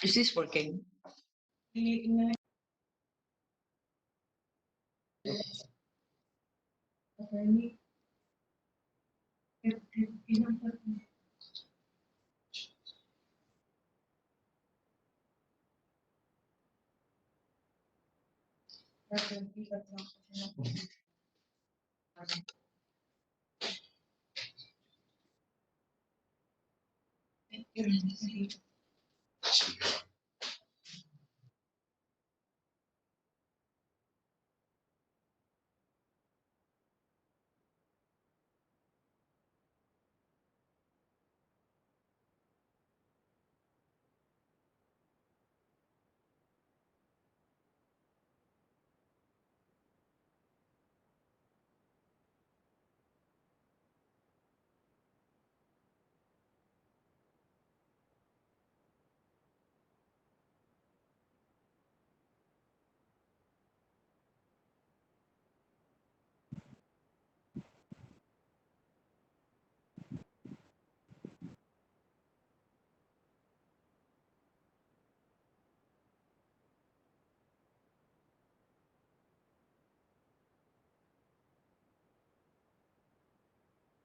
Is this working?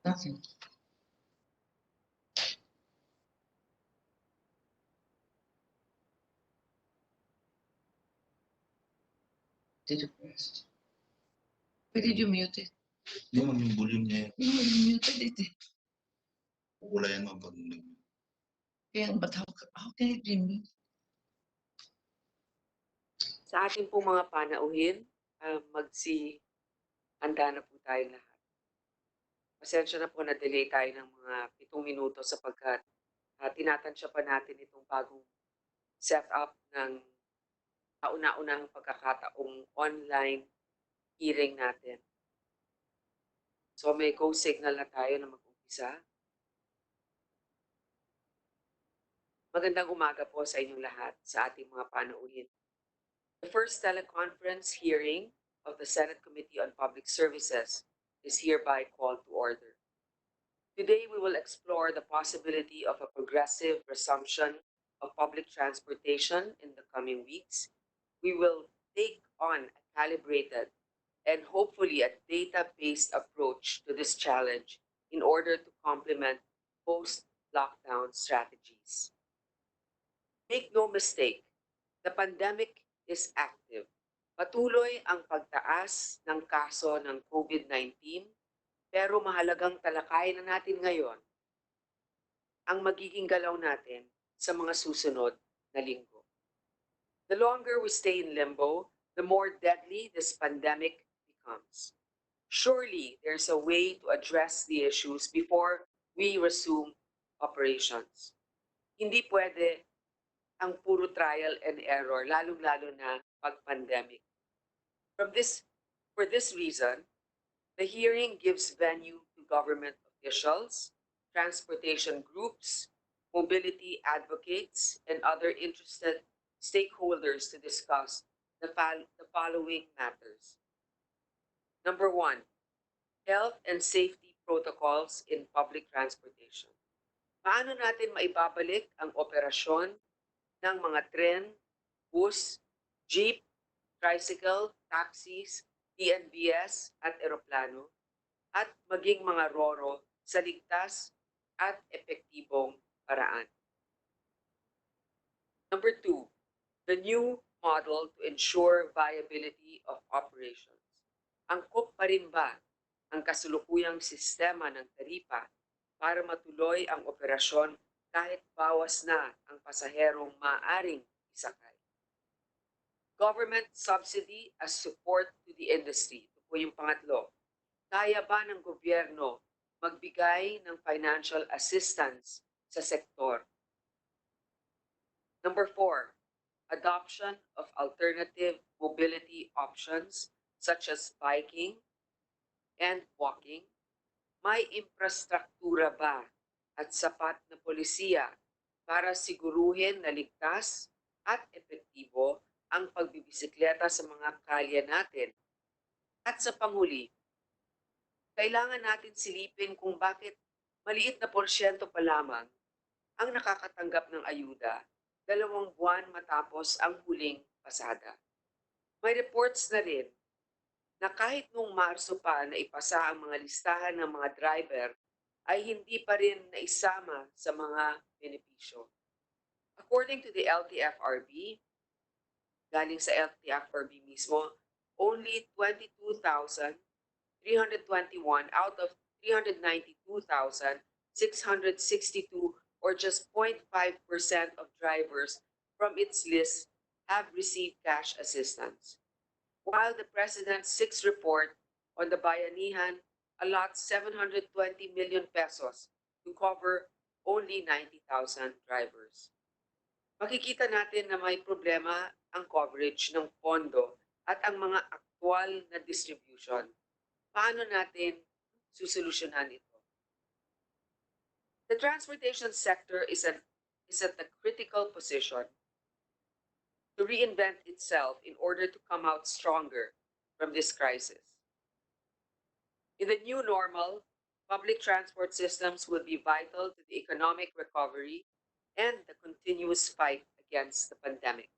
Nothing. Did you press? Why did you mute it? Hindi mo yung volume niya. You muted it. Wala yan mga pag Yeah, but how can it be mute? Sa ating pong mga panauhin, handa na po tayo lahat. Pasensya na po na delay tayo ng mga 7 minuto sapagkat tinatansya pa natin itong bagong setup ng kauna-unahang pagkakataong online hearing natin. So may go signal na tayo na mag-umpisa. Magandang umaga po sa inyong lahat sa ating mga panauhin. The first teleconference hearing of the Senate Committee on Public Services is hereby called to order. Today, we will explore the possibility of a progressive resumption of public transportation in the coming weeks. We will take on a calibrated and hopefully a data-based approach to this challenge in order to complement post-lockdown strategies. Make no mistake, the pandemic is active. Patuloy ang pagtaas ng kaso ng COVID-19, pero mahalagang talakayin na natin ngayon ang magiging galaw natin sa mga susunod na linggo. The longer we stay in limbo, the more deadly this pandemic becomes. Surely, there's a way to address the issues before we resume operations. Hindi pwede ang puro trial and error, lalong-lalo na pag-pandemic. For this reason, the hearing gives venue to government officials, transportation groups, mobility advocates, and other interested stakeholders to discuss the following matters. Number 1, health and safety protocols in public transportation. Paano natin maibabalik ang operasyon ng mga tren, bus, jeep, tricycle, taxis, TNVS at eroplano, at maging mga roro sa ligtas at epektibong paraan. Number 2, the new model to ensure viability of operations. Angkop pa rin ba ang kasulukuyang sistema ng taripa para matuloy ang operasyon kahit bawas na ang pasaherong maaring isakay? Government subsidy as support to the industry. Ito po yung pangatlo. Kaya ba ng gobyerno magbigay ng financial assistance sa sektor? Number 4, adoption of alternative mobility options such as biking and walking. May infrastruktura ba at sapat na polisiya para siguruhin na ligtas at epektibo ang pagbibisikleta sa mga kalye natin? At sa panghuli, kailangan natin silipin kung bakit maliit na porsyento pa lamang ang nakakatanggap ng ayuda 2 buwan matapos ang huling pasada. May reports na rin na kahit noong Marso pa na ipasa ang mga listahan ng mga driver, ay hindi pa rin naisama sa mga benepisyo. According to the LTFRB, galing sa LTFRB mismo, only 22,321 out of 392,662 or just 0.5% of drivers from its list have received cash assistance. While the President's sixth report on the Bayanihan allots 720 million pesos to cover only 90,000 drivers. Makikita natin na may problema ang coverage ng pondo at ang mga aktwal na distribution. Paano natin susolusyonan ito? The transportation sector is at a critical position to reinvent itself in order to come out stronger from this crisis. In the new normal, public transport systems will be vital to the economic recovery and the continuous fight against the pandemic.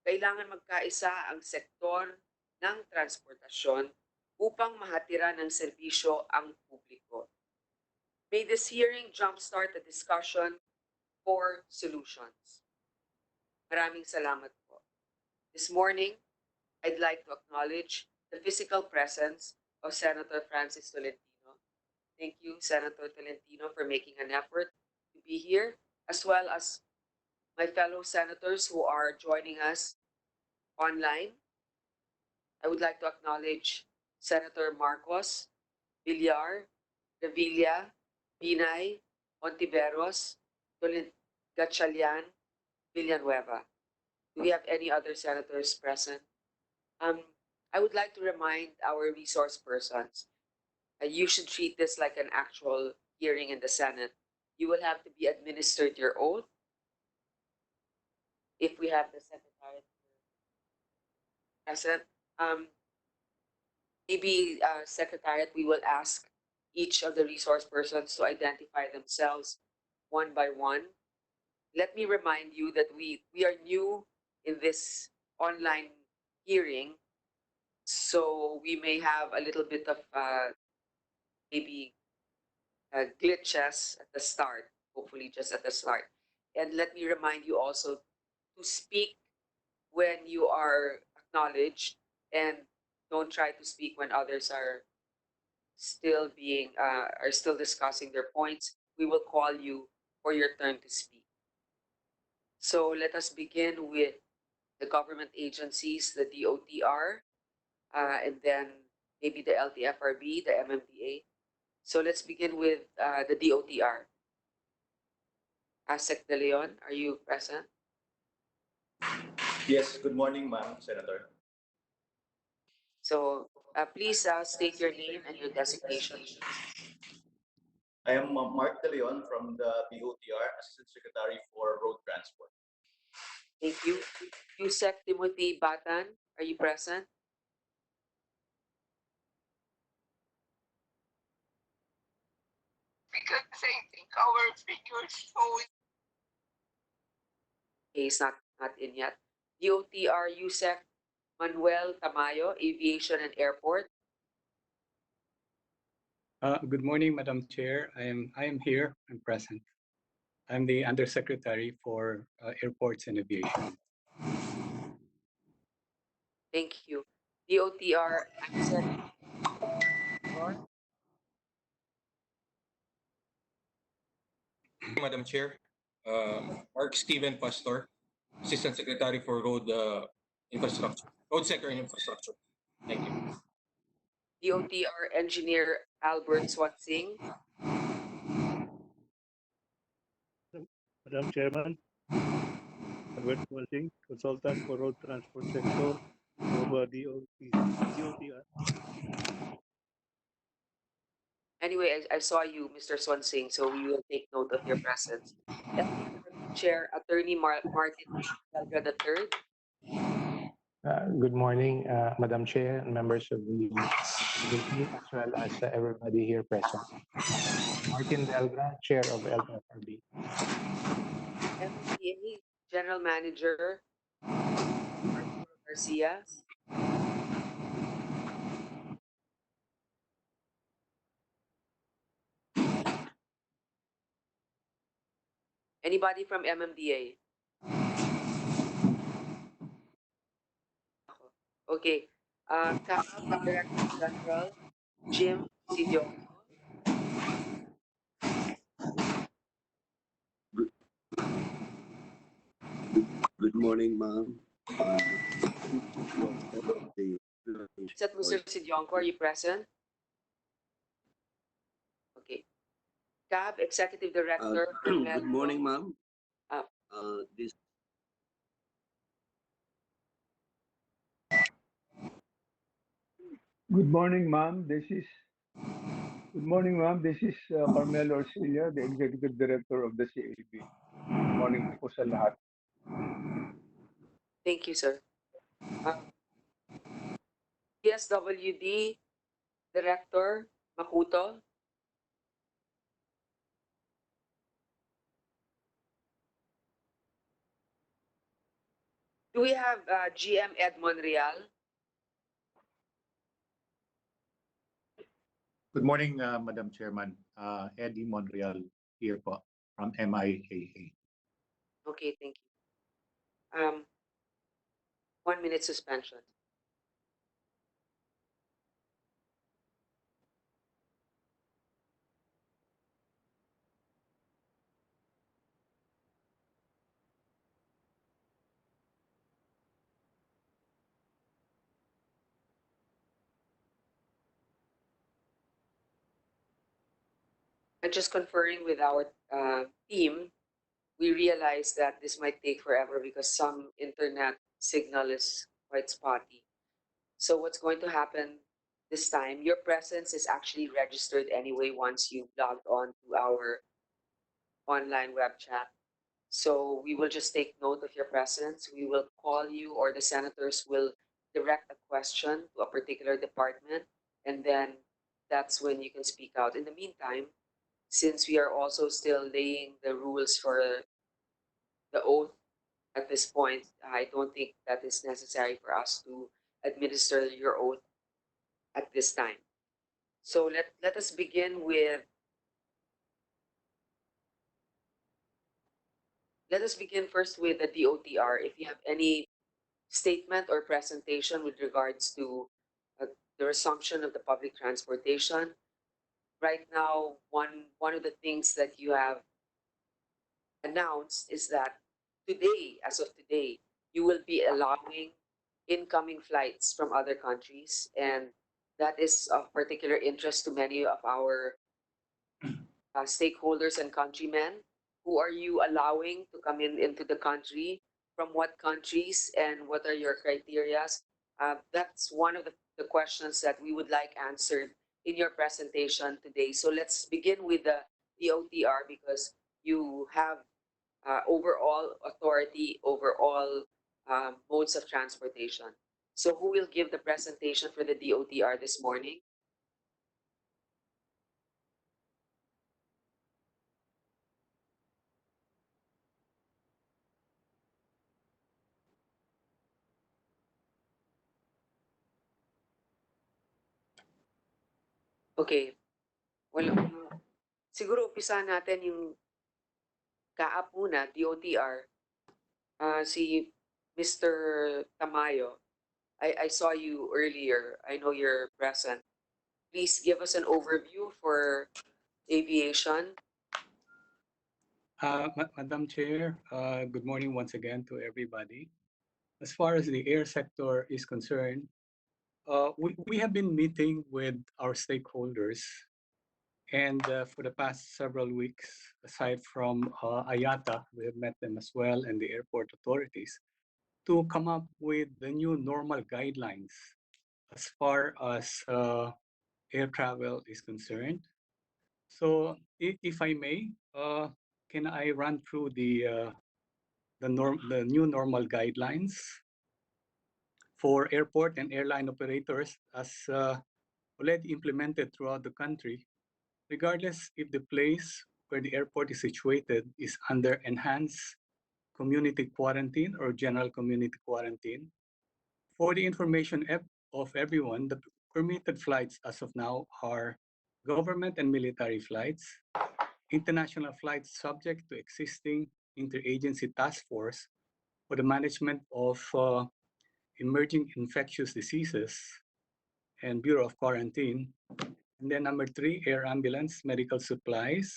Kailangan magkaisa ang sektor ng transportasyon upang mahatira ng serbisyo ang publiko. May this hearing jumpstart the discussion for solutions. Maraming salamat po. This morning, I'd like to acknowledge the physical presence of Senator Francis Tolentino. Thank you, Senator Tolentino, for making an effort to be here, as well as my fellow senators who are joining us online. I would like to acknowledge Senator Marcos, Villar, Revilla, Binay, Ontiveros, Gatchalian, Villanueva. Do we have any other senators present? I would like to remind our resource persons, you should treat this like an actual hearing in the Senate. You will have to be administered your oath. If we have the secretary present, maybe secretariat, we will ask each of the resource persons to identify themselves one by one. Let me remind you that we are new in this online hearing, so we may have a little bit of maybe glitches at the start, hopefully just at the start. And let me remind you also to speak when you are acknowledged, and don't try to speak when others are still discussing their points. We will call you for your turn to speak. So let us begin with the government agencies, the DOTR, and then maybe the LTFRB, the MMDA. So let's begin with the DOTR. Asek De Leon, are you present? Yes, good morning, ma'am, Senator. So please state your name and your designation. I am Mark De Leon from the BOTR, Assistant Secretary for Road Transport. Thank you. Yusek Timothy Batan, are you present? Because I think our figures show Okay, he's not in yet. DOTR Yusek Manuel Tamayo, Aviation and Airport. Good morning, Madam Chair. I am here. I'm present. I'm the Undersecretary for Airports and Aviation. Thank you. DOTR Amset. Madam Chair, Mark Steven Pastor, Assistant Secretary for Road Infrastructure, Road Sector and Infrastructure. Thank you. DOTR Engineer Albert Swansing. Madam Chairman, Albert Swansing, Consultant for Road Transport Sector of DOTR. Anyway, I saw you, Mr. Swansing, so we will take note of your presence. LTFRB Chair Attorney Martin Delga III. Good morning, Madam Chair and members of the committee, as well as everybody here present. Martin Delga, Chair of LTFRB. MDA General Manager Arturo Garcia. Anybody from MMDA? Okay. Director General Jim Sidio. Good morning, ma'am. Is that Mr. Sidionko? Are you present? Okay. CAB Executive Director. Good morning, ma'am. Uh, This Good morning, ma'am. Good morning, ma'am. This is Carmelo Orsilia, the Executive Director of the CAB. Good morning po sa lahat. Thank you, sir. PSWD Director Makuto. Do we have GM Ed Monreal? Good morning, Madam Chairman. Eddie Monreal here po from MIAA. Okay, thank you. 1 minute suspension. Just conferring with our team, we realized that this might take forever because some internet signal is quite spotty. So what's going to happen this time, your presence is actually registered anyway once you logged on to our online web chat. So we will just take note of your presence. We will call you, or the senators will direct a question to a particular department, and then that's when you can speak out. In the meantime, since we are also still laying the rules for the oath at this point, I don't think that is necessary for us to administer your oath at this time. So let us begin with first with the DOTR. If you have any statement or presentation with regards to the resumption of the public transportation. Right now, one of the things that you have announced is that today, as of today, you will be allowing incoming flights from other countries, and that is of particular interest to many of our stakeholders and countrymen. Who are you allowing to come into the country? From what countries, and what are your criteria? That's one of the questions that we would like answered in your presentation today. So let's begin with the DOTR because you have overall authority over all modes of transportation. So who will give the presentation for the DOTR this morning? Okay. Well, siguro umpisa natin yung kaap muna, DOTR. Si Mr. Tamayo, I saw you earlier. I know you're present. Please give us an overview for aviation. Madam Chair, good morning once again to everybody. As far as the air sector is concerned, we have been meeting with our stakeholders, and for the past several weeks, aside from IATA, we have met them as well, and the airport authorities, to come up with the new normal guidelines as far as air travel is concerned. So, if I may, can I run through the new normal guidelines for airport and airline operators as already implemented throughout the country, regardless if the place where the airport is situated is under enhanced community quarantine or general community quarantine. For the information of everyone, the permitted flights as of now are government and military flights, international flights subject to existing interagency task force for the management of emerging infectious diseases and Bureau of Quarantine. And then number 3, air ambulance, medical supplies.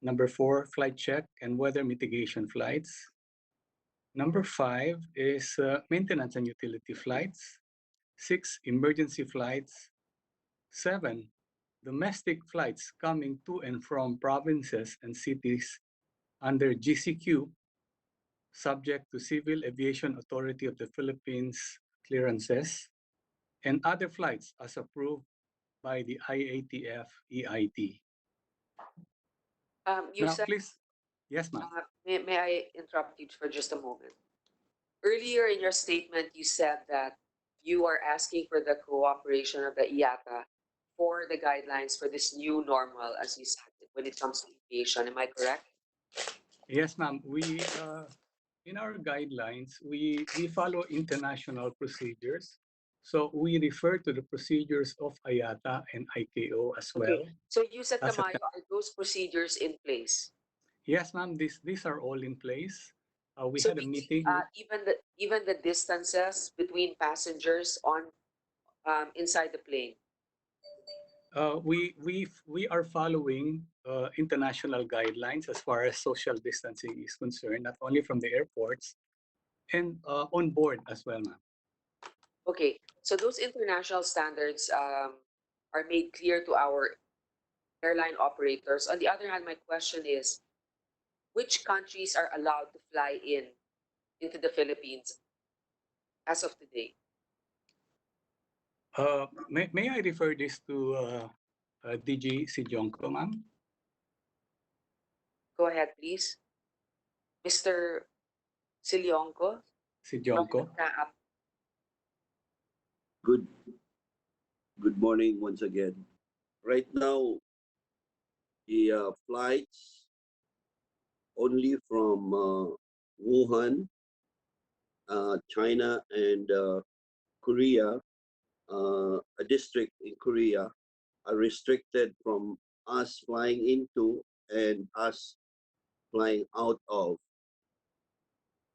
Number 4, flight check and weather mitigation flights. Number 5 is maintenance and utility flights. 6, emergency flights. 7, domestic flights coming to and from provinces and cities under GCQ, subject to Civil Aviation Authority of the Philippines clearances, and other flights as approved by the IATF EIT. You Now, said, please, yes, ma'am. may I interrupt you for just a moment? Earlier in your statement, you said that you are asking for the cooperation of the IATA for the guidelines for this new normal, as you said, when it comes to aviation. Am I correct? Yes, ma'am. We, in our guidelines, we follow international procedures. So we refer to the procedures of IATA and ICAO as well. So you said, As a- Tamayo, are those procedures in place? Yes, ma'am. These are all in place. We So had a meaning, meeting. even the distances between passengers on inside the plane. We are following international guidelines as far as social distancing is concerned, not only from the airports and on board as well, ma'am. Okay, so those international standards are made clear to our airline operators. On the other hand, my question is, which countries are allowed to fly into the Philippines as of today? May I refer this to DG Sijonko, ma'am? Go ahead, please. Mr. Silyonko. Sijonko. Good morning once again. Right now, the flights only from Wuhan, China, and Korea, a district in Korea, are restricted from us flying into and us flying out of.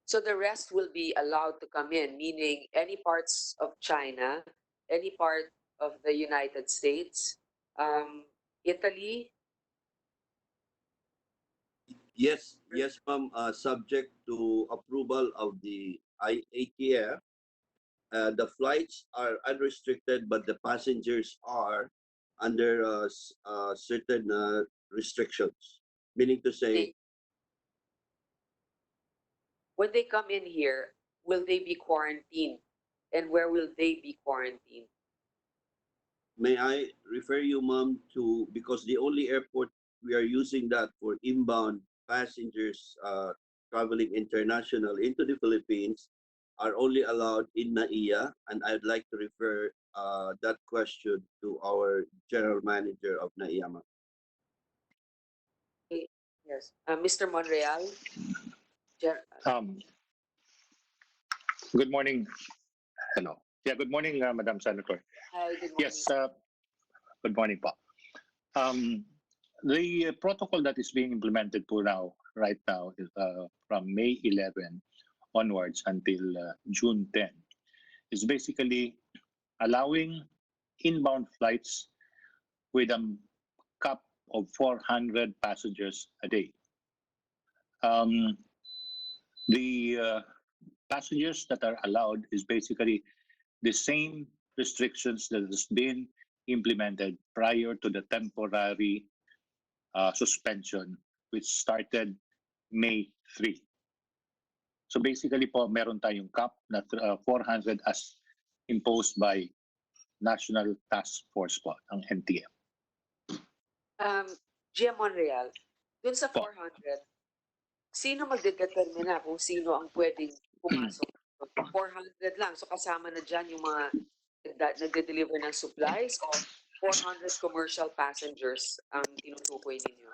So the rest will be allowed to come in, meaning any parts of China, any part of the United States, Italy. Yes, ma'am. Subject to approval of the IATF, the flights are unrestricted, but the passengers are under certain restrictions. Meaning to say, When they come in here, will they be quarantined? And where will they be quarantined? may I refer you, ma'am, to, because the only airport we are using that for inbound passengers traveling international into the Philippines are only allowed in NAIA, and I'd like to refer that question to our general manager of NAIA, ma'am. Yes. Mr. Monreal. Good morning. Hello. Yeah, good morning, Madam Senator. Hi, good morning. Yes, good morning po. The protocol that is being implemented right now is from May 11 onwards until June 10 is basically allowing inbound flights with a cap of 400 passengers a day. The passengers that are allowed is basically the same restrictions that has been implemented prior to the temporary suspension, which started May 3. So basically po, meron tayong cap na 400 as imposed by National Task Force po, ang NTF. GM Monreal, dun sa 400, sino magdedetermina kung sino ang pwedeng pumasok? 400 lang. So kasama na dyan yung mga nagde-deliver ng supplies o 400 commercial passengers ang tinutukoy ninyo?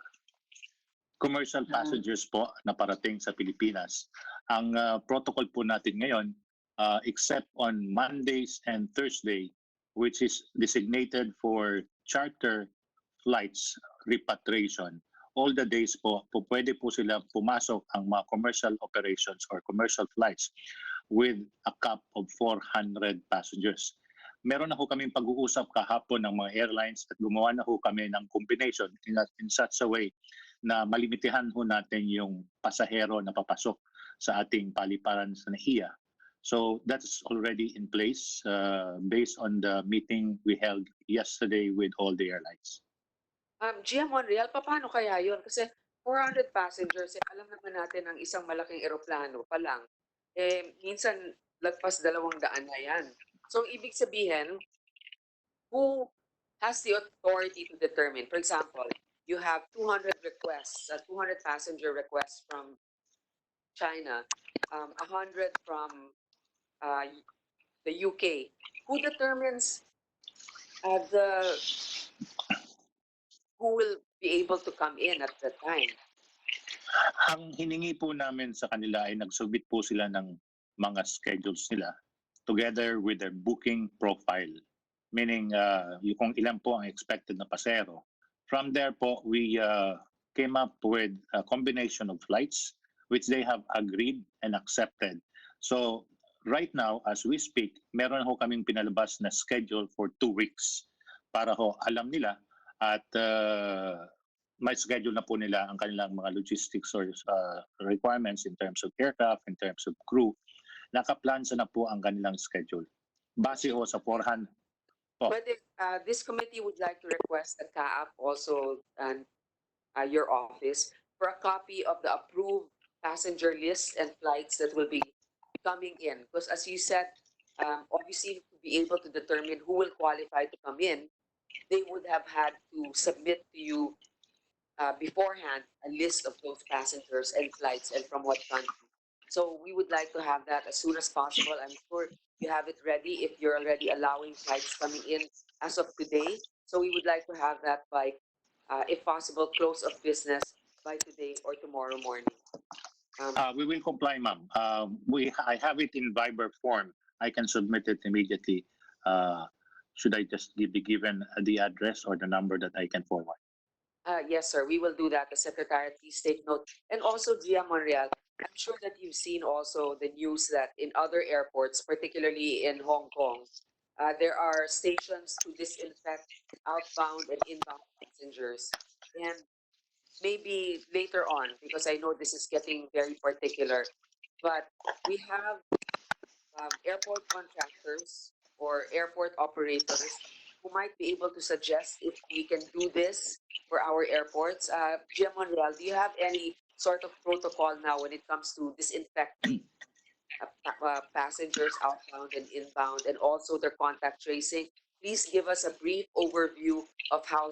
commercial passengers po na parating sa Pilipinas. Ang protocol po natin ngayon, except on Mondays and Thursday, which is designated for charter flights repatriation, all the days po, pwede po sila pumasok ang mga commercial operations or commercial flights with a cap of 400 passengers. Meron na ho kaming pag-uusap kahapon ng mga airlines at gumawa na ho kami ng combination in such a way na malimitihan ho natin yung pasahero na papasok sa ating paliparan sa NAIA. So that's already in place based on the meeting we held yesterday with all the airlines. GM Monreal, paano kaya yun? Kasi 400 passengers, alam naman natin ang isang malaking eroplano pa lang. Minsan lagpas 200 na yan. So ibig sabihin, who has the authority to determine? For example, you have 200 requests, 200 passenger requests from China, 100 from the UK. Who determines who will be able to come in at that time? Ang hiningi po namin sa kanila ay nagsubmit po sila ng mga schedules nila together with their booking profile. Meaning, kung ilan po ang expected na pasero. From there po, we came up with a combination of flights which they have agreed and accepted. So, right now, as we speak, meron ho kaming pinalabas na schedule for 2 weeks para ho alam nila at may schedule na po nila ang kanilang mga logistics or requirements in terms of aircraft, in terms of crew. Nakaplansa na po ang kanilang schedule. Base ho sa 400. But if, this committee would like to request the CAAP also and your office for a copy of the approved passenger list and flights that will be coming in. Because as you said, obviously to be able to determine who will qualify to come in, they would have had to submit to you beforehand a list of those passengers and flights and from what country. So we would like to have that as soon as possible. I'm sure you have it ready if you're already allowing flights coming in as of today. So we would like to have that by, if possible, close of business by today or tomorrow morning. We will comply, ma'am. I have it in Viber form. I can submit it immediately. Should I just be given the address or the number that I can forward? Yes, sir. We will do that. The Secretary, please take note. And also, Gia Monreal, I'm sure that you've seen also the news that in other airports, particularly in Hong Kong, there are stations to disinfect outbound and inbound passengers. And maybe later on, because I know this is getting very particular, but we have airport contractors or airport operators who might be able to suggest if we can do this for our airports. Gia Monreal, do you have any sort of protocol now when it comes to disinfecting passengers outbound and inbound and also their contact tracing? Please give us a brief overview of how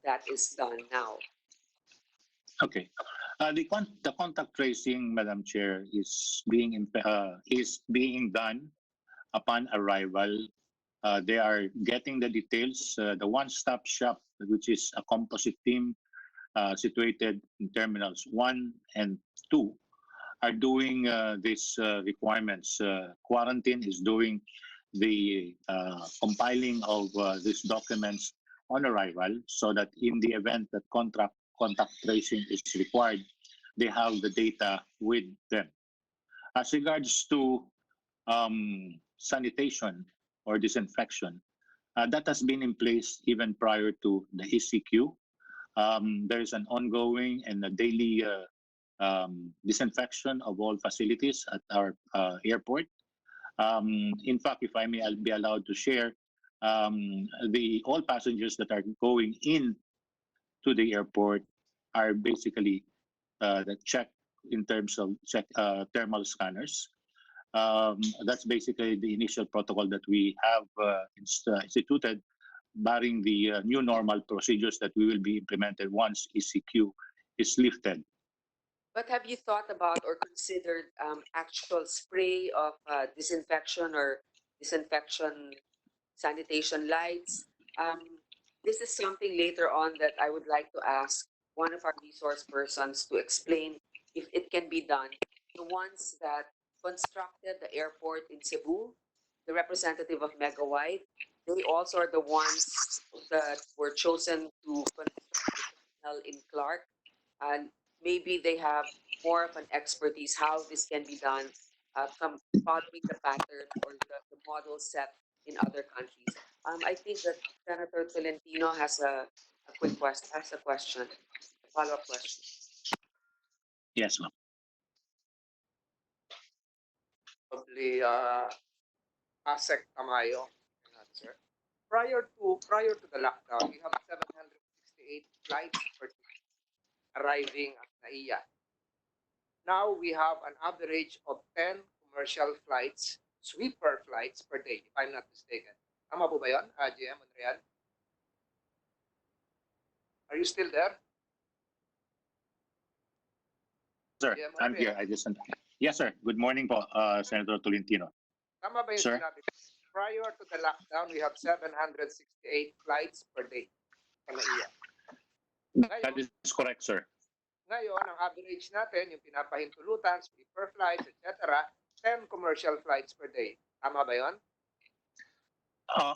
that is done now. Okay. The contact tracing, Madam Chair, is being done upon arrival. They are getting the details. The one-stop shop, which is a composite team situated in terminals 1 and 2, are doing these requirements. Quarantine is doing the compiling of these documents on arrival so that in the event that contact tracing is required, they have the data with them. As regards to sanitation or disinfection, that has been in place even prior to the ECQ. There is an ongoing and a daily disinfection of all facilities at our airport. In fact, if I may, I'll be allowed to share, all passengers that are going in to the airport are basically checked in terms of thermal scanners. That's basically the initial protocol that we have instituted, barring the new normal procedures that we will be implemented once ECQ is lifted. But have you thought about or considered actual spray of disinfection or disinfection sanitation lights? This is something later on that I would like to ask one of our resource persons to explain if it can be done. The ones that constructed the airport in Cebu, the representative of Megawide, they also are the ones that were chosen to construct the terminal in Clark, and maybe they have more of an expertise how this can be done, following the pattern or the model set in other countries. I think that Senator Tolentino has a question, a follow-up question. Yes, ma'am. Probably ASEC Tamayo can answer. Prior to the lockdown, we have 768 flights per day arriving at NAIA. Now we have an average of 10 commercial flights, sweeper flights per day, if I'm not mistaken. Tama po ba yun, GM Monreal? Are you still there? Sir, GM I'm here. Monreal. Yes, sir. Good morning po, Senator Tolentino. Tama ba yung Sir? sinabi? Prior to the lockdown, we have 768 flights per day sa NAIA. That is correct, sir. Ngayon, ang average natin, yung pinapahintulutan, sweeper flights, etc., 10 commercial flights per day. Tama ba yun?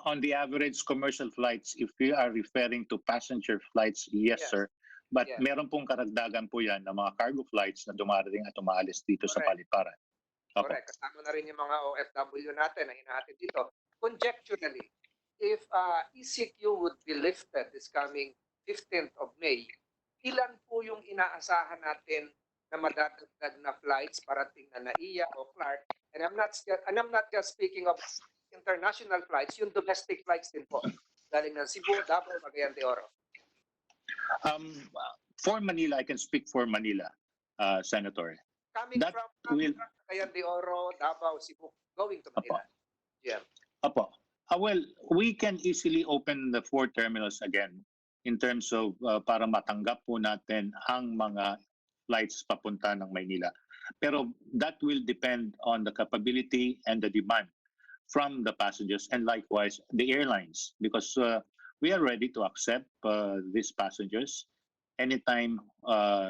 On the average commercial flights, if we are referring to passenger flights, yes, Yes. sir. But Yes. meron pong karagdagan po yan ng mga cargo flights na dumarating at umaalis dito sa Correct. paliparan. Opo. Correct. Kasama na rin yung mga OFW natin na hinahatid dito. Conjecturally, if ECQ would be lifted this coming 15th of May, ilan po yung inaasahan natin na madadagdag na flights parating na NAIA o Clark? And I'm not just speaking of international flights, yung domestic flights din po. Galing ng Cebu, Davao, Cagayan de Oro. For Manila, I can speak for Manila, Senator. Coming That from will- Cagayan de Oro, Davao, Cebu, going to Manila. Yeah. Opo. Well, we can easily open the 4 terminals again in terms of para matanggap po natin ang mga flights papunta ng Maynila. Pero that will depend on the capability and the demand from the passengers and likewise the airlines, because we are ready to accept these passengers anytime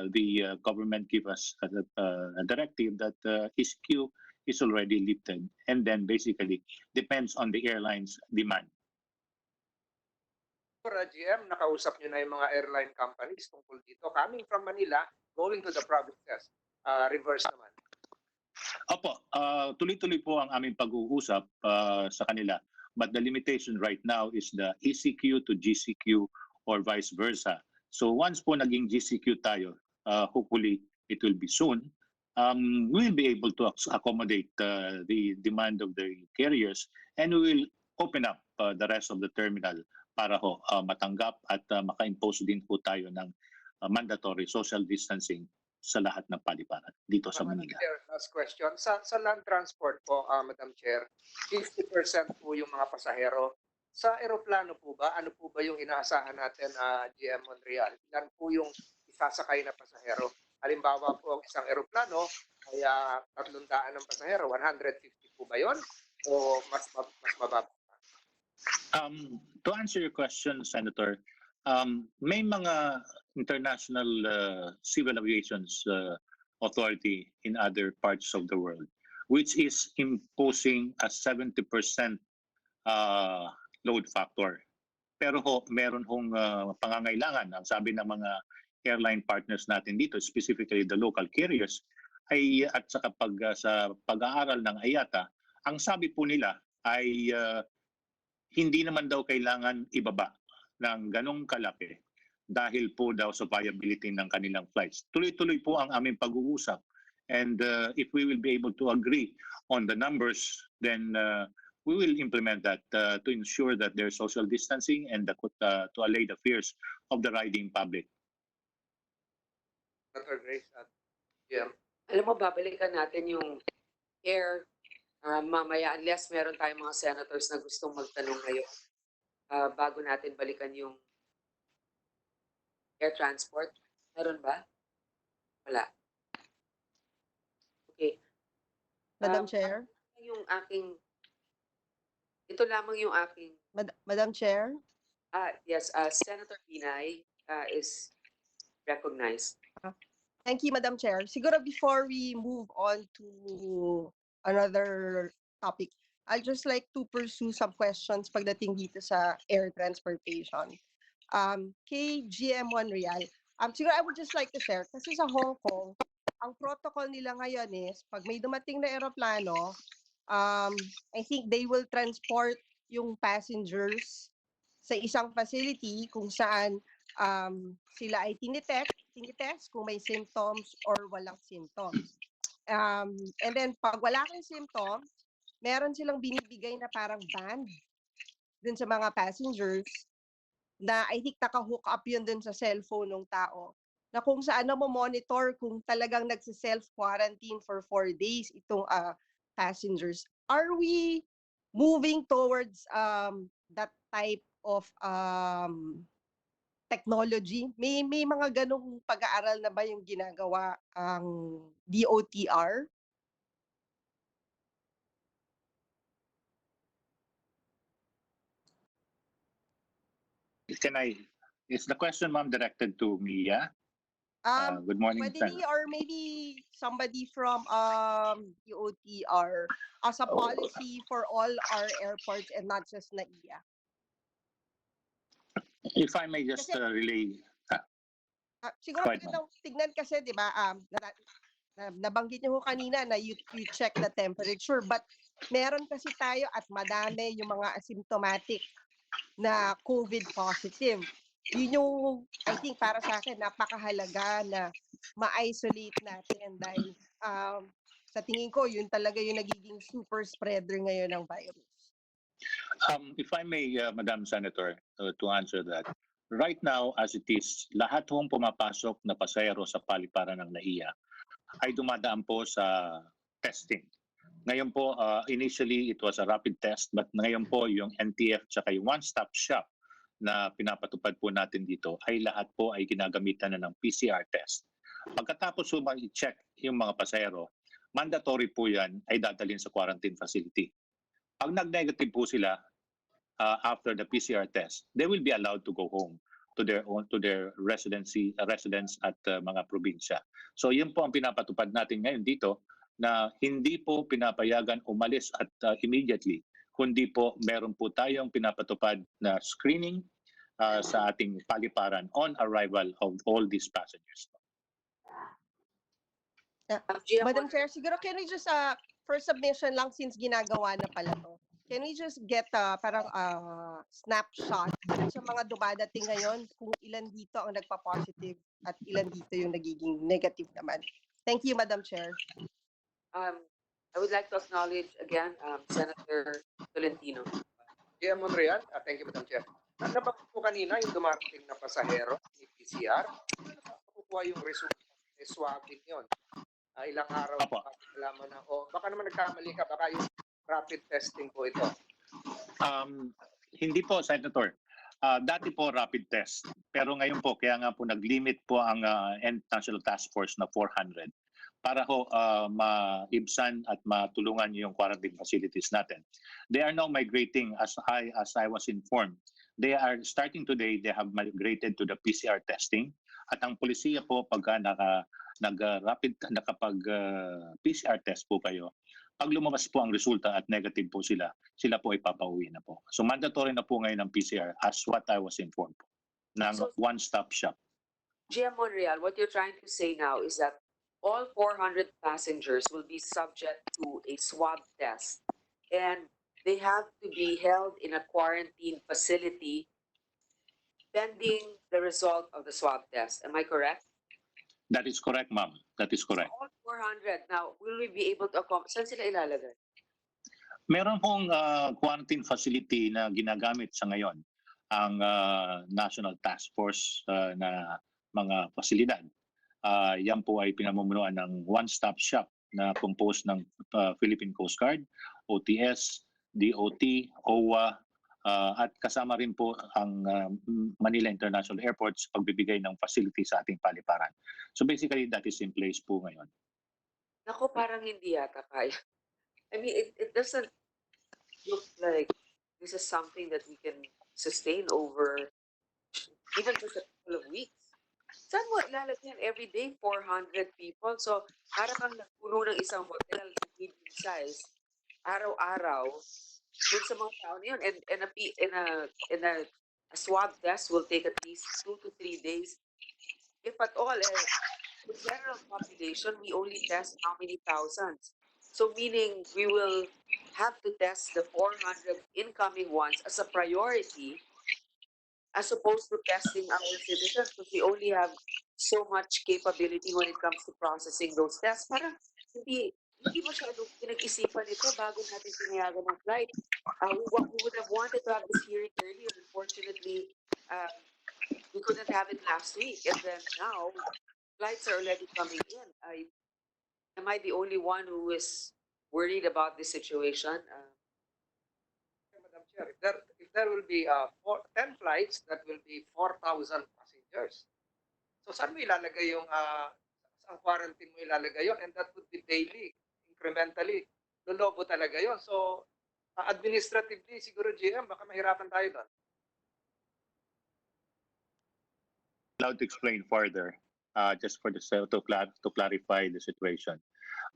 the government give us a directive that ECQ is already lifted, and then basically depends on the airline's demand. For GM, nakausap nyo na yung mga airline companies tungkol dito. Coming from Manila, going to the provinces. Reverse naman. Opo, tuloy-tuloy po ang aming pag-uusap sa kanila. But the limitation right now is the ECQ to GCQ or vice versa. So once po naging GCQ tayo, hopefully it will be soon, we will be able to accommodate the demand of the carriers, and we will open up the rest of the terminal para ho matanggap at maka-impose din po tayo ng mandatory social distancing sa lahat ng paliparan dito sa Manila. Last question. Sa land transport po, Madam Chair, 50% po yung mga pasahero. Sa eroplano po ba, ano po ba yung inaasahan natin, GM Monreal? Ilan po yung isasakay na pasahero? Halimbawa po ang isang eroplano ay 300 ng pasahero, 150 po ba yun? O mas mababa? To answer your question, Senator, may mga international civil aviation authority in other parts of the world which is imposing a 70% load factor. Pero meron hong pangangailangan. Ang sabi ng mga airline partners natin dito, specifically the local carriers, ay at sa pag-aaral ng IATA, ang sabi po nila ay hindi naman daw kailangan ibaba ng ganong kalaki dahil po daw sa viability ng kanilang flights. Tuloy-tuloy po ang aming pag-uusap. And if we will be able to agree on the numbers, then we will implement that to ensure that there's social distancing and to allay the fears of the riding public. Dr. Grace at GM. Alam mo, babalikan natin yung air mamaya, unless meron tayong mga senators na gustong magtanong ngayon bago natin balikan yung air transport. Meron ba? Wala. Okay. Madam Chair? Ito lamang yung aking... Madam Chair? Yes, Senator Binay is recognized. Thank you, Madam Chair. Siguro before we move on to another topic, I'd just like to pursue some questions pagdating dito sa air transportation. Kay GM1 Real, siguro I would just like to share, kasi sa Hong Kong, ang protocol nila ngayon is, pag may dumating na eroplano, I think they will transport yung passengers sa isang facility kung saan sila ay tinitest kung may symptoms or walang symptoms. And then pag wala kang symptoms, meron silang binibigay na parang band dun sa mga passengers na I think naka-hook up yun dun sa cellphone ng tao na kung saan mo monitor kung talagang nagsi-self-quarantine for 4 days itong passengers. Are we moving towards that type of technology? May mga ganong pag-aaral na ba yung ginagawa ang DOTR? Is the question, ma'am, directed to me, yeah? Good morning, Pwede Sen. ni or maybe somebody from DOTR as a policy for all our airports and not just NAIA. If I may just Kasi- relay. Siguro Go ahead, ma'am. magandang tignan kasi, di ba, nabanggit niyo ho kanina na you check the temperature, but meron kasi tayo at madami yung mga asymptomatic na COVID positive. Yun yung, I think, para sa akin, napakahalaga na ma-isolate natin dahil sa tingin ko, yun talaga yung nagiging super spreader ngayon ng virus. If I may, Madam Senator, to answer that. Right now, as it is, lahat hong pumapasok na pasahero sa paliparan ng NAIA ay dumadaan po sa testing. Ngayon po, initially it was a rapid test, but ngayon po yung NTF tsaka yung one-stop shop na pinapatupad po natin dito ay lahat po ay ginagamitan na ng PCR test. Pagkatapos po i-check yung mga pasahero, mandatory po yan ay dadalhin sa quarantine facility. Pag nag-negative po sila after the PCR test, they will be allowed to go home to their residence at mga probinsya. So yun po ang pinapatupad natin ngayon dito na hindi po pinapayagan umalis at immediately, kundi po meron po tayong pinapatupad na screening sa ating paliparan on arrival of all these passengers. Madam Chair, siguro can we just, for submission lang since ginagawa na pala to, can we just get parang snapshot sa mga dumadating ngayon kung ilan dito ang nagpa-positive at ilan dito yung nagiging negative naman? Thank you, Madam Chair. I would like to acknowledge again Senator Tolentino. GM Monreal, thank you, Madam Chair. Nabanggit po kanina yung dumarating na pasahero ni PCR. Nakukuha yung resulta ng swabbing yun. Ilang araw pa malaman na, baka naman nagkamali ka, baka yung rapid testing po ito. Hindi po, Senator. Dati po rapid test. Pero ngayon po, kaya nga po nag-limit po ang National Task Force na 400 para ho maibsan at matulungan yung quarantine facilities natin. They are now migrating, as I was informed, they are starting today, they have migrated to the PCR testing. At ang polisiya po, pagka nakapag PCR test po kayo, pag lumabas po ang resulta at negative po sila po ay papauwi na po. So mandatory na po ngayon ang PCR as what I was informed po, ng one-stop shop. GM Monreal, what you're trying to say now is that all 400 passengers will be subject to a swab test and they have to be held in a quarantine facility pending the result of the swab test. Am I correct? That is correct, ma'am. That is correct. So all 400. Now, will we be able to accommodate? Saan sila ilalagay? Meron pong quarantine facility na ginagamit sa ngayon ang National Task Force na mga pasilidad. Yan po ay pinamumunuan ng one-stop shop na composed ng Philippine Coast Guard, OTS, DOT, OWA, at kasama rin po ang Manila International Airport sa pagbibigay ng facility sa ating paliparan. So basically, that is in place po ngayon. Naku, parang hindi yata kaya. I mean, it doesn't look like this is something that we can sustain over even just a couple of weeks. Saan mo ilalagyan every day 400 people? So, para kang nagpuno ng isang hotel na medium size, araw-araw, dun sa mga tao na yun. A swab test will take at least 2 to 3 days. If at all, the general population, we only test how many thousands? So meaning we will have to test the 400 incoming ones as a priority as opposed to testing our citizens because we only have so much capability when it comes to processing those tests. Parang hindi masyadong pinag-isipan ito bago natin pinayagan ng flight. We would have wanted to have this hearing earlier. Unfortunately, we couldn't have it last week. And then now, flights are already coming in. Am I the only one who is worried about this situation? Madam Chair, if there will be 10 flights, that will be 4,000 passengers. So saan mo ilalagay yung ang quarantine mo ilalagay yon, and that would be daily, incrementally. Lolobo talaga yon. So administratively, siguro GM, baka mahirapan tayo doon. Allowed to explain further, just for the to clarify the situation.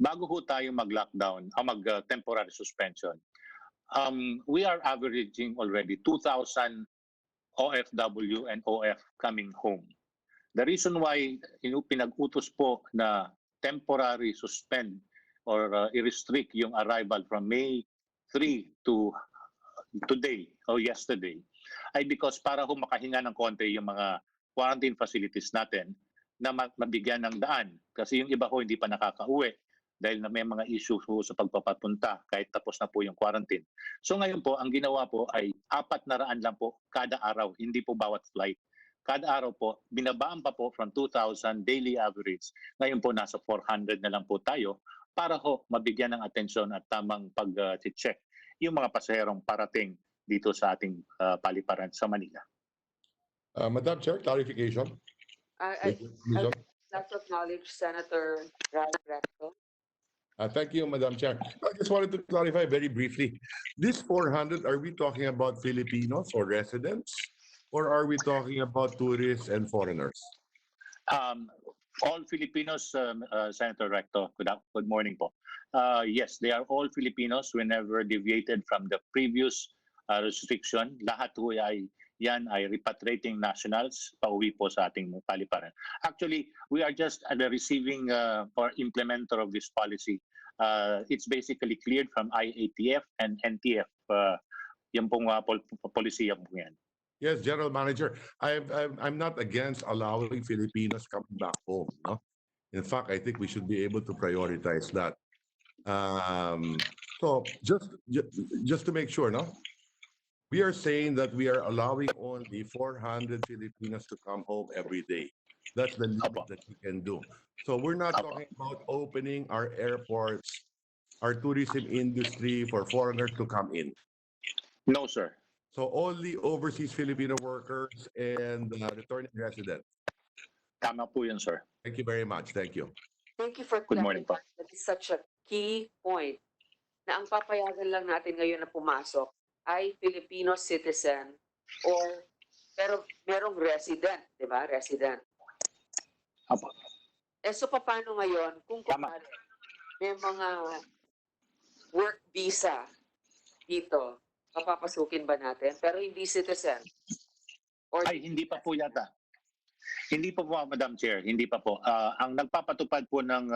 Bago ho tayo mag-lockdown, mag-temporary suspension, we are averaging already 2,000 OFW and OF coming home. The reason why pinag-utos po na temporary suspend or i-restrict yung arrival from May 3 to today or yesterday ay because para ho makahinga ng konti yung mga quarantine facilities natin na mabigyan ng daan. Kasi yung iba ho hindi pa nakakauwi dahil na may mga issues ho sa pagpapapunta kahit tapos na po yung quarantine. So ngayon po, ang ginawa po ay 400 lang po kada araw, hindi po bawat flight. Kada araw po, binabaan pa po from 2,000 daily average. Ngayon po, nasa 400 na lang po tayo para ho mabigyan ng atensyon at tamang pag-check yung mga pasaherong parating dito sa ating paliparan sa Manila. Madam Chair, clarification. I'd like to acknowledge Senator Recto. Thank you, Madam Chair. I just wanted to clarify very briefly. This 400, are we talking about Filipinos or residents? Or are we talking about tourists and foreigners? All Filipinos, Senator Recto, good morning po. Yes, they are all Filipinos whenever deviated from the previous restriction. Lahat po ay repatriating nationals pauwi po sa ating paliparan. Actually, we are just the receiving or implementer of this policy. It's basically cleared from IATF and NTF. Yung pong polisiya po yan. Yes, General Manager. I'm not against allowing Filipinos coming back home. No? In fact, I think we should be able to prioritize that. So just to make sure, no, we are saying that we are allowing only 400 Filipinos to come home every day. That's the limit that we can do. So we're not talking about opening our airports, our tourism industry for foreigners to come in. No, sir. So only overseas Filipino workers and returning residents. Tama po yun, sir. Thank you very much. Thank you. Thank you for clarifying. That is such a key point na ang papayagan lang natin ngayon na pumasok ay Filipino citizen pero merong resident, di ba? Resident. Apo. So paano ngayon kung may mga work visa dito, papapasukin ba natin? Pero hindi citizen? Ay, hindi pa po yata. Hindi pa po, Madam Chair. Hindi pa po. Ang nagpapatupad po ng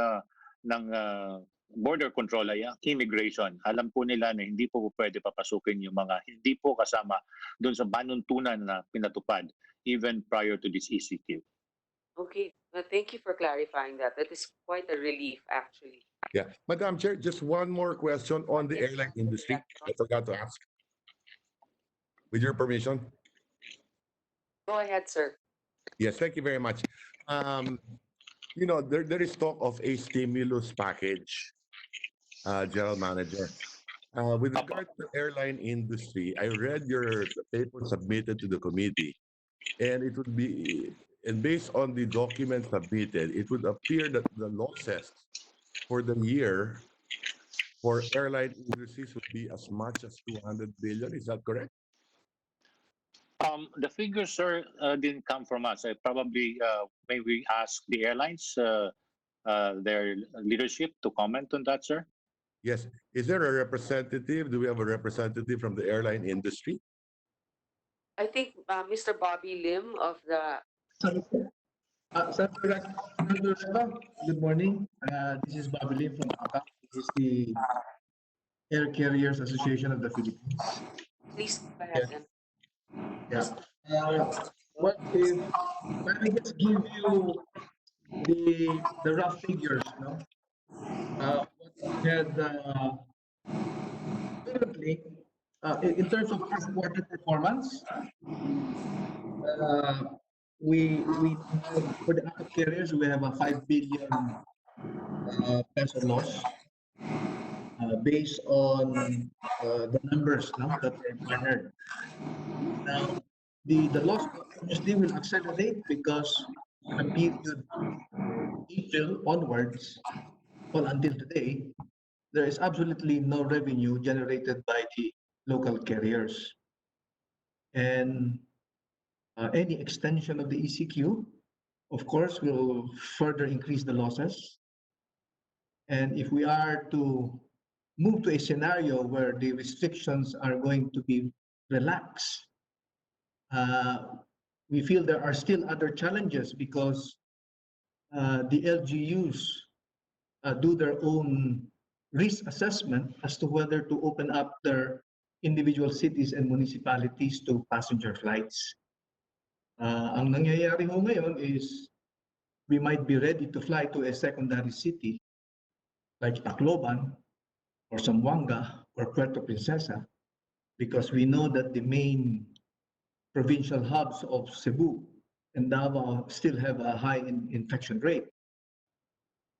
border control ay ang immigration. Alam po nila na hindi po pwede papasukin yung mga hindi po kasama doon sa banuntunan na pinatupad even prior to this ECQ. Okay. Well, thank you for clarifying that. That is quite a relief, actually. Yeah. Madam Chair, just one more question on the airline industry. I forgot to ask. With your permission. Go ahead, sir. Yes, thank you very much. You know, there is talk of a stimulus package, General Manager. With regard to the airline industry, I read your paper submitted to the committee, and it would be, and based on the document submitted, it would appear that the losses for the year for airline industries would be as much as 200 billion. Is that correct? The figures, sir, didn't come from us. I probably maybe ask the airlines, their leadership to comment on that, sir. Yes. Is there a representative? Do we have a representative from the airline industry? I think Mr. Bobby Lim of the Senator Recto, good morning. This is Bobby Lim from ACA. This is the Air Carriers Association of the Philippines. please go ahead and Yeah. What if let me just give you the rough figures, no? What we had currently in terms of first quarter performance, we have, for the ACA carriers we have a 5 billion peso loss based on the numbers now that were garnered. Now, the loss obviously will accelerate because for the period April onwards, well, until today, there is absolutely no revenue generated by the local carriers. And any extension of the ECQ, of course, will further increase the losses. And if we are to move to a scenario where the restrictions are going to be relaxed, we feel there are still other challenges because the LGUs do their own risk assessment as to whether to open up their individual cities and municipalities to passenger flights. Ang nangyayari ho ngayon is we might be ready to fly to a secondary city like Tacloban or Zamboanga or Puerto Princesa because we know that the main provincial hubs of Cebu and Davao still have a high infection rate.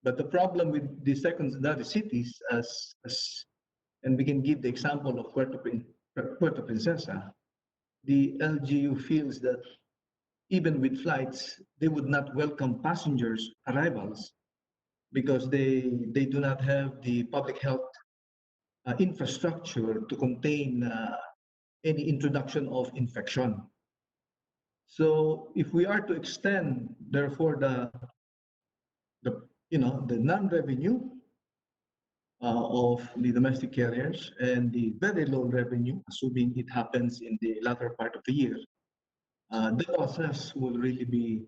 But the problem with the secondary cities, and we can give the example of Puerto Princesa, the LGU feels that even with flights, they would not welcome passengers' arrivals because they do not have the public health infrastructure to contain any introduction of infection. So if we are to extend, therefore, the non-revenue of the domestic carriers and the very low revenue, assuming it happens in the latter part of the year, the losses will really be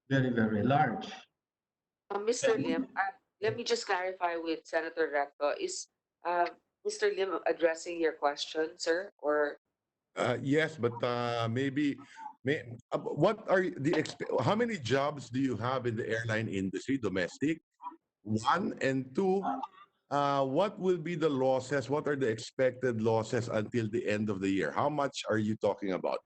very, very large. Mr. Lim, let me just clarify with Senator Recto. Is Mr. Lim addressing your question, sir? Or Yes, but what are how many jobs do you have in the airline industry, domestic? One, and two, what will be the losses? What are the expected losses until the end of the year? How much are you talking about?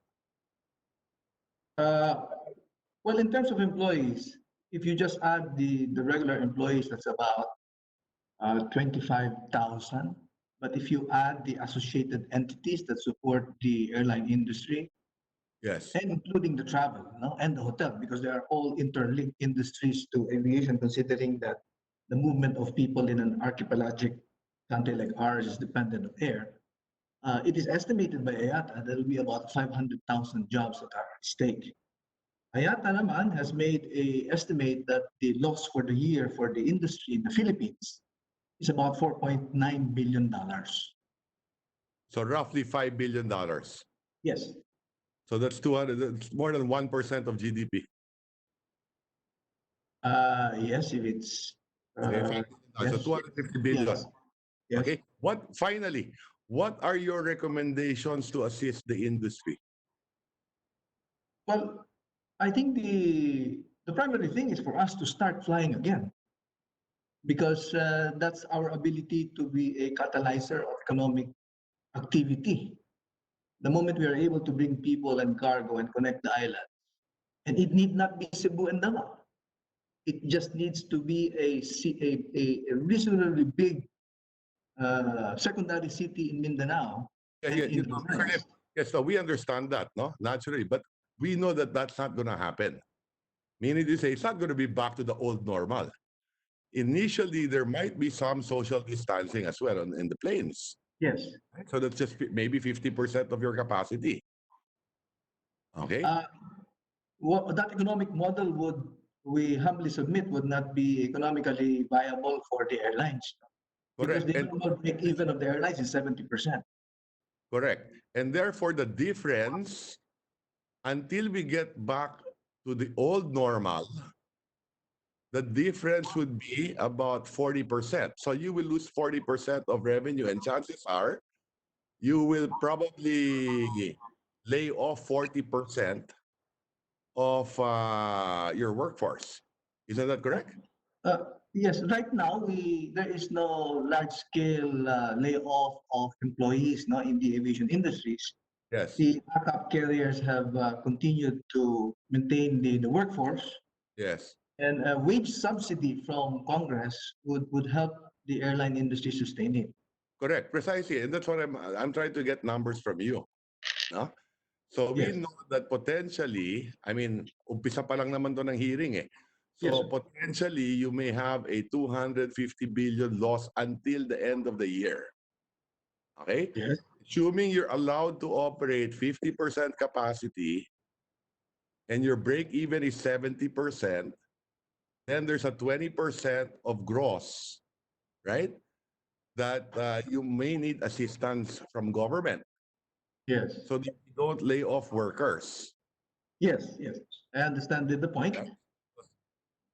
Well, in terms of employees, if you just add the regular employees, that's about 25,000. But if you add the associated entities that support the airline industry, yes, and including the travel, and the hotel, because they are all interlinked industries to aviation, considering that the movement of people in an archipelagic country like ours is dependent on air. It is estimated by IATA that there will be about 500,000 jobs that are at stake. IATA naman has made an estimate that the loss for the year for the industry in the Philippines is about $4.9 billion. So roughly $5 billion. Yes. So that's that's more than 1% of GDP. Yes, if it's Okay, yes. so 250 billion. Yes. Yes. Okay. Finally, what are your recommendations to assist the industry? Well, I think the primary thing is for us to start flying again, because that's our ability to be a catalyzer of economic activity. The moment we are able to bring people and cargo and connect the islands, and it need not be Cebu and Davao. It just needs to be a reasonably big secondary city in Mindanao. Yes, so we understand that, no, naturally, but we know that that's not going to happen. Meaning to say, it's not going to be back to the old normal. Initially, there might be some social distancing as well in the planes. Yes. So that's just maybe 50% of your capacity. Okay? What that economic model would, we humbly submit, would not be economically viable for the airlines. Because Correct. the And normal break-even of the airlines is 70%. correct. And therefore, the difference, until we get back to the old normal, the difference would be about 40%. So you will lose 40% of revenue, and chances are you will probably lay off 40% of your workforce. Isn't that correct? Yes, right now there is no large-scale layoff of employees, no, in the aviation industries. Yes. The backup carriers have continued to maintain the workforce, Yes. and a wage subsidy from Congress would help the airline industry sustain it. Correct. Precisely. And that's what I'm trying to get numbers from you. No? So we Yes. know that potentially, I mean, umpisa pa lang naman to ng hearing eh. So Yes. potentially you may have a 250 billion loss until the end of the year. Okay? Yes. Assuming you're allowed to operate 50% capacity and your break even is 70%, then there's a 20% of gross, right? That you may need assistance from government. Yes. So that you don't lay off workers. Yes. Yes. I understand the point. Right?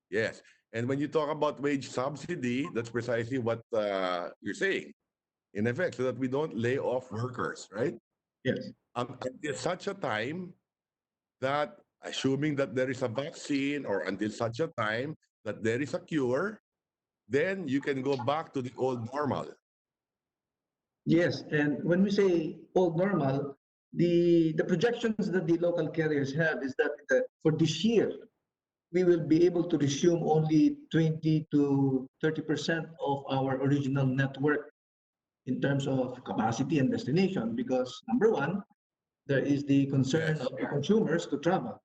Yes. And when you talk about wage subsidy, that's precisely what you're saying. In effect, so that we don't lay off workers, right? Yes. Until such a time that, assuming that there is a vaccine, or until such a time that there is a cure, then you can go back to the old normal. Yes, and when we say old normal, the projections that the local carriers have is that for this year, we will be able to resume only 20 to 30% of our original network in terms of capacity and destination, because number one, there is the concern Yes. of the consumers to travel.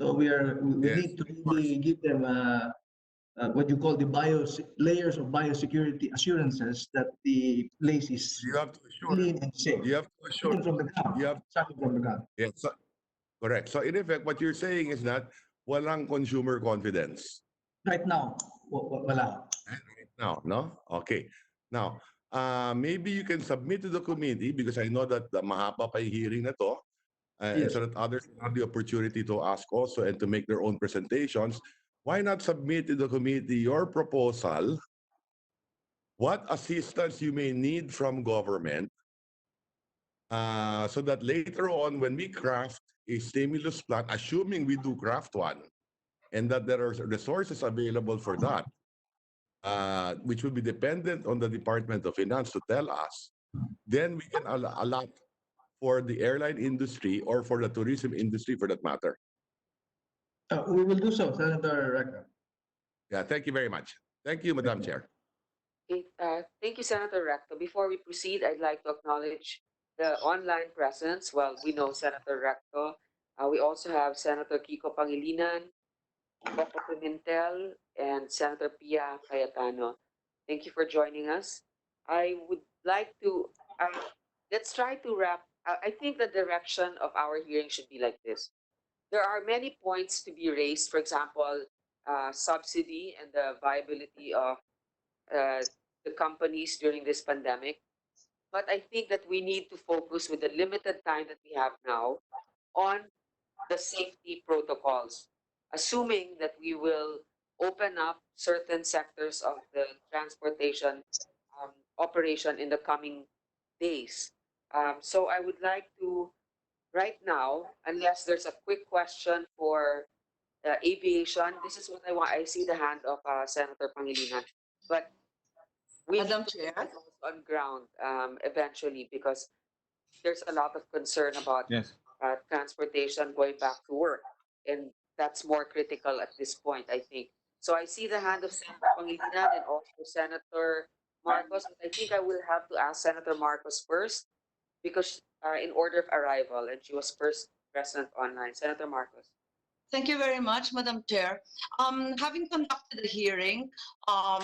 So we Yes, need to of course. really give them what you call the layers of biosecurity assurances that the place is You have to assure. clean and safe. You have to assure. Starting from the ground. You have Starting from the ground. Yes, so, correct. So in effect, what you're saying is that walang consumer confidence. Right now, wala. Right now, no? Okay. Now, maybe you can submit to the committee, because I know that mahaba pa yung hearing na to, Yes. so that others have the opportunity to ask also and to make their own presentations. Why not submit to the committee your proposal, what assistance you may need from government, so that later on when we craft a stimulus plan, assuming we do craft one, and that there are resources available for that, which will be dependent on the Department of Finance to tell us, then we can allot for the airline industry or for the tourism industry for that matter. We will do so, Senator Rector. Yeah, thank you very much. Thank you, Madam Chair. Okay, thank you, Senator Recto. Before we proceed, I'd like to acknowledge the online presence. Well, we know Senator Recto. We also have Senator Kiko Pangilinan, Coco Pimentel, and Senator Pia Cayetano. Thank you for joining us. I would like to, let's try to wrap. I think the direction of our hearing should be like this. There are many points to be raised. For example, subsidy and the viability of the companies during this pandemic. But I think that we need to focus with the limited time that we have now on the safety protocols, assuming that we will open up certain sectors of the transportation operation in the coming days. So I would like to, right now, unless there's a quick question for aviation, this is what I want. I see the hand of Senator Pangilinan, but we Madam need to Chair? put those on ground eventually, because there's a lot of concern about Yes. transportation going back to work, and that's more critical at this point, I think. So I see the hand of Senator Pangilinan and also Senator Marcos, but I think I will have to ask Senator Marcos first, because in order of arrival, and she was first present online. Senator Marcos. Thank you very much, Madam Chair. Having conducted the hearing, on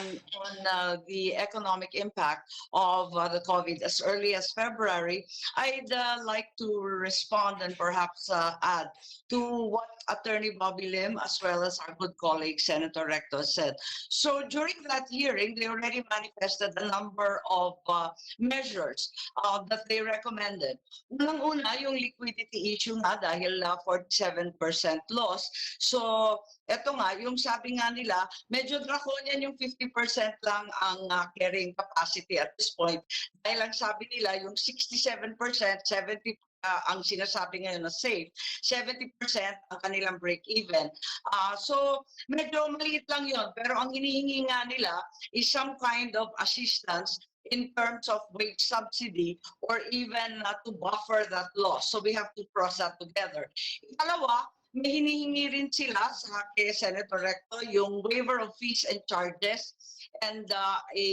the economic impact of the COVID as early as February, I'd like to respond and perhaps add to what Attorney Bobby Lim as well as our good colleague Senator Recto said. So during that hearing, they already manifested a number of measures that they recommended. Unang-una, yung liquidity issue nga dahil 47% loss. So eto nga, yung sabi nga nila, medyo draconian yung 50% lang ang carrying capacity at this point. Dahil ang sabi nila, yung 67%, 70% ang sinasabi ngayon na safe, 70% ang kanilang break-even. So medyo maliit lang yon, pero ang hinihingi nga nila is some kind of assistance in terms of wage subsidy or even to buffer that loss. So we have to cross that together. Ikalawa, may hinihingi rin sila sa kay Senator Recto yung waiver of fees and charges and a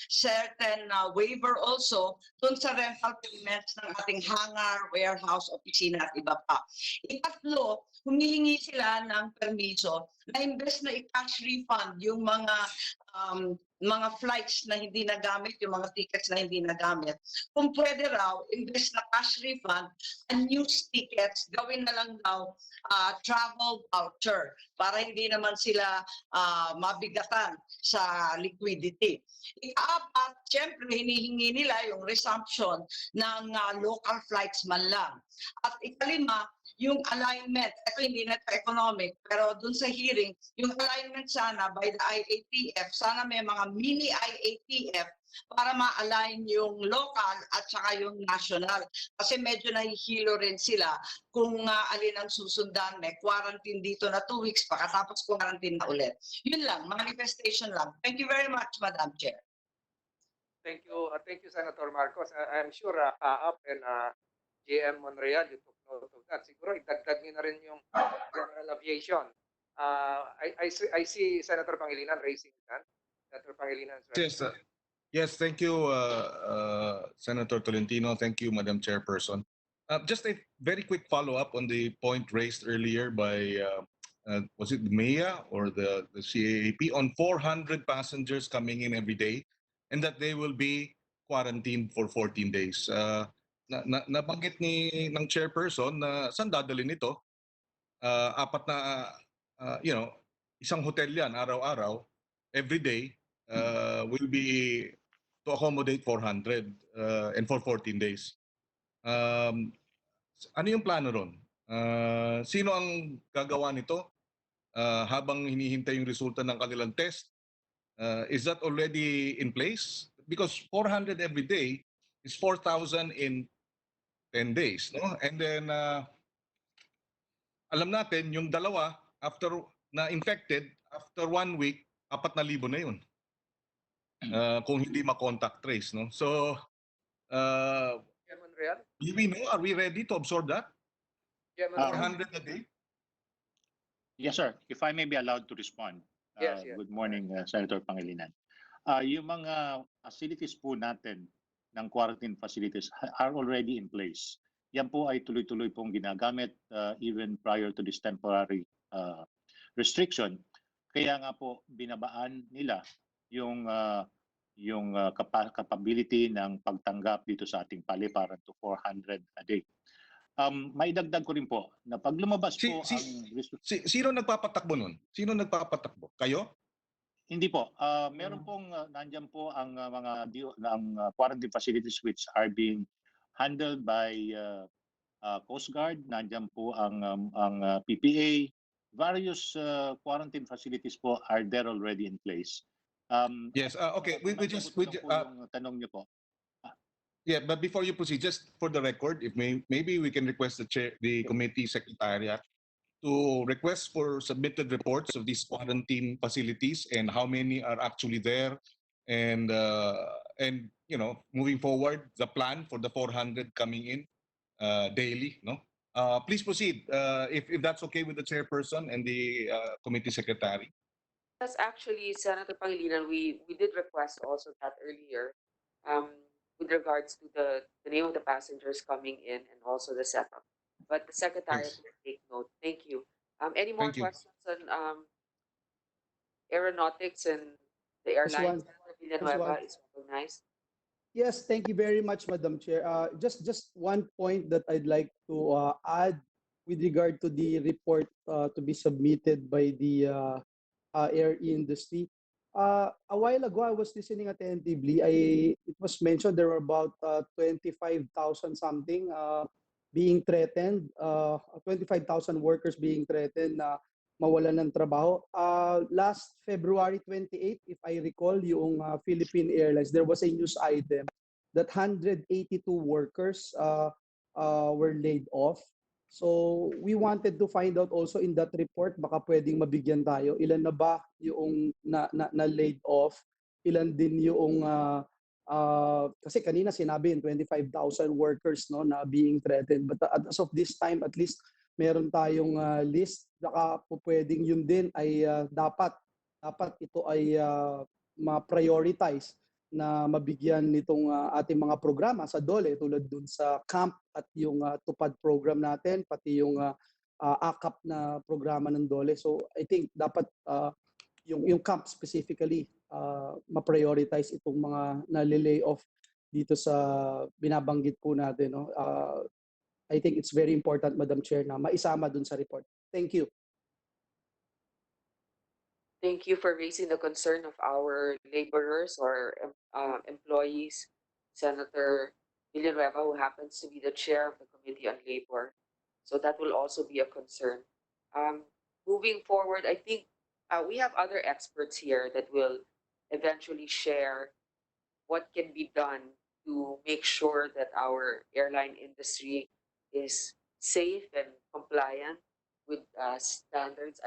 certain waiver also dun sa rental payments ng ating hangar, warehouse, opisina at iba pa. Ikatlo, humihingi sila ng permiso na imbes na i-cash refund yung mga flights na hindi nagamit, yung mga tickets na hindi nagamit. Kung pwede raw, imbes na cash refund, unused tickets, gawin na lang daw travel voucher para hindi naman sila mabigatan sa liquidity. Ikaapat, siyempre hinihingi nila yung resumption ng local flights man lang. At ikalima, yung alignment, ito hindi na ito economic, pero dun sa hearing, yung alignment sana by the IATF, sana may mga mini IATF para ma-align yung local at saka yung national. Kasi medyo nahihilo rin sila kung alin ang susundan. May quarantine dito na 2 weeks, pagkatapos quarantine na ulit. Yun lang, manifestation lang. Thank you very much, Madam Chair. Thank you, Senator Marcos. I'm sure Kaap and GM Monreal, you took note of that. Siguro idagdag niyo na rin yung general aviation. I see Senator Pangilinan raising his hand. Senator Pangilinan. Yes, yes, thank you, Senator Tolentino. Thank you, Madam Chairperson. Just a very quick follow-up on the point raised earlier by, was it MEA or the CAAP on 400 passengers coming in every day and that they will be quarantined for 14 days. Nabanggit ng chairperson na saan dadalhin ito? Apat na, isang hotel yan araw-araw, every day will be to accommodate 400 and for 14 days. Ano yung plano ron? Sino ang gagawa nito habang hinihintay yung resulta ng kanilang test? Is that already in place? Because 400 every day is 4,000 in 10 days, no? And then alam natin yung dalawa after na infected after 1 week 4,000 na yun. Kung hindi ma-contact trace, no? So do we know, are we ready to absorb that? 400 a day? Yes, sir. If I may be allowed to respond. Yes. Good morning, Senator Pangilinan. Yung mga facilities po natin ng quarantine facilities are already in place. Yan po ay tuloy-tuloy pong ginagamit even prior to this temporary restriction. Kaya nga po binabaan nila yung capability ng pagtanggap dito sa ating paliparan to 400 a day. Maidagdag ko rin po na pag lumabas po ang... Sino nagpapatakbo nun? Sino nagpapatakbo? Kayo? Hindi po. Meron pong nandiyan po ang mga quarantine facilities which are being handled by Coast Guard. Nandiyan po ang PPA. Various quarantine facilities po are there already in place. Yes. Okay. We just yung tanong niyo po. Yeah, but before you proceed, just for the record, if maybe we can request the committee secretariat to request for submitted reports of these quarantine facilities and how many are actually there, and moving forward the plan for the 400 coming in daily. No, please proceed if that's okay with the chairperson and the committee secretary. That's actually, Senator Pangilinan, we did request also that earlier with regards to the name of the passengers coming in and also the setup. But the secretary will take note. Thank you. Any more questions on aeronautics and The Just airline one, sector, just one. Villanueva, is recognized. Yes, thank you very much, Madam Chair. Just one point that I'd like to add with regard to the report to be submitted by the air industry. A while ago, I was listening attentively. It was mentioned there were about 25,000 something being threatened, 25,000 workers being threatened na mawalan ng trabaho. Last February 28, if I recall, yung Philippine Airlines, there was a news item that 182 workers were laid off. So we wanted to find out also in that report, baka pwedeng mabigyan tayo, ilan na ba yung na laid off, ilan din yung kasi kanina sinabi yung 25,000 workers no na being threatened, but as of this time at least meron tayong list, baka po pwedeng yun din ay dapat ito ay ma-prioritize na mabigyan nitong ating mga programa sa DOLE tulad dun sa camp at yung tupad program natin, pati yung AKAP na programa ng DOLE. So I think dapat yung camp specifically ma-prioritize itong mga nalilay off dito sa binabanggit po natin. No? I think it's very important, Madam Chair, na maisama dun sa report. Thank you. Thank you for raising the concern of our laborers or employees, Senator Villanueva, who happens to be the chair of the Committee on Labor. So that will also be a concern. Moving forward, I think we have other experts here that will eventually share what can be done to make sure that our airline industry is safe and compliant with standards.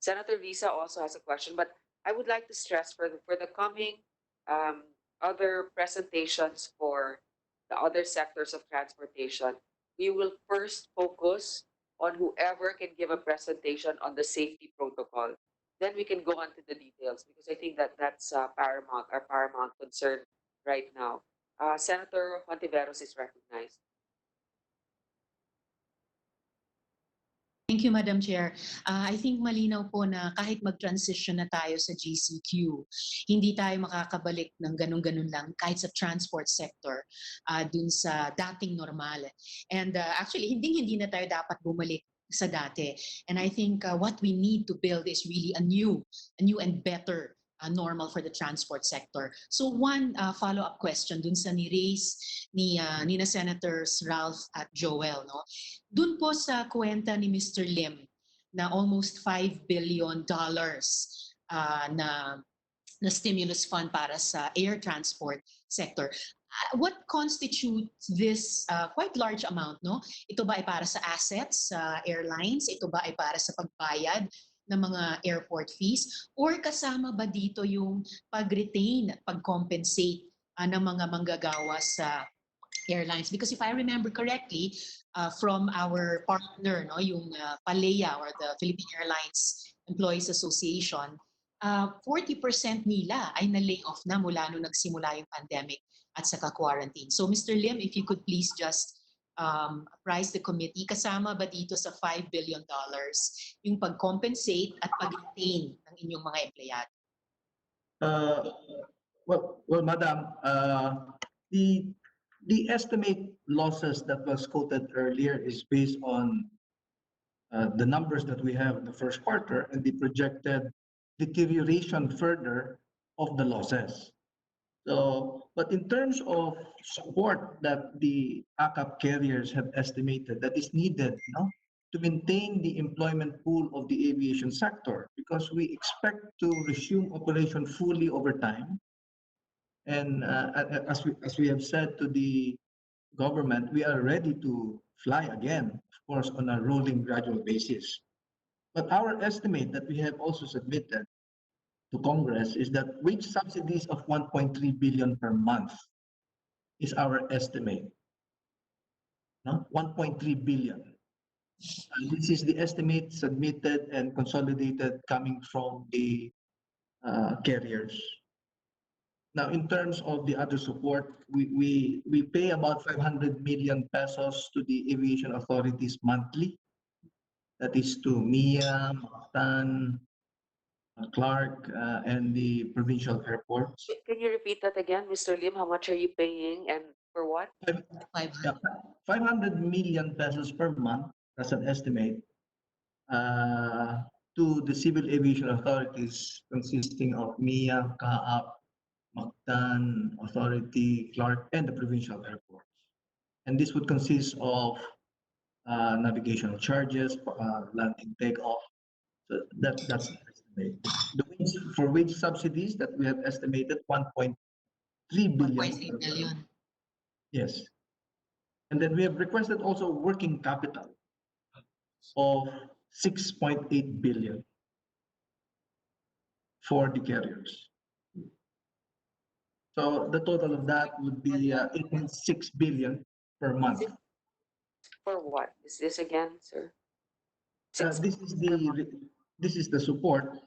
Senator Visa also has a question, but I would like to stress for the coming other presentations for the other sectors of transportation, we will first focus on whoever can give a presentation on the safety protocol. Then we can go on to the details because I think that that's our paramount concern right now. Senator Hontiveros is recognized. Thank you, Madam Chair. I think malinaw po na kahit mag-transition na tayo sa GCQ, hindi tayo makakabalik ng ganun-ganun lang kahit sa transport sector dun sa dating normal. And actually, hindi na tayo dapat bumalik sa dati. And I think what we need to build is really a new and better normal for the transport sector. So one follow-up question dun sa ni-raise ni na Senators Ralph at Joel, no? Dun po sa kwenta ni Mr. Lim na almost $5 billion na stimulus fund para sa air transport sector. What constitutes this quite large amount, no? Ito ba ay para sa assets sa airlines? Ito ba ay para sa pagbayad ng mga airport fees? Or kasama ba dito yung pag-retain at pag-compensate ng mga manggagawa sa airlines? Because if I remember correctly, from our partner, no, yung PALEA or the Philippine Airlines Employees Association, 40% nila ay na-lay off na mula nung nagsimula yung pandemic at saka quarantine. So Mr. Lim, if you could please just apprise the committee, kasama ba dito sa $5 billion yung pag-compensate at pag-retain ng inyong mga empleyado? Well, Madam, the estimate losses that was quoted earlier is based on the numbers that we have in the first quarter and the projected deterioration further of the losses. So, but in terms of support that the ACAP carriers have estimated that is needed, to maintain the employment pool of the aviation sector, because we expect to resume operation fully over time. And as we have said to the government, we are ready to fly again, of course, on a rolling gradual basis. But our estimate that we have also submitted to Congress is that wage subsidies of 1.3 billion per month is our estimate. No? 1.3 billion. This is the estimate submitted and consolidated coming from the carriers. Now, in terms of the other support, we pay about 500 million pesos to the aviation authorities monthly. That is to MIA, Mactan, Clark, and the provincial airports. Can you repeat that again, Mr. Lim? How much are you paying and for what? 500 million pesos per month, as an estimate, to the civil aviation authorities consisting of MIA, CAAP, Mactan, Authority, Clark, and the provincial airports. And this would consist of navigational charges, landing, takeoff. So that's the estimate. For wage subsidies that we have estimated 1.3 billion. 1.3 billion. Yes. And then we have requested also working capital of 6.8 billion for the carriers. So the total of that would be 8.6 billion per month. For what? Is this again, sir? This is the support.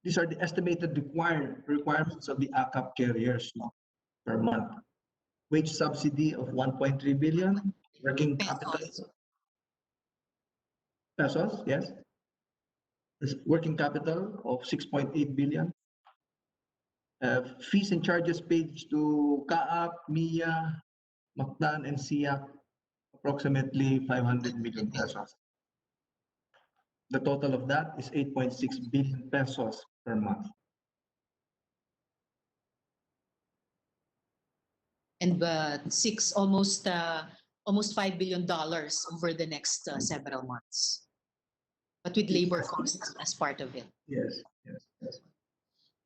These are the estimated requirements of the ACAP carriers, no, per month. Wage subsidy of 1.3 billion, working capital pesos, yes. Working capital of 6.8 billion. Fees and charges paid to CAAP, MIA, Mactan, and SIAC, approximately 500 million pesos. The total of that is 8.6 billion pesos per month. And almost $5 billion over the next several months. But with labor costs as part of it. Yes.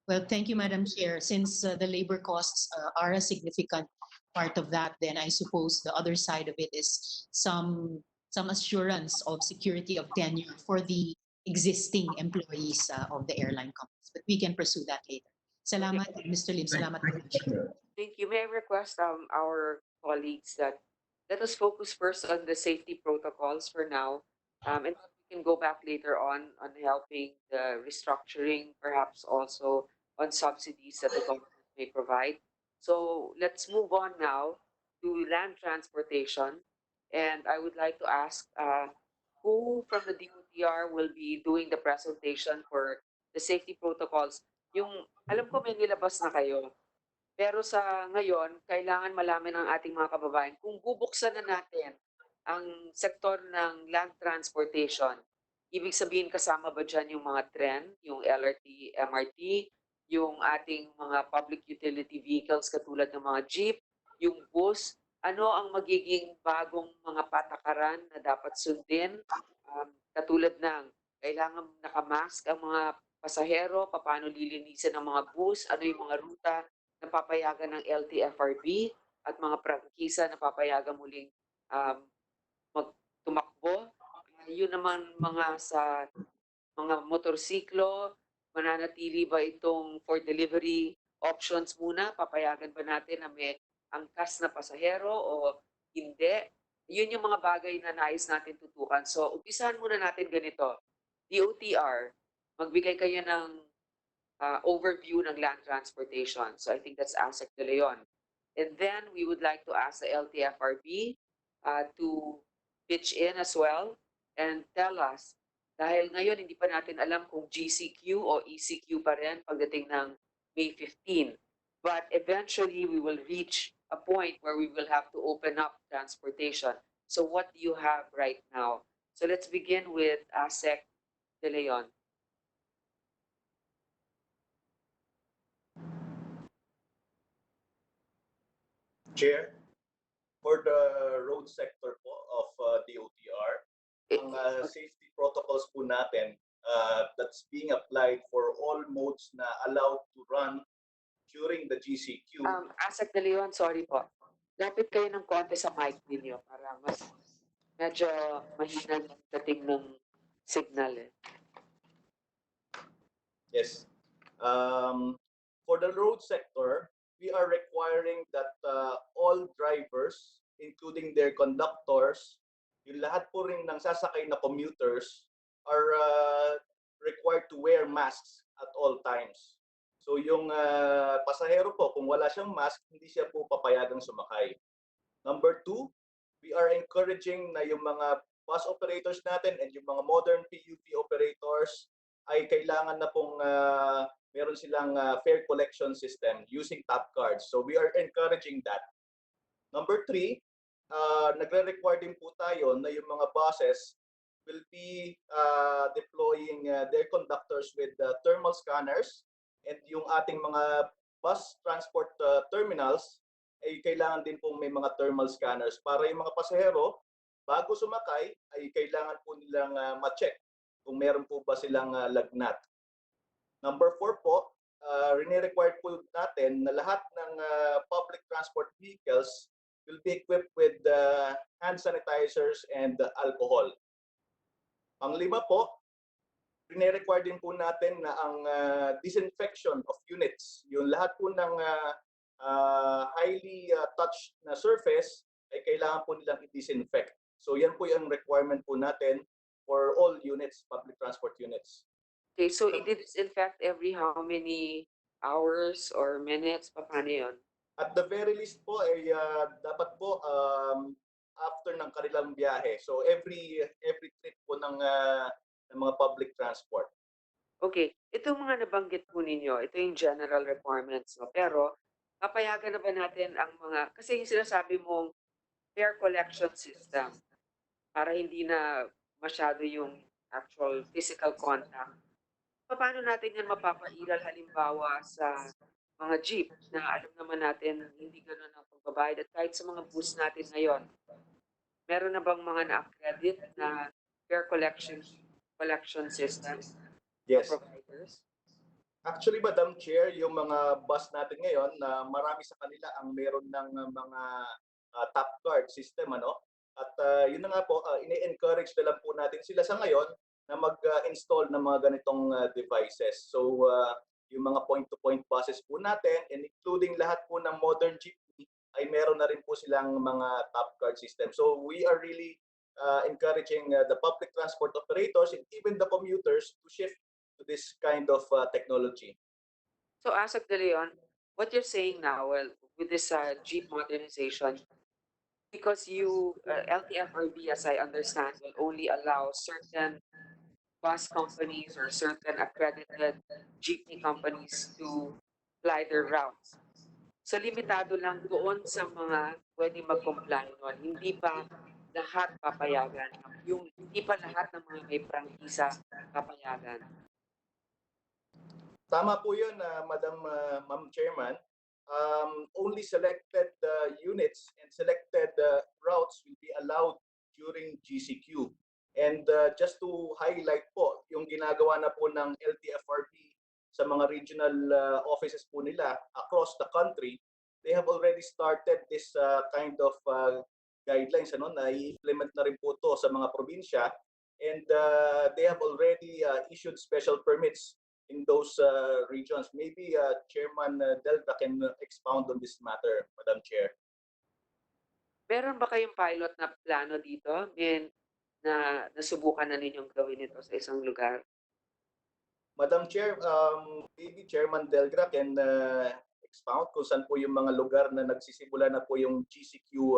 Well, thank you, Madam Chair. Since the labor costs are a significant part of that, then I suppose the other side of it is some assurance of security of tenure for the existing employees of the airline companies. But we can pursue that later. Salamat, Mr. Lim. Salamat, Madam Chair. Thank you. May I request our colleagues that let us focus first on the safety protocols for now, and we can go back later on helping the restructuring, perhaps also on subsidies that the government may provide. So let's move on now to land transportation, and I would like to ask who from the DOTR will be doing the presentation for the safety protocols. Yung alam ko may nilabas na kayo. Pero sa ngayon, kailangan malaman ng ating mga kababayan kung bubuksan na natin ang sektor ng land transportation. Ibig sabihin kasama ba dyan yung mga tren, yung LRT, MRT, yung ating mga public utility vehicles katulad ng mga jeep, yung bus, ano ang magiging bagong mga patakaran na dapat sundin, katulad ng kailangan nakamask ang mga pasahero, paano lilinisan ang mga bus, ano yung mga ruta na papayagan ng LTFRB at mga prangkisa na papayagan muling tumakbo. Yun naman mga sa mga motorsiklo, mananatili ba itong for delivery options muna? Papayagan ba natin na may angkas na pasahero o hindi? Yun yung mga bagay na nais natin tutukan. So, umpisahan muna natin ganito. DOTR, magbigay kayo ng overview ng land transportation. So I think that's ASEC De Leon. And then we would like to ask the LTFRB to pitch in as well and tell us, dahil ngayon hindi pa natin alam kung GCQ o ECQ pa rin pagdating ng May 15. But eventually we will reach a point where we will have to open up transportation. So what do you have right now? So let's begin with ASEC De Leon. Chair, for the road sector po of DOTR, ang safety protocols po natin that's being applied for all modes na allowed to run during the GCQ. ASEC De Leon, sorry po. Lapit kayo ng konti sa mic ninyo para mas medyo mahina yung dating ng signal eh. Yes. For the road sector, we are requiring that all drivers, including their conductors, yung lahat po rin ng sasakay na commuters are required to wear masks at all times. So yung pasahero po, kung wala siyang mask, hindi siya po papayagang sumakay. Number 2, we are encouraging na yung mga bus operators natin and yung mga modern PUV operators ay kailangan na pong meron silang fare collection system using top cards. So we are encouraging that. Number 3, nagre-require din po tayo na yung mga buses will be deploying their conductors with thermal scanners, and yung ating mga bus transport terminals ay kailangan din pong may mga thermal scanners para yung mga pasahero bago sumakay ay kailangan po nilang ma-check kung meron po ba silang lagnat. Number 4 po, rene-require po natin na lahat ng public transport vehicles will be equipped with hand sanitizers and alcohol. Pang-5 po, rene-require din po natin na ang disinfection of units, yung lahat po ng highly touched na surface ay kailangan po nilang i-disinfect. So yan po yung requirement po natin for all units, public transport units. Okay, so i-disinfect every how many hours or minutes? Paano yun? At the very least po ay dapat po after ng kanilang biyahe. So every trip po ng mga public transport. Okay, itong mga nabanggit po ninyo, ito yung general requirements. No? Pero papayagan na ba natin ang mga, kasi yung sinasabi mong fare collection system, para hindi na masyado yung actual physical contact. Paano natin yan mapapairal halimbawa sa mga jeep na alam naman natin hindi gano'n ang pagbabayad, at kahit sa mga bus natin ngayon, meron na bang mga na-accredit na fare collection system? Yes. Providers? Actually, Madam Chair, yung mga bus natin ngayon, marami sa kanila ang meron ng mga top card system, ano? At yun na nga po, ini-encourage na lang po natin sila sa ngayon na mag-install ng mga ganitong devices. So, yung mga point-to-point buses po natin, and including lahat po ng modern jeepney, ay meron na rin po silang mga top card system. So, we are really encouraging the public transport operators and even the commuters to shift to this kind of technology. So, Asok De Leon, what you're saying now, well, with this jeep modernization, because you, LTFRB, as I understand, will only allow certain bus companies or certain accredited jeepney companies to fly their routes. So, limitado lang doon sa mga pwede mag-comply nun. Hindi pa lahat papayagan. Hindi pa lahat ng mga may prangkisa papayagan. Tama po yun, Ma'am Chairman. Only selected units and selected routes will be allowed during GCQ. And just to highlight po, yung ginagawa na po ng LTFRB sa mga regional offices po nila across the country, they have already started this kind of guidelines, ano, na i-implement na rin po to sa mga probinsya, and they have already issued special permits in those regions. Maybe Chairman Delta can expound on this matter, Madam Chair. Meron ba kayong pilot na plano dito? Na nasubukan na ninyong gawin ito sa isang lugar? Madam Chair, maybe Chairman Delgra can expound kung saan po yung mga lugar na nagsisimula na po yung GCQ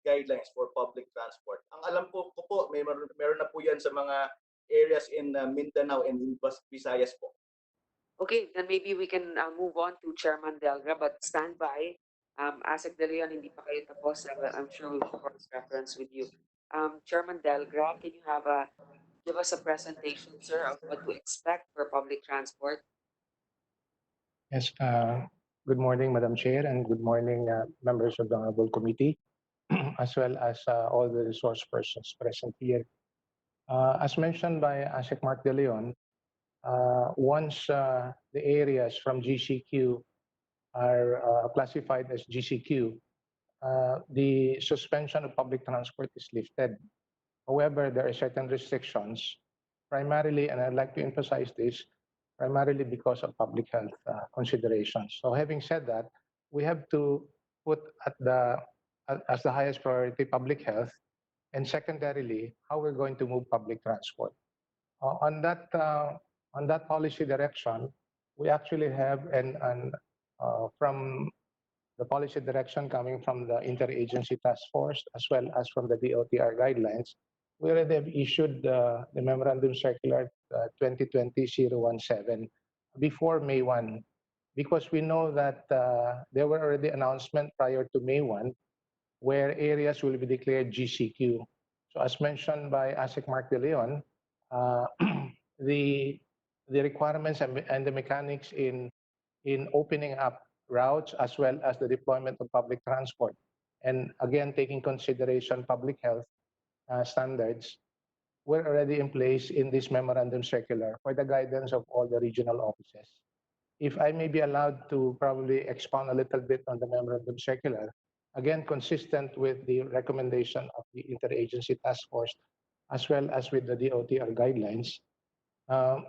guidelines for public transport. Ang alam po ko po, meron na po yan sa mga areas in Mindanao and in Visayas po. Okay, then maybe we can move on to Chairman Delgra, but stand by. Asik De Leon, hindi pa kayo tapos. I'm sure we'll cross reference with you. Chairman Delgra, can you give us a presentation, sir, of what to expect for public transport? Yes, good morning, Madam Chair, and good morning, members of the Honorable Committee, as well as all the resource persons present here. As mentioned by ASEC Mark De Leon, once the areas from GCQ are classified as GCQ, the suspension of public transport is lifted. However, there are certain restrictions, primarily, and I'd like to emphasize this, primarily because of public health considerations. So having said that, we have to put as the highest priority public health, and secondarily, how we're going to move public transport. On that policy direction, we actually have from the policy direction coming from the interagency task force as well as from the DOTR guidelines, we already have issued the memorandum circular 2020-017 before May 1, because we know that there were already announcements prior to May 1 where areas will be declared GCQ. So as mentioned by ASIC Mark De Leon, uh, the requirements and the mechanics in opening up routes as well as the deployment of public transport, and again taking consideration public health standards, were already in place in this memorandum circular for the guidance of all the regional offices. If I may be allowed to probably expound a little bit on the memorandum circular, again consistent with the recommendation of the interagency task force as well as with the DOTR guidelines, um,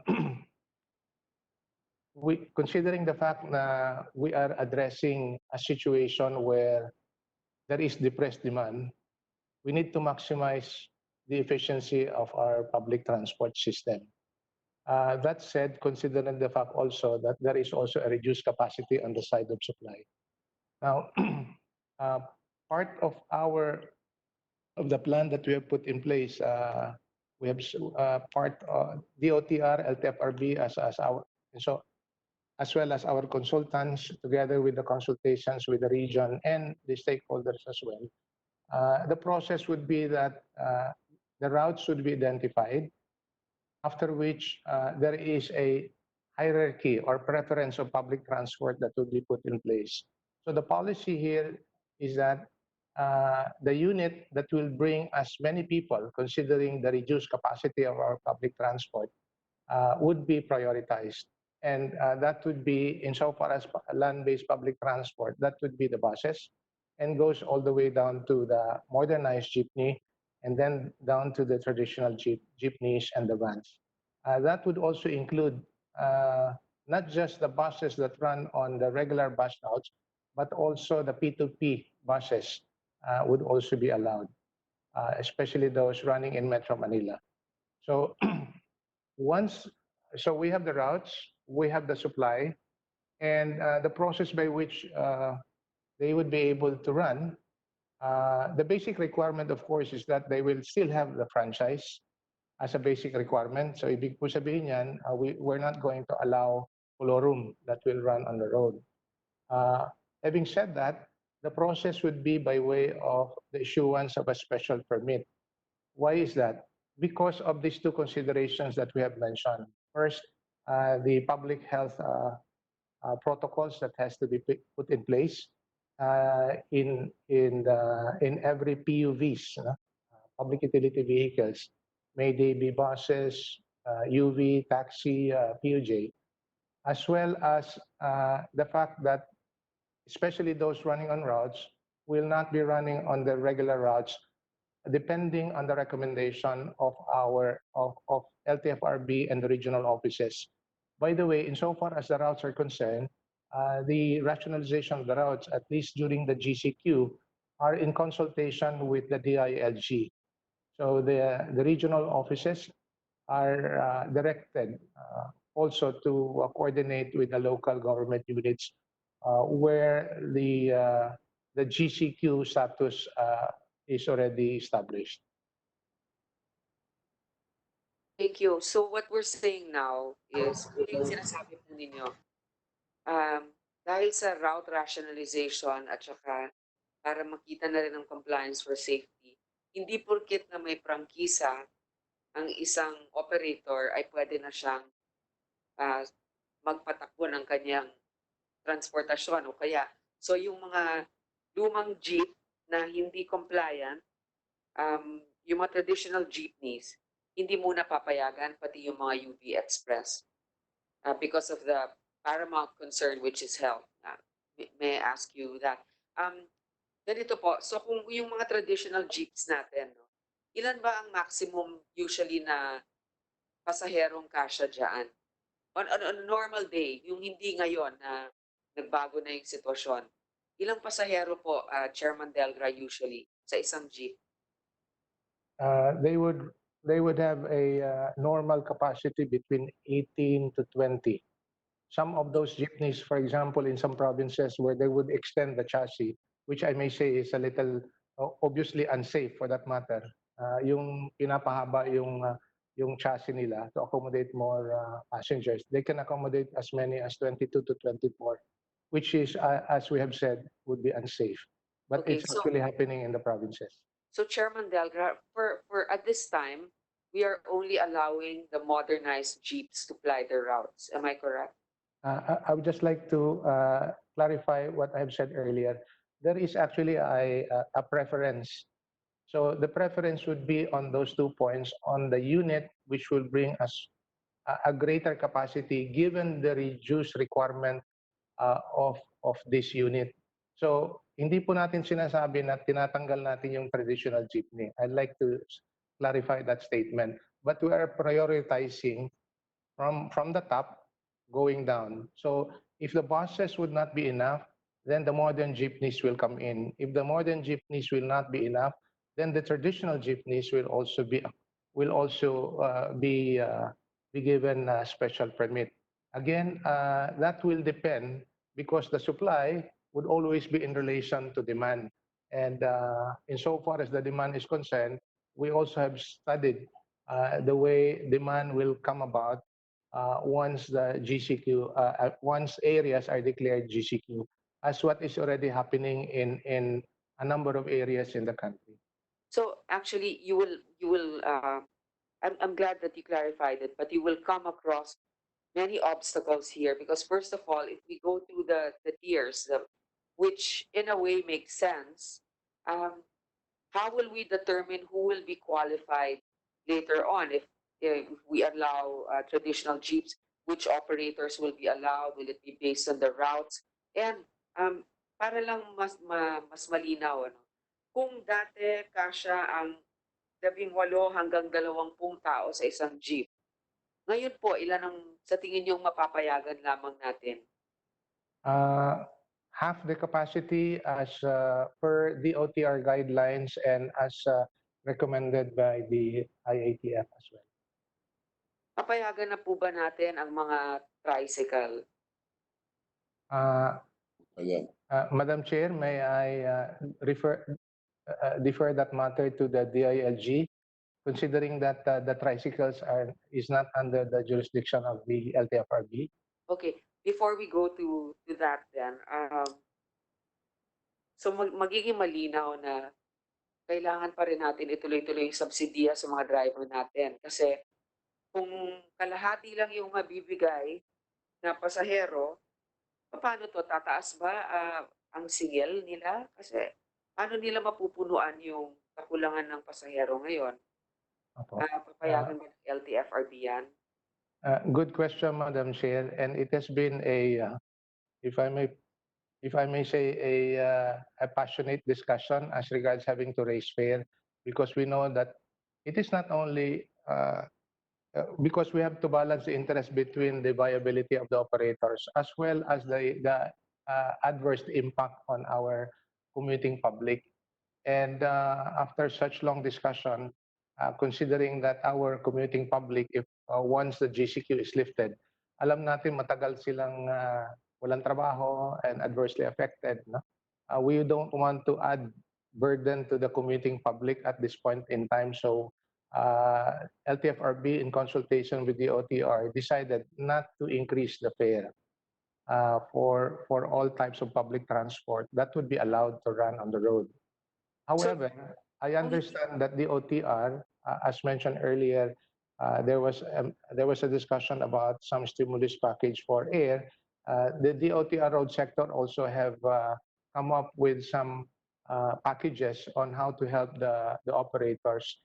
considering the fact that we are addressing a situation where there is depressed demand, we need to maximize the efficiency of our public transport system. That said, considering the fact also that there is also a reduced capacity on the side of supply. Now, part of the plan that we have put in place, we have part DOTR, LTFRB as our, so as well as our consultants together with the consultations with the region and the stakeholders as well. The process would be that the routes should be identified, after which there is a hierarchy or preference of public transport that will be put in place. So the policy here is that the unit that will bring as many people, considering the reduced capacity of our public transport, would be prioritized. And that would be, insofar as land-based public transport, that would be the buses, and goes all the way down to the modernized jeepney, and then down to the traditional jeepneys and the vans. That would also include not just the buses that run on the regular bus routes, but also the P2P buses would also be allowed, especially those running in Metro Manila. So so we have the routes, we have the supply, and the process by which they would be able to run. The basic requirement, of course, is that they will still have the franchise as a basic requirement. So ibig po sabihin yan, we're not going to allow colorum that will run on the road. Having said that, the process would be by way of the issuance of a special permit. Why is that? Because of these two considerations that we have mentioned. First, the public health protocols that has to be put in place in every PUVs, public utility vehicles, may they be buses, UV, taxi, PUJ, as well as the fact that especially those running on routes will not be running on the regular routes, depending on the recommendation of LTFRB and the regional offices. By the way, insofar as the routes are concerned, the rationalization of the routes, at least during the GCQ, are in consultation with the DILG. So the regional offices are directed also to coordinate with the local government units where the GCQ status is already established. Thank you. So what we're saying now is, yung sinasabi po ninyo, dahil sa route rationalization at saka para makita na rin ang compliance for safety, hindi porket na may prangkisa ang isang operator ay pwede na siyang magpatakbo ng kanyang transportasyon o kaya. So yung mga lumang jeep na hindi compliant, yung mga traditional jeepneys, hindi muna papayagan, pati yung mga UV Express. Because of the paramount concern, which is health. May I ask you that? Ganito po, so kung yung mga traditional jeeps natin, no, ilan ba ang maximum usually na pasaherong kasya dyan? On a normal day, yung hindi ngayon na nagbago na yung sitwasyon, ilang pasahero po, Chairman Delgra, usually sa isang jeep? They would have a normal capacity between 18 to 20. Some of those jeepneys, for example, in some provinces where they would extend the chassis, which I may say is a little obviously unsafe for that matter, yung pinapahaba yung chassis nila to accommodate more passengers. They can accommodate as many as 22 to 24, which is, as we have said, would be unsafe. But Okay, it's so- actually happening in the provinces. So Chairman Delgra, for at this time, we are only allowing the modernized jeeps to ply the routes. Am I correct? I would just like to clarify what I have said earlier. There is actually a preference. So the preference would be on those 2 points on the unit, which will bring us a greater capacity given the reduced requirement of this unit. So hindi po natin sinasabi na tinatanggal natin yung traditional jeepney. I'd like to clarify that statement. But we are prioritizing from the top going down. So if the buses would not be enough, then the modern jeepneys will come in. If the modern jeepneys will not be enough, then the traditional jeepneys will also be given a special permit. Again, that will depend because the supply would always be in relation to demand. And insofar as the demand is concerned, we also have studied the way demand will come about once the GCQ, once areas are declared GCQ, as what is already happening in a number of areas in the country. So actually, you will. I'm glad that you clarified it, but you will come across many obstacles here because first of all, if we go through the tiers, which in a way makes sense, how will we determine who will be qualified later on if we allow traditional jeeps? Which operators will be allowed? Will it be based on the routes? And para lang mas malinaw, ano, kung dati kasya ang 18 hanggang 20 tao sa isang jeep, ngayon po, ilan ang sa tingin niyong mapapayagan lamang natin? Half the capacity as per the OTR guidelines and as recommended by the IATF as well. Papayagan na po ba natin ang mga tricycle? Madam Chair, may I defer that matter to the DILG, considering that the tricycles is not under the jurisdiction of the LTFRB? Okay, before we go to that then, so magiging malinaw na kailangan pa rin natin ituloy-tuloy yung subsidiya sa mga driver natin. Kasi kung kalahati lang yung mabibigay na pasahero, paano to? Tataas ba ang singil nila? Kasi paano nila mapupunuan yung kakulangan ng pasahero ngayon? Papayagan ba ng LTFRB yan? Good question, Madam Chair, and it has been if I may say, a passionate discussion as regards having to raise fare, because we know that it is not only because we have to balance the interest between the viability of the operators as well as the adverse impact on our commuting public. And after such long discussion, considering that our commuting public, if once the GCQ is lifted, alam natin matagal silang walang trabaho and adversely affected. No? We don't want to add burden to the commuting public at this point in time. So LTFRB, in consultation with the OTR, decided not to increase the fare for all types of public transport that would be allowed to run on the road. However, I understand that the OTR, as mentioned earlier, there was a discussion about some stimulus package for air. The OTR road sector also have come up with some packages on how to help the operators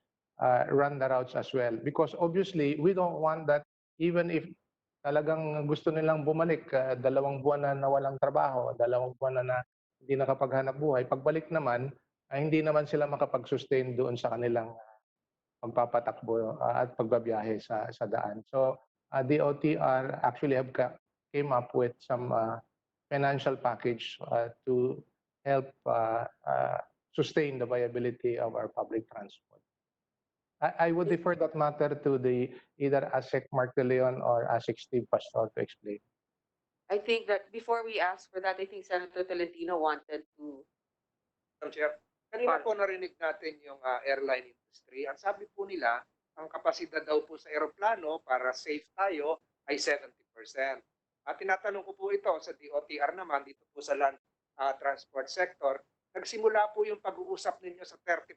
run the routes as well. Because obviously, we don't want that even if talagang gusto nilang bumalik, 2 buwan na walang trabaho, 2 buwan na hindi nakapaghanap buhay, pagbalik naman, ay hindi naman sila makapag-sustain doon sa kanilang pagpapatakbo at pagbabiyahe sa daan. So the OTR actually came up with some financial package to help sustain the viability of our public transport. I would defer that matter to either ASEC Mark De Leon or ASEC Steve Pastor to explain. I think that before we ask for that, I think Senator Tolentino wanted to. Madam Chair, Kanina po narinig natin yung airline industry. Ang sabi po nila, ang kapasidad daw po sa eroplano para safe tayo ay 70%. At tinatanong ko po ito sa DOTR naman, dito po sa land transport sector, nagsimula po yung pag-uusap ninyo sa 30%.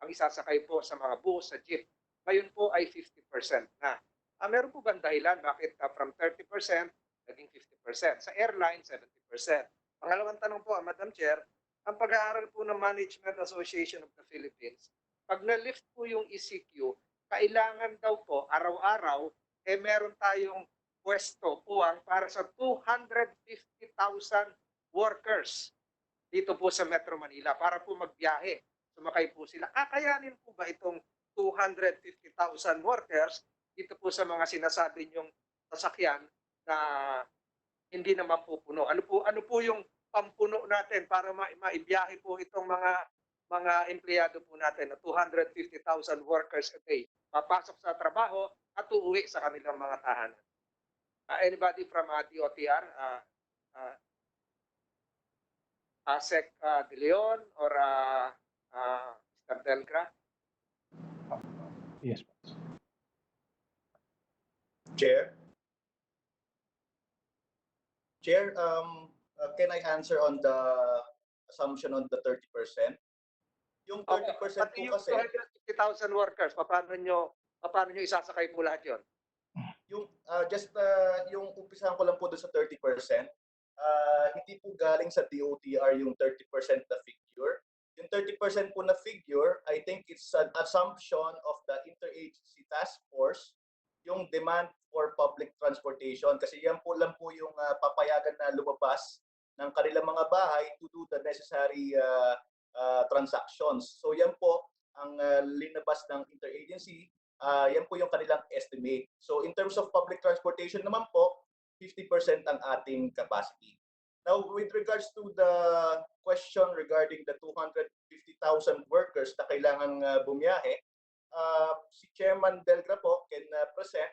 Ang isasakay po sa mga bus, sa jeep. Ngayon po ay 50% na. Meron po bang dahilan bakit from 30% naging 50%? Sa airline, 70%. Pangalawang tanong po, Madam Chair, ang pag-aaral po ng Management Association of the Philippines, pag na-lift po yung ECQ, kailangan daw po araw-araw meron tayong pwesto puwang para sa 250,000 workers dito po sa Metro Manila para po magbiyahe. Sumakay po sila. Kakayanin po ba itong 250,000 workers dito po sa mga sinasabi niyong sasakyan na hindi naman pupuno? Ano po yung pampuno natin para maibiyahe po itong mga empleyado po natin na 250,000 workers a day papasok sa trabaho at uuwi sa kanilang mga tahanan? Anybody from DOTR? Sec De Leon or Mr. Delgra? Yes. Chair? Chair, can I answer on the assumption on the 30%? Yung 30% po kasi... 250,000 workers, paano nyo isasakay po lahat yun? Yung, yung umpisahan ko lang po doon sa 30%, hindi po galing sa DOTR yung 30% na figure. Yung 30% po na figure, I think it's an assumption of the interagency task force, yung demand for public transportation. Kasi yan po lang po yung papayagan na lumabas ng kanilang mga bahay to do the necessary transactions. So yan po ang linabas ng interagency. Yan po yung kanilang estimate. So in terms of public transportation naman po, 50% ang ating capacity. Now, with regards to the question regarding the 250,000 workers na kailangang bumiyahe, si Chairman Delgra po can present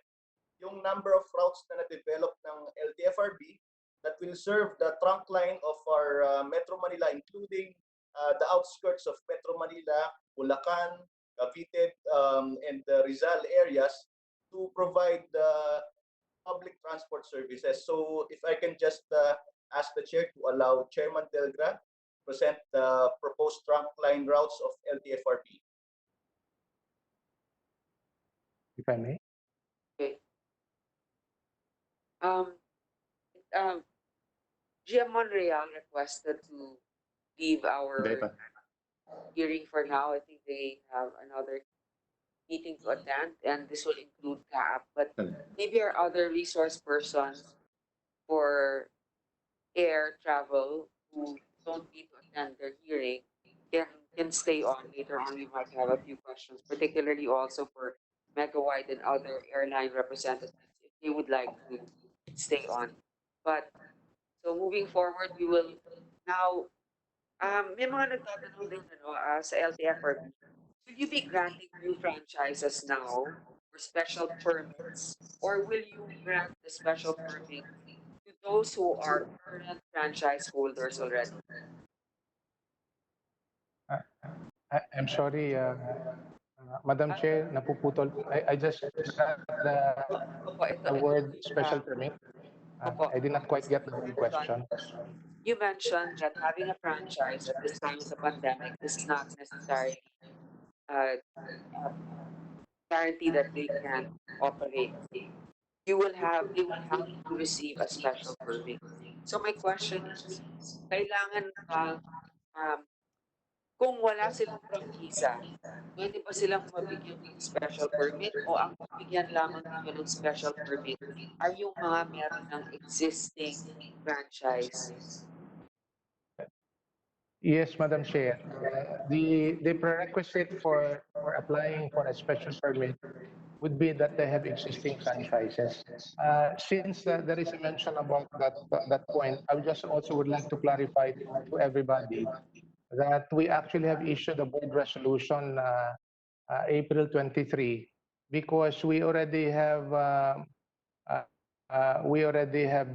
yung number of routes na na-develop ng LTFRB that will serve the trunk line of our Metro Manila, including the outskirts of Metro Manila, Bulacan, Cavite, and the Rizal areas to provide public transport services. So if I can just ask the chair to allow Chairman Delgra present the proposed trunk line routes of LTFRB. If I may. Okay. GM Monreal requested to leave our hearing for now. I think they have another meeting to attend, and this will include CAAP. But maybe our other resource persons for air travel who don't need to attend their hearing can stay on. Later on, we might have a few questions, particularly also for Megawide and other airline representatives if they would like to stay on. But so moving forward, we will now may mga nagtatanong din sa LTFRB. Will you be granting new franchises now for special permits, or will you grant the special permit to those who are current franchise holders already? I'm sorry, Madam Chair, napuputol. I just got the word special permit. I did not quite get the whole question. You mentioned that having a franchise at this time of the pandemic is not necessarily guarantee that they can operate. They will have to receive a special permit. So my question is, kailangan ba kung wala silang prangkisa, pwede ba silang mabigyan ng special permit o ang bibigyan lamang ninyo ng special permit ay yung mga meron ng existing franchise? Yes, Madam Chair. The prerequisite for applying for a special permit would be that they have existing franchises. Since there is a mention about that point, I just also would like to clarify to everybody that we actually have issued a board resolution April 23 because we already have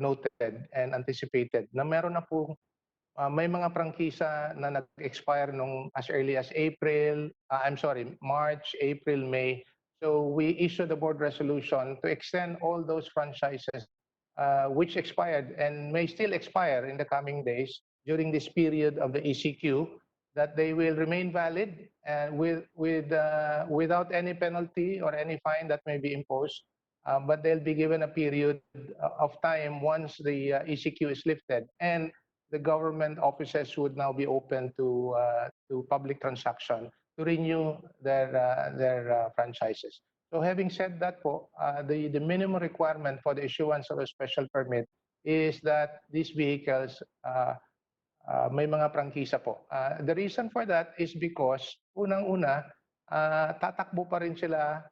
noted and anticipated na meron na po may mga prangkisa na nag-expire nung as early as March, April, May. So we issued the board resolution to extend all those franchises which expired and may still expire in the coming days during this period of the ECQ, that they will remain valid and without any penalty or any fine that may be imposed. But they'll be given a period of time once the ECQ is lifted, and the government offices would now be open to public transaction to renew their franchises. So having said that po, the minimum requirement for the issuance of a special permit is that these vehicles may mga prangkisa po. The reason for that is because unang-una, tatakbo pa rin sila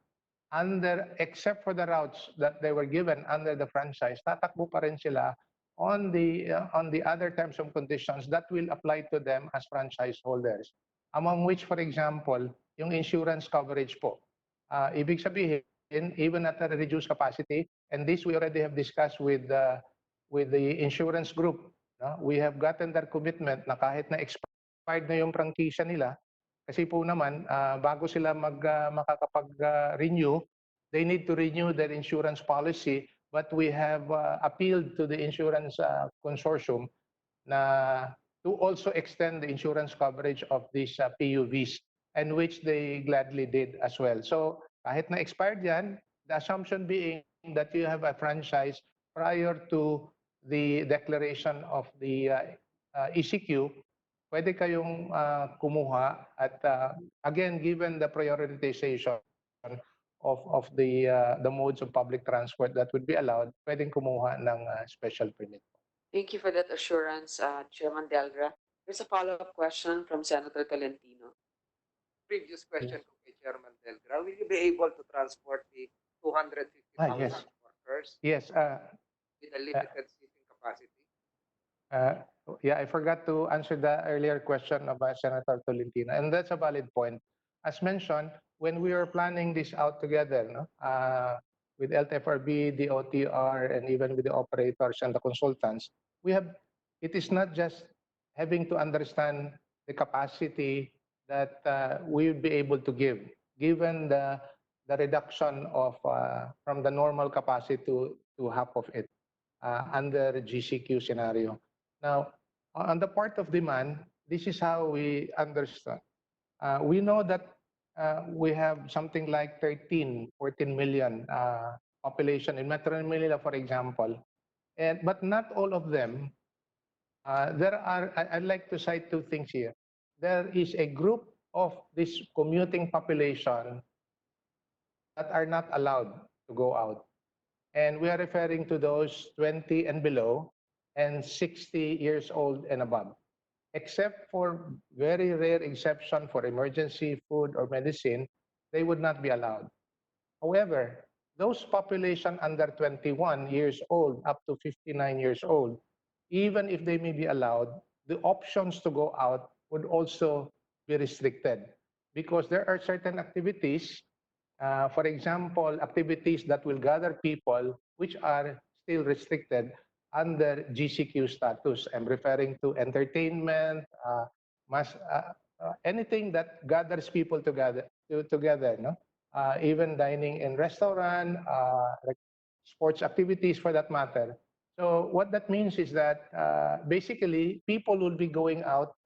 except for the routes that they were given under the franchise, tatakbo pa rin sila on the other terms and conditions that will apply to them as franchise holders. Among which, for example, yung insurance coverage po. Ibig sabihin, even at a reduced capacity, and this we already have discussed with the insurance group. No? We have gotten their commitment na kahit na expired na yung prangkisa nila, kasi po naman, bago sila makakapag-renew, they need to renew their insurance policy, but we have appealed to the insurance consortium na to also extend the insurance coverage of these PUVs, and which they gladly did as well. So kahit na expired yan, the assumption being that you have a franchise prior to the declaration of the ECQ, pwede kayong kumuha at again, given the prioritization of the modes of public transport that would be allowed, pwedeng kumuha ng special permit. Thank you for that assurance, Chairman Delgra. There's a follow-up question from Senator Tolentino. Previous question ko kay Chairman Delgra, will you be able to transport the 250,000 yes. workers Yes. with a limited seating capacity? Yeah, I forgot to answer the earlier question about Senator Tolentino, and that's a valid point. As mentioned, when we were planning this out together, no, with LTFRB, the OTR, and even with the operators and the consultants, it is not just having to understand the capacity that we would be able to give, given the reduction of from the normal capacity to half of it under the GCQ scenario. Now, on the part of demand, this is how we understand. We know that we have something like 14 million population in Metro Manila, for example, but not all of them. I'd like to cite two things here. There is a group of this commuting population that are not allowed to go out. And we are referring to those 20 and below and 60 years old and above. Except for very rare exception for emergency food or medicine, they would not be allowed. However, those population under 21 years old up to 59 years old, even if they may be allowed, the options to go out would also be restricted because there are certain activities, for example, activities that will gather people which are still restricted under GCQ status. I'm referring to entertainment, anything that gathers people together, no? Even dining in restaurant, like sports activities for that matter. So what that means is that basically people will be going out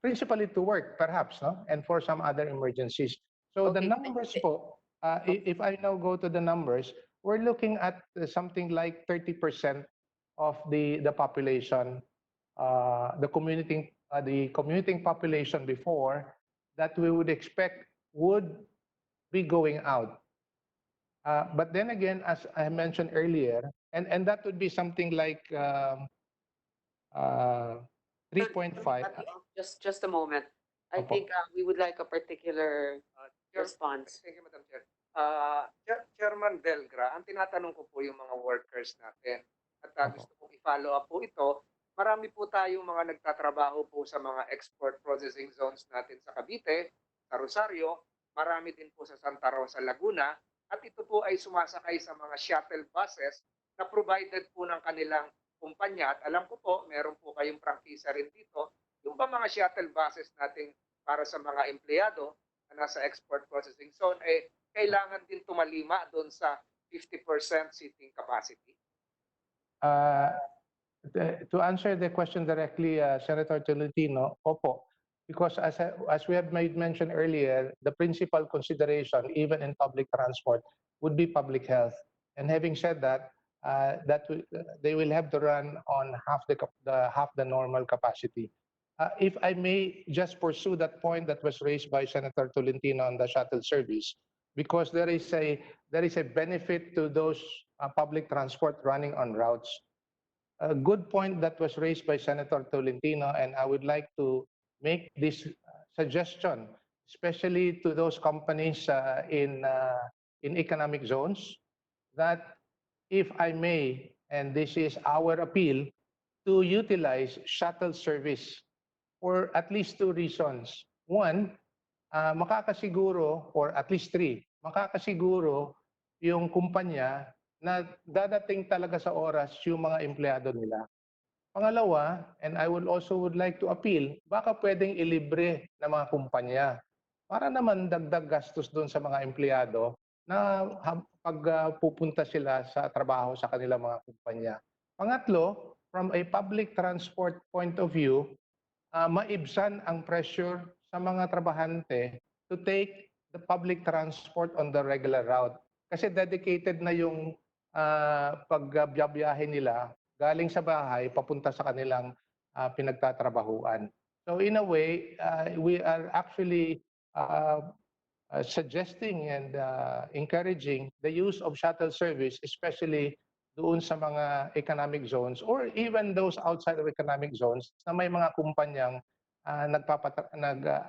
principally to work, perhaps, no? And for some other emergencies. So the numbers po, if I now go to the numbers, we're looking at something like 30% of the population, the commuting population before that we would expect would be going out. But then again, as I mentioned earlier, and that would be something like 3.5. Just a moment. I think we would like a particular response. Thank you, Madam Chair. Chairman Delgra, ang tinatanong ko po yung mga workers natin at gusto kong i-follow up po ito. Marami po tayong mga nagtatrabaho po sa mga export processing zones natin sa Cavite, sa Rosario, marami din po sa Santa Rosa, Laguna, at ito po ay sumasakay sa mga shuttle buses na provided po ng kanilang kumpanya at alam ko po, meron po kayong prangkisa rin dito, yung ba mga shuttle buses nating para sa mga empleyado na nasa export processing zone, kailangan din tumalima doon sa 50% seating capacity? To answer the question directly, Senator Tolentino, opo. Because as we have made mention earlier, the principal consideration, even in public transport, would be public health. And having said that, they will have to run on half the normal capacity. If I may just pursue that point that was raised by Senator Tolentino on the shuttle service, because there is a benefit to those public transport running on routes. A good point that was raised by Senator Tolentino, and I would like to make this suggestion, especially to those companies in economic zones, that if I may, and this is our appeal, to utilize shuttle service for at least two reasons. One, makakasiguro, or at least three, makakasiguro yung kumpanya na dadating talaga sa oras yung mga empleyado nila. Pangalawa, and I would like to appeal, baka pwedeng ilibre ng mga kumpanya para naman dagdag gastos doon sa mga empleyado na pag pupunta sila sa trabaho sa kanilang mga kumpanya. Pangatlo, from a public transport point of view, maibsan ang pressure sa mga trabahante to take the public transport on the regular route. Kasi dedicated na yung pagbiyahe nila galing sa bahay papunta sa kanilang pinagtatrabahuan. So in a way, we are actually suggesting and encouraging the use of shuttle service, especially doon sa mga economic zones or even those outside of economic zones na may mga kumpanyang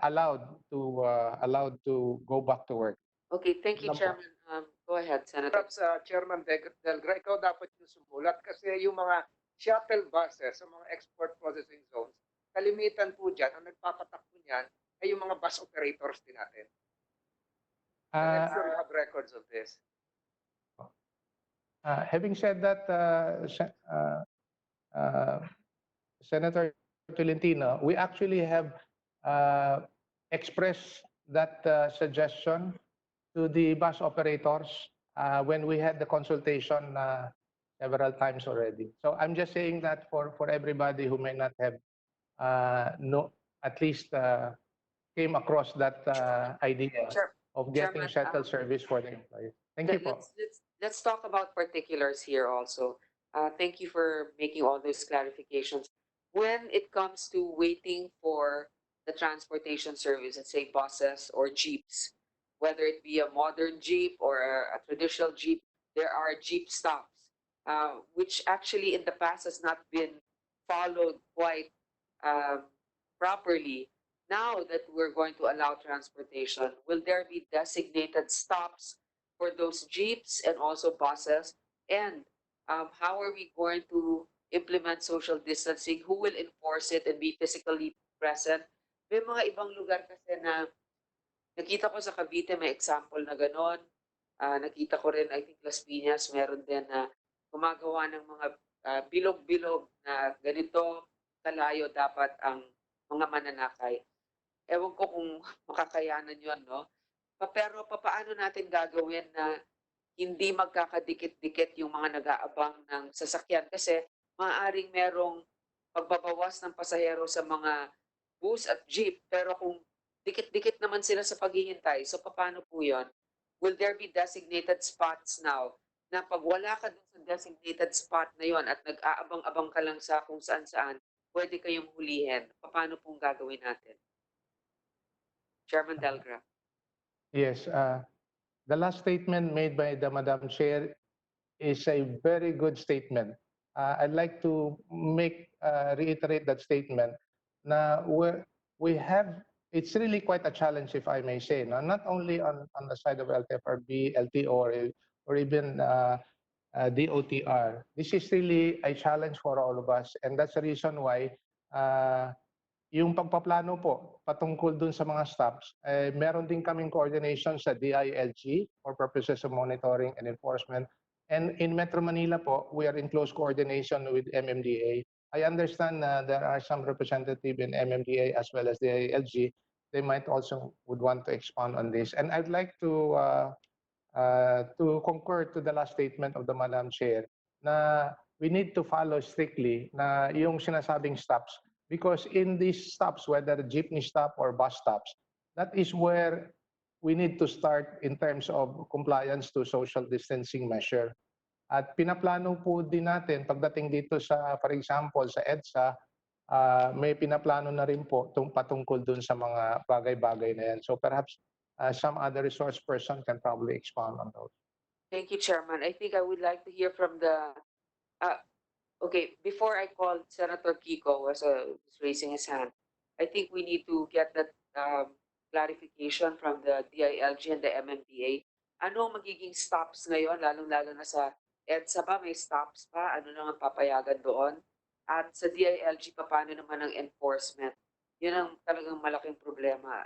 allowed to go back to work. Okay, thank you, Lang po. Chairman. Go ahead, Senator. Perhaps Chairman Delgra, ikaw dapat yung sumulat kasi yung mga shuttle buses sa mga export processing zones, kalimitan po dyan, ang nagpapatakbo niyan ay yung mga bus operators din natin. I'm sure you have records of this. Having said that, Senator Tolentino, we actually have expressed that suggestion to the bus operators when we had the consultation several times already. So I'm just saying that for everybody who may not have at least came across that idea of getting Chairman, shuttle service for the employees. Thank you po. Let's talk about particulars here also. Thank you for making all those clarifications. When it comes to waiting for the transportation service, let's say buses or jeeps, whether it be a modern jeep or a traditional jeep, there are jeep stops, which actually in the past has not been followed quite properly. Now that we're going to allow transportation, will there be designated stops for those jeeps and also buses? And how are we going to implement social distancing? Who will enforce it and be physically present? May mga ibang lugar kasi na nakita ko sa Cavite, may example na ganon. Nakita ko rin, I think Las Piñas, meron din na gumagawa ng mga bilog-bilog na ganito kalayo dapat ang mga mananakay. Ewan ko kung makakayanan yun, no? Pero paano natin gagawin na hindi magkakadikit-dikit yung mga nag-aabang ng sasakyan? Kasi maaaring merong pagbabawas ng pasahero sa mga bus at jeep, pero kung dikit-dikit naman sila sa paghihintay, so paano po yun? Will there be designated spots now na pag wala ka dun sa designated spot na yon at nag-aabang-abang ka lang sa kung saan-saan, pwede kayong hulihin? Paano pong gagawin natin? Chairman Delgra. Yes, the last statement made by the Madam Chair is a very good statement. I'd like to reiterate that statement. Na it's really quite a challenge, if I may say, no? Not only on the side of LTFRB, LTO, or even DOTR. This is really a challenge for all of us, and that's the reason why yung pagpaplano po patungkol dun sa mga stops, meron din kaming coordination sa DILG for purposes of monitoring and enforcement, And in Metro Manila po, we are in close coordination with MMDA. I understand there are some representative in MMDA as well as the ILG. They might also would want to expand on this. And I'd like to concur to the last statement of the Madam Chair na we need to follow strictly na yung sinasabing stops, because in these stops, whether jeepney stop or bus stops, that is where we need to start in terms of compliance to social distancing measure. At pinaplano po din natin pagdating dito sa, for example, sa EDSA, may pinaplano na rin po patungkol dun sa mga bagay-bagay na yan. So perhaps some other resource person can probably expand on those. Thank you, Chairman. I think I would like to hear from the, okay, before I call Senator Kiko was raising his hand, I think we need to get that clarification from the DILG and the MMDA. Ano ang magiging stops ngayon, lalong-lalo na sa EDSA ba, may stops pa? Ano lang ang papayagan doon? At sa DILG, paano naman ang enforcement? Yun ang talagang malaking problema.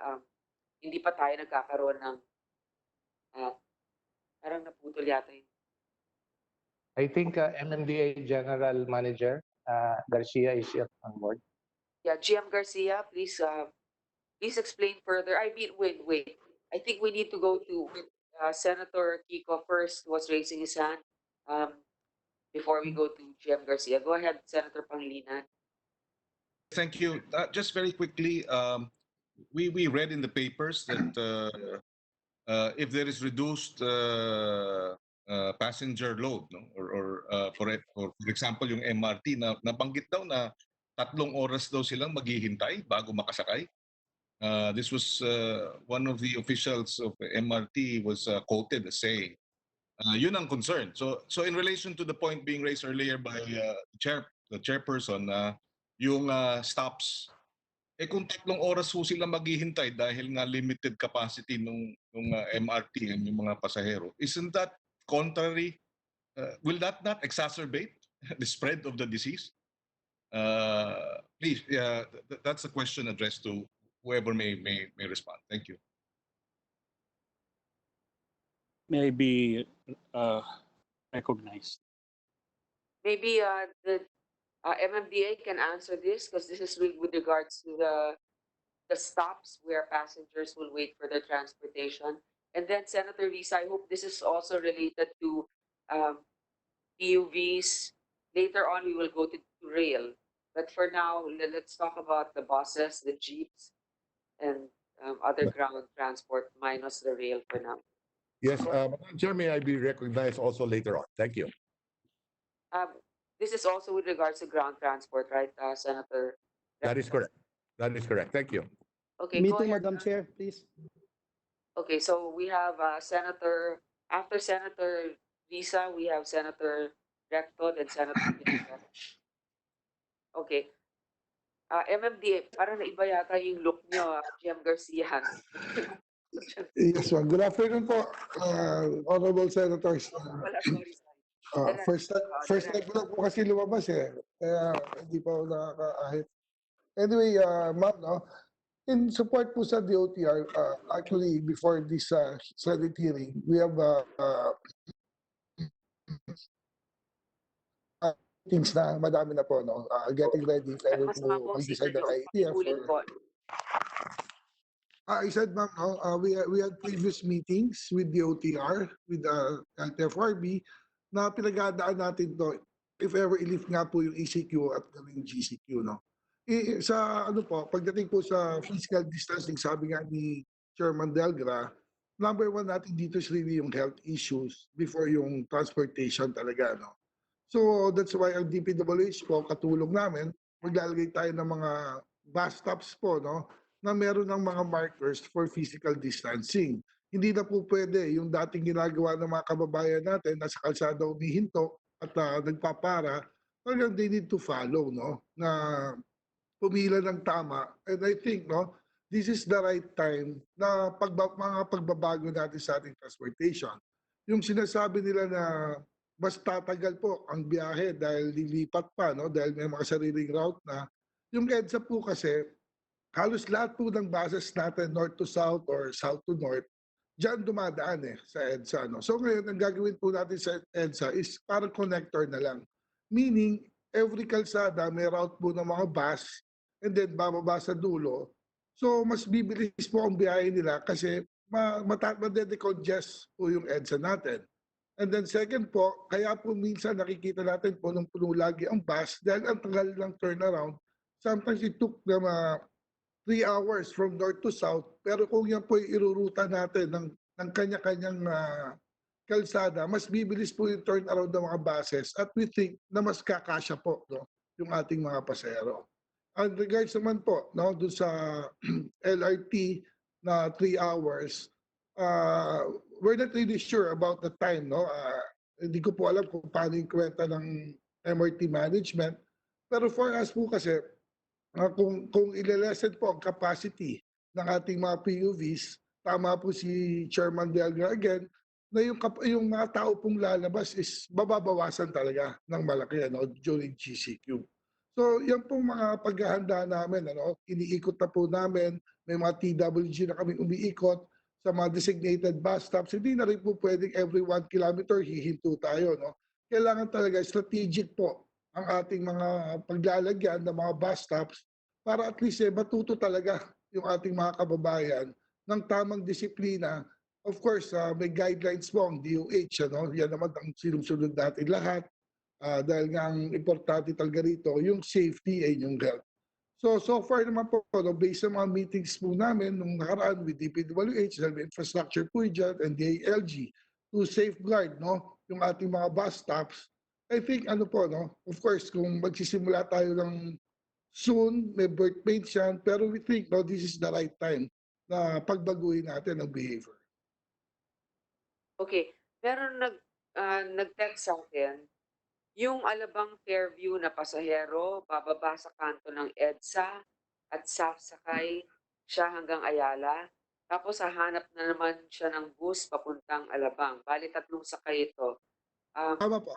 Hindi pa tayo nagkakaroon ng parang naputol yata yun. I think MMDA General Manager Garcia is here on board. Yeah, GM Garcia, please explain further. I mean, wait. I think we need to go to Senator Kiko first, who was raising his hand, before we go to GM Garcia. Go ahead, Senator Pangilinan. Thank you. Just very quickly, we read in the papers that if there is reduced passenger load, no, or for example, yung MRT na nabanggit daw na 3 oras daw silang maghihintay bago makasakay. This was one of the officials of MRT was quoted as saying, yun ang concern. So in relation to the point being raised earlier by the chairperson, yung stops, kung 3 oras ho sila maghihintay dahil nga limited capacity nung MRT and yung mga pasahero, isn't that contrary? Will that not exacerbate the spread of the disease? Please, that's a question addressed to whoever may respond. Thank you. May be recognized. Maybe the MMDA can answer this, because this is with regards to the stops where passengers will wait for their transportation. And then Senator Lisa, I hope this is also related to PUVs. Later on, we will go to rail. But for now, let's talk about the buses, the jeeps, and other ground transport minus the rail for now. Yes, Madam Chair, may I be recognized also later on? Thank you. This is also with regards to ground transport, right, Senator? That is correct. That is correct. Thank you. Okay, go Meeting, ahead. Madam Chair, please. Okay, so we have after Senator Lisa, we have Senator Recto and Senator Pineda. Okay. MMDA, parang naiba yata yung look niyo, GM Garcia. Yes, ma'am. Good afternoon po, honorable senators. First time ko lang po kasi lumabas kaya hindi pa ako nakakaahit. Anyway, ma'am, no, in support po sa DOTR, actually before this Senate hearing, we have things na madami na po, no, getting ready if ever po mag-decide ng IATF for... I said, ma'am, no, we had previous meetings with the OTR, with the LTFRB, na pinagdaan natin to if ever i-lift nga po yung ECQ at yung GCQ, no. Sa ano po, pagdating po sa physical distancing, sabi nga ni Chairman Delgra, number 1 natin dito is really yung health issues before yung transportation talaga, no. So that's why ang DPWH po, katulong namin, maglalagay tayo ng mga bus stops po, no, na meron ng mga markers for physical distancing. Hindi na po pwede yung dating ginagawa ng mga kababayan natin na sa kalsada umihinto at nagpapara, talagang they need to follow, no, na pumila ng tama. And I think, no, this is the right time na mga pagbabago natin sa ating transportation. Yung sinasabi nila na mas tatagal po ang biyahe dahil lilipat pa, no, dahil may mga sariling route na. Yung EDSA po kasi, halos lahat po ng buses natin north to south or south to north, diyan dumadaan sa EDSA. No? So ngayon, ang gagawin po natin sa EDSA is parang connector na lang. Meaning, every kalsada may route po ng mga bus and then bababa sa dulo. So mas bibilis po ang biyahe nila kasi madedecongest po yung EDSA natin. And then second po, kaya po minsan nakikita natin po nung puno lagi ang bus dahil ang tagal ng turnaround. Sometimes it took them 3 hours from north to south. Pero kung yan po iruruta natin ng kanya-kanyang kalsada, mas bibilis po yung turnaround ng mga buses at we think na mas kakasya po yung ating mga pasahero. And regards naman po doon sa LRT na 3 hours, we're not really sure about the time. Hindi ko po alam kung paano yung kwenta ng MRT management. Pero for us po kasi, kung ilelesen po ang capacity ng ating mga PUVs, tama po si Chairman Delga again, na yung mga tao pong lalabas is bababawasan talaga ng malaki during GCQ. So yan pong mga paghahanda namin, iniikot na po namin, may mga TWG na kami umiikot sa mga designated bus stops. Hindi na rin po pwedeng every 1 kilometer hihinto tayo. Kailangan talaga strategic po ang ating mga paglalagyan ng mga bus stops para at least matuto talaga yung ating mga kababayan ng tamang disiplina. Of course, may guidelines po ang DOH. Yan naman ang sinusunod natin lahat dahil nga ang importante talaga rito, yung safety and yung health. So far naman po, based sa mga meetings po namin nung nakaraan with DPWH, infrastructure po dyan, and DALG, to safeguard yung ating mga bus stops. I think of course, kung magsisimula tayo ng soon, may birth pains yan, pero we think this is the right time na pagbaguhin natin ang behavior. Okay, meron nag-text sa akin, yung Alabang Fairview na pasahero, bababa sa kanto ng EDSA at sasakay siya hanggang Ayala. Tapos hahanap na naman siya ng bus papuntang Alabang. Bali, 3 sakay ito. Tama po.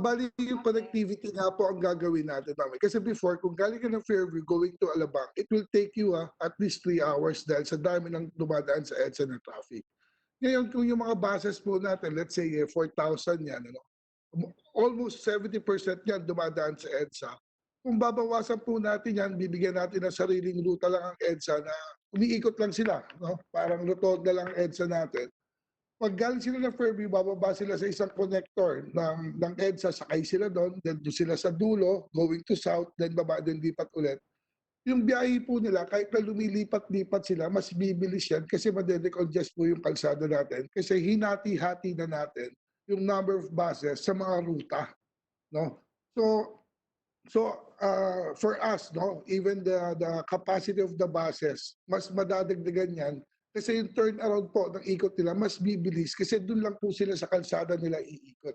Bali yung connectivity nga po ang gagawin natin. Kasi before, kung galing ka ng Fairview going to Alabang, it will take you at least 3 hours dahil sa dami ng dumadaan sa EDSA ng traffic. Ngayon, kung yung mga buses po natin, let's say 4,000 yan, almost 70% yan dumadaan sa EDSA. Kung babawasan po natin yan, bibigyan natin ng sariling ruta lang ang EDSA na umiikot lang sila. Parang lutod na lang ang EDSA natin. Pag galing sila ng Fairview, bababa sila sa isang connector ng EDSA, sakay sila doon, then doon sila sa dulo, going to south, then baba, then lipat ulit. Yung biyahe po nila, kahit na lumilipat-lipat sila, mas bibilis yan kasi madedecongest po yung kalsada natin. Kasi hinati-hati na natin yung number of buses sa mga ruta. So for us, even the capacity of the buses, mas madadagdagan yan kasi yung turnaround po ng ikot nila mas bibilis kasi doon lang po sila sa kalsada nila iikot.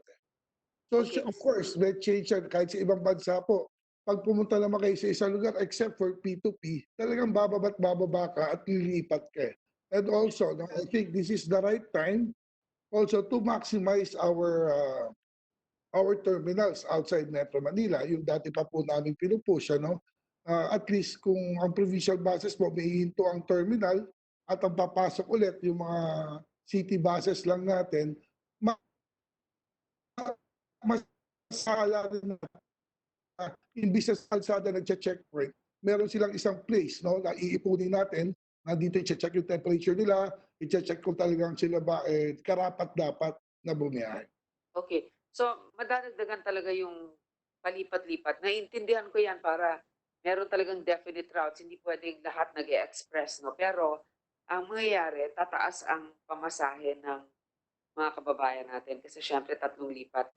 So of course, may change yan kahit sa ibang bansa po. Pag pumunta naman kayo sa isang lugar, except for P2P, talagang bababa ka at lilipat ka. And also, I think this is the right time also to maximize our terminals outside Metro Manila. Yung dati pa po namin pinupush, at least kung ang provincial buses mo may hinto ang terminal at ang papasok ulit yung mga city buses lang natin, mas sala rin na imbis sa kalsada nagche-checkpoint, meron silang isang place na iipunin natin na dito i-check yung temperature nila, i-check kung talagang sila ba karapat dapat na bumiyahe. Okay. So, madadagdagan talaga yung palipat-lipat. Naiintindihan ko yan para meron talagang definite routes. Hindi pwedeng lahat nag-e-express, Pero, ang mangyayari, tataas ang pamasahe ng mga kababayan natin kasi syempre 3 lipat.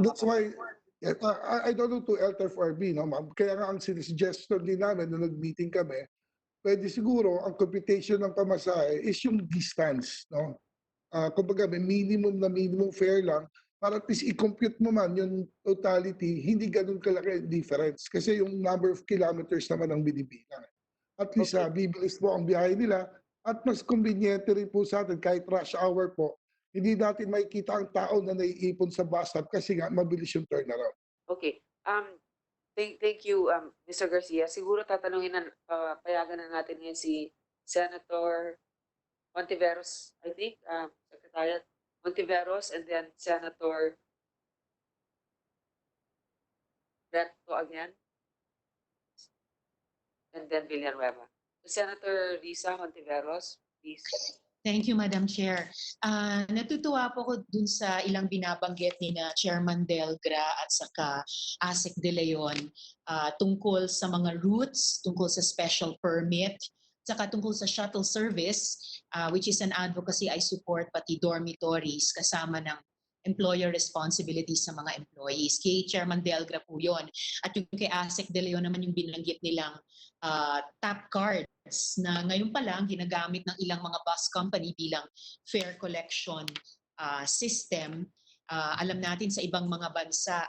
That's why, I don't know to LTFRB, ma'am. Kaya nga ang suggestion din namin nung nag-meeting kami, pwede siguro ang computation ng pamasahe is yung distance, kumbaga may minimum fare lang para at least i-compute mo man yung totality, hindi ganun kalaki difference kasi yung number of kilometers naman ang binibilang. At least bibilis po ang biyahe nila at mas conveniente rin po sa atin kahit rush hour po. Hindi natin makikita ang tao na naiipon sa bus stop kasi nga mabilis yung turnaround. Okay. Thank you, Mr. Garcia. Siguro tatanungin na, payagan na natin ngayon si Senator Montiveros, I think, Secretariat Montiveros, and then Senator Recto again, and then Villanueva. Senator Risa Montiveros, please. Thank you, Madam Chair. Natutuwa po ko dun sa ilang binabanggit ni na Chairman Delgra at saka ASEC De Leon tungkol sa mga routes, tungkol sa special permit, saka tungkol sa shuttle service, which is an advocacy I support, pati dormitories kasama ng employer responsibilities sa mga employees. Kay Chairman Delgra po yun. At yung kay ASEC De Leon naman yung binanggit nilang tap cards na ngayon pa lang ginagamit ng ilang mga bus company bilang fare collection system. Alam natin sa ibang mga bansa,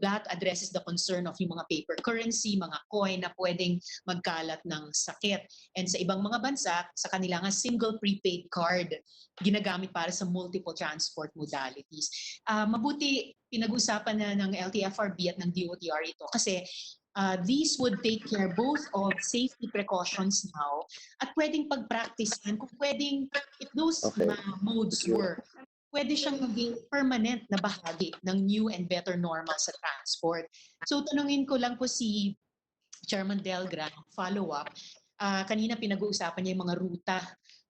that addresses the concern of yung mga paper currency, mga coin na pwedeng magkalat ng sakit. And sa ibang mga bansa, sa kanila nga single prepaid card ginagamit para sa multiple transport modalities. Mabuti pinag-usapan na ng LTFRB at ng DOTR ito kasi these would take care both of safety precautions now at pwedeng pag-practicean kung pwedeng, if those modes were, pwede siyang maging permanent na bahagi ng new and better normal sa transport. So tanungin ko lang po si Chairman Delgra, follow-up. Kanina pinag-uusapan niya yung mga ruta.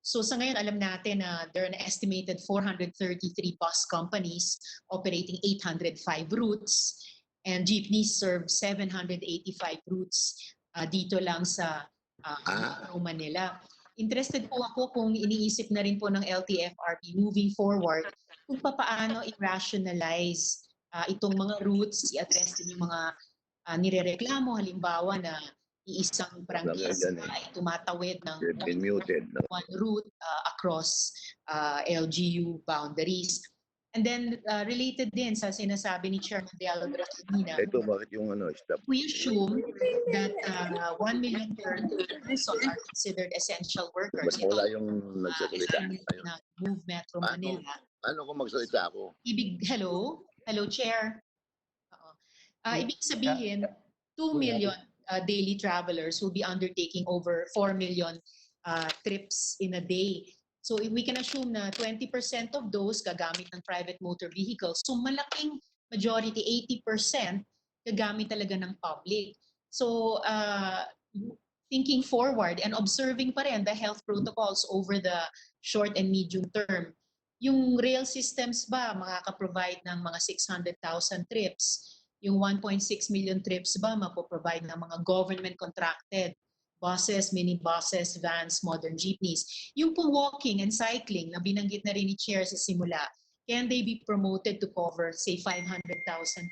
So sa ngayon alam natin na there are an estimated 433 bus companies operating 805 routes. And jeepneys serve 785 routes dito lang sa Metro Manila. Interested po ako kung iniisip na rin po ng LTFRB moving forward kung paano i-rationalize itong mga routes, i-address din yung mga nirereklamo, halimbawa na iisang prangkisa ay tumatawid ng one route across LGU boundaries. And then related din sa sinasabi ni Chairman Delgra kanina, we assume that 1 million person are considered essential workers. Ito estimate na Move Metro Manila. Ano kung magsalita ako? Hello, Chair. Ibig sabihin, 2 million daily travelers will be undertaking over 4 million trips in a day. So if we can assume na 20% of those gagamit ng private motor vehicles, so malaking majority, 80%, gagamit talaga ng public. So thinking forward and observing pa rin the health protocols over the short and medium term, yung rail systems ba makaka-provide ng mga 600,000 trips? Yung 1.6 million trips ba mapoprovide ng mga government contracted buses, minibuses, vans, modern jeepneys? Yung po walking and cycling na binanggit na rin ni Chair sa simula, can they be promoted to cover, say, 500,000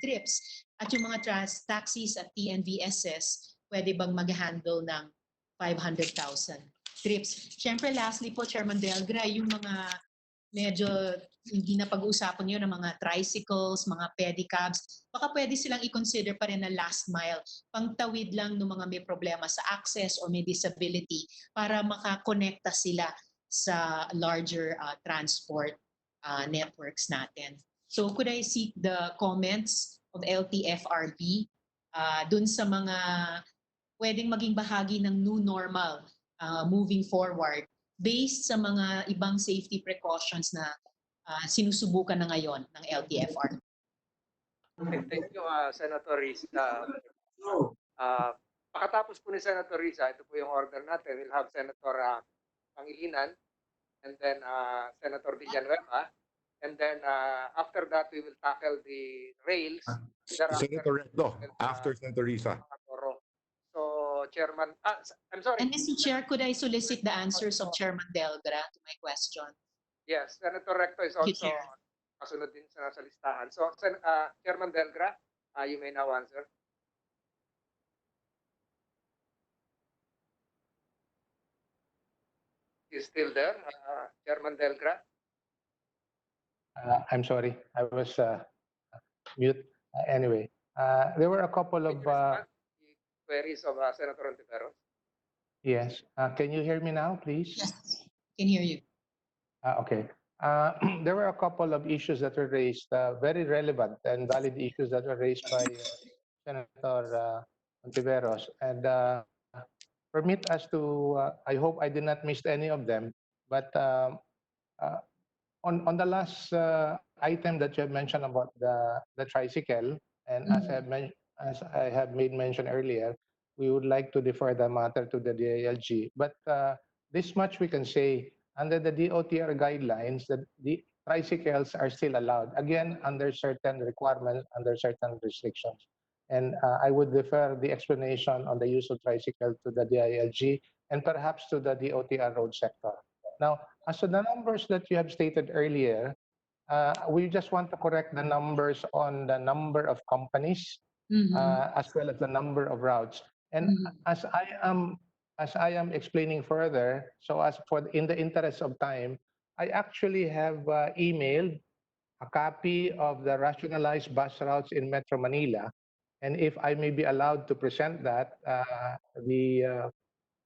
trips? At yung mga taxis at TNVSs, pwede bang mag-handle ng 500,000 trips? Siyempre, lastly po, Chairman Delgra, yung mga medyo hindi na pag-uusapan nyo ng mga tricycles, mga pedicabs, baka pwede silang i-consider pa rin na last mile, pangtawid lang ng mga may problema sa access or may disability para makakonekta sila sa larger transport networks natin. So could I seek the comments of LTFRB dun sa mga pwedeng maging bahagi ng new normal moving forward based sa mga ibang safety precautions na sinusubukan na ngayon ng LTFR. Okay, thank you, Senator Risa. Pakatapos po ni Senator Risa, ito po yung order natin. We'll have Senator Pangilinan and then Senator Villanueva. And then after that, we will tackle the rails. Senator Recto, after Senator Risa. So, Chairman, I'm sorry. And Mr. Chair, could I solicit the answers of Chairman Delgra to my question? Yes, Senator Recto is also kasunod din sa nasa listahan. So, Chairman Delgra, you may now answer. Is still there, Chairman Delgra? I'm sorry, I was mute. Anyway, there were a couple of Queries of Senator Ontiveros. yes. Can you hear me now, please? Yes, can hear you. Okay. There were a couple of issues that were raised, very relevant and valid issues that were raised by Senator Ontiveros. And permit us to, I hope I did not miss any of them, But on the last item that you have mentioned about the tricycle, and as I have made mention earlier, we would like to defer the matter to the DILG. But this much we can say, under the DOTR guidelines, that the tricycles are still allowed, again, under certain requirements, under certain restrictions. And I would defer the explanation on the use of tricycle to the DILG and perhaps to the DOTR road sector. Now, as to the numbers that you have stated earlier, we just want to correct the numbers on the number of companies as well as the number of routes. And as I am explaining further, so as for in the interest of time, I actually have emailed a copy of the rationalized bus routes in Metro Manila, and if I may be allowed to present that, the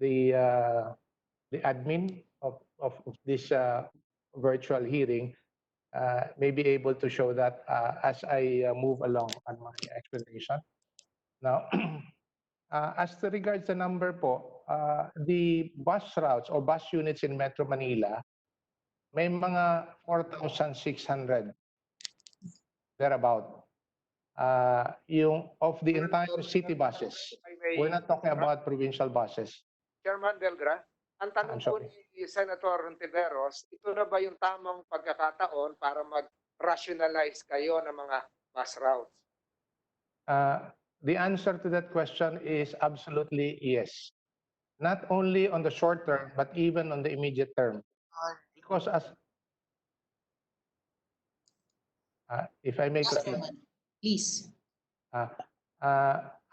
the admin of this virtual hearing may be able to show that as I move along on my explanation. Now, as to regards the number po, the bus routes or bus units in Metro Manila, may mga 4,600 thereabout. Yung of the entire city buses. We're not talking about provincial buses. Chairman Delgra, ang tanong po ni Senator Rontiveros, ito na ba yung tamang pagkakataon para mag-rationalize kayo ng mga bus routes? The answer to that question is absolutely yes. Not only on the short term, but even on the immediate term. Because as if I may proceed. Please.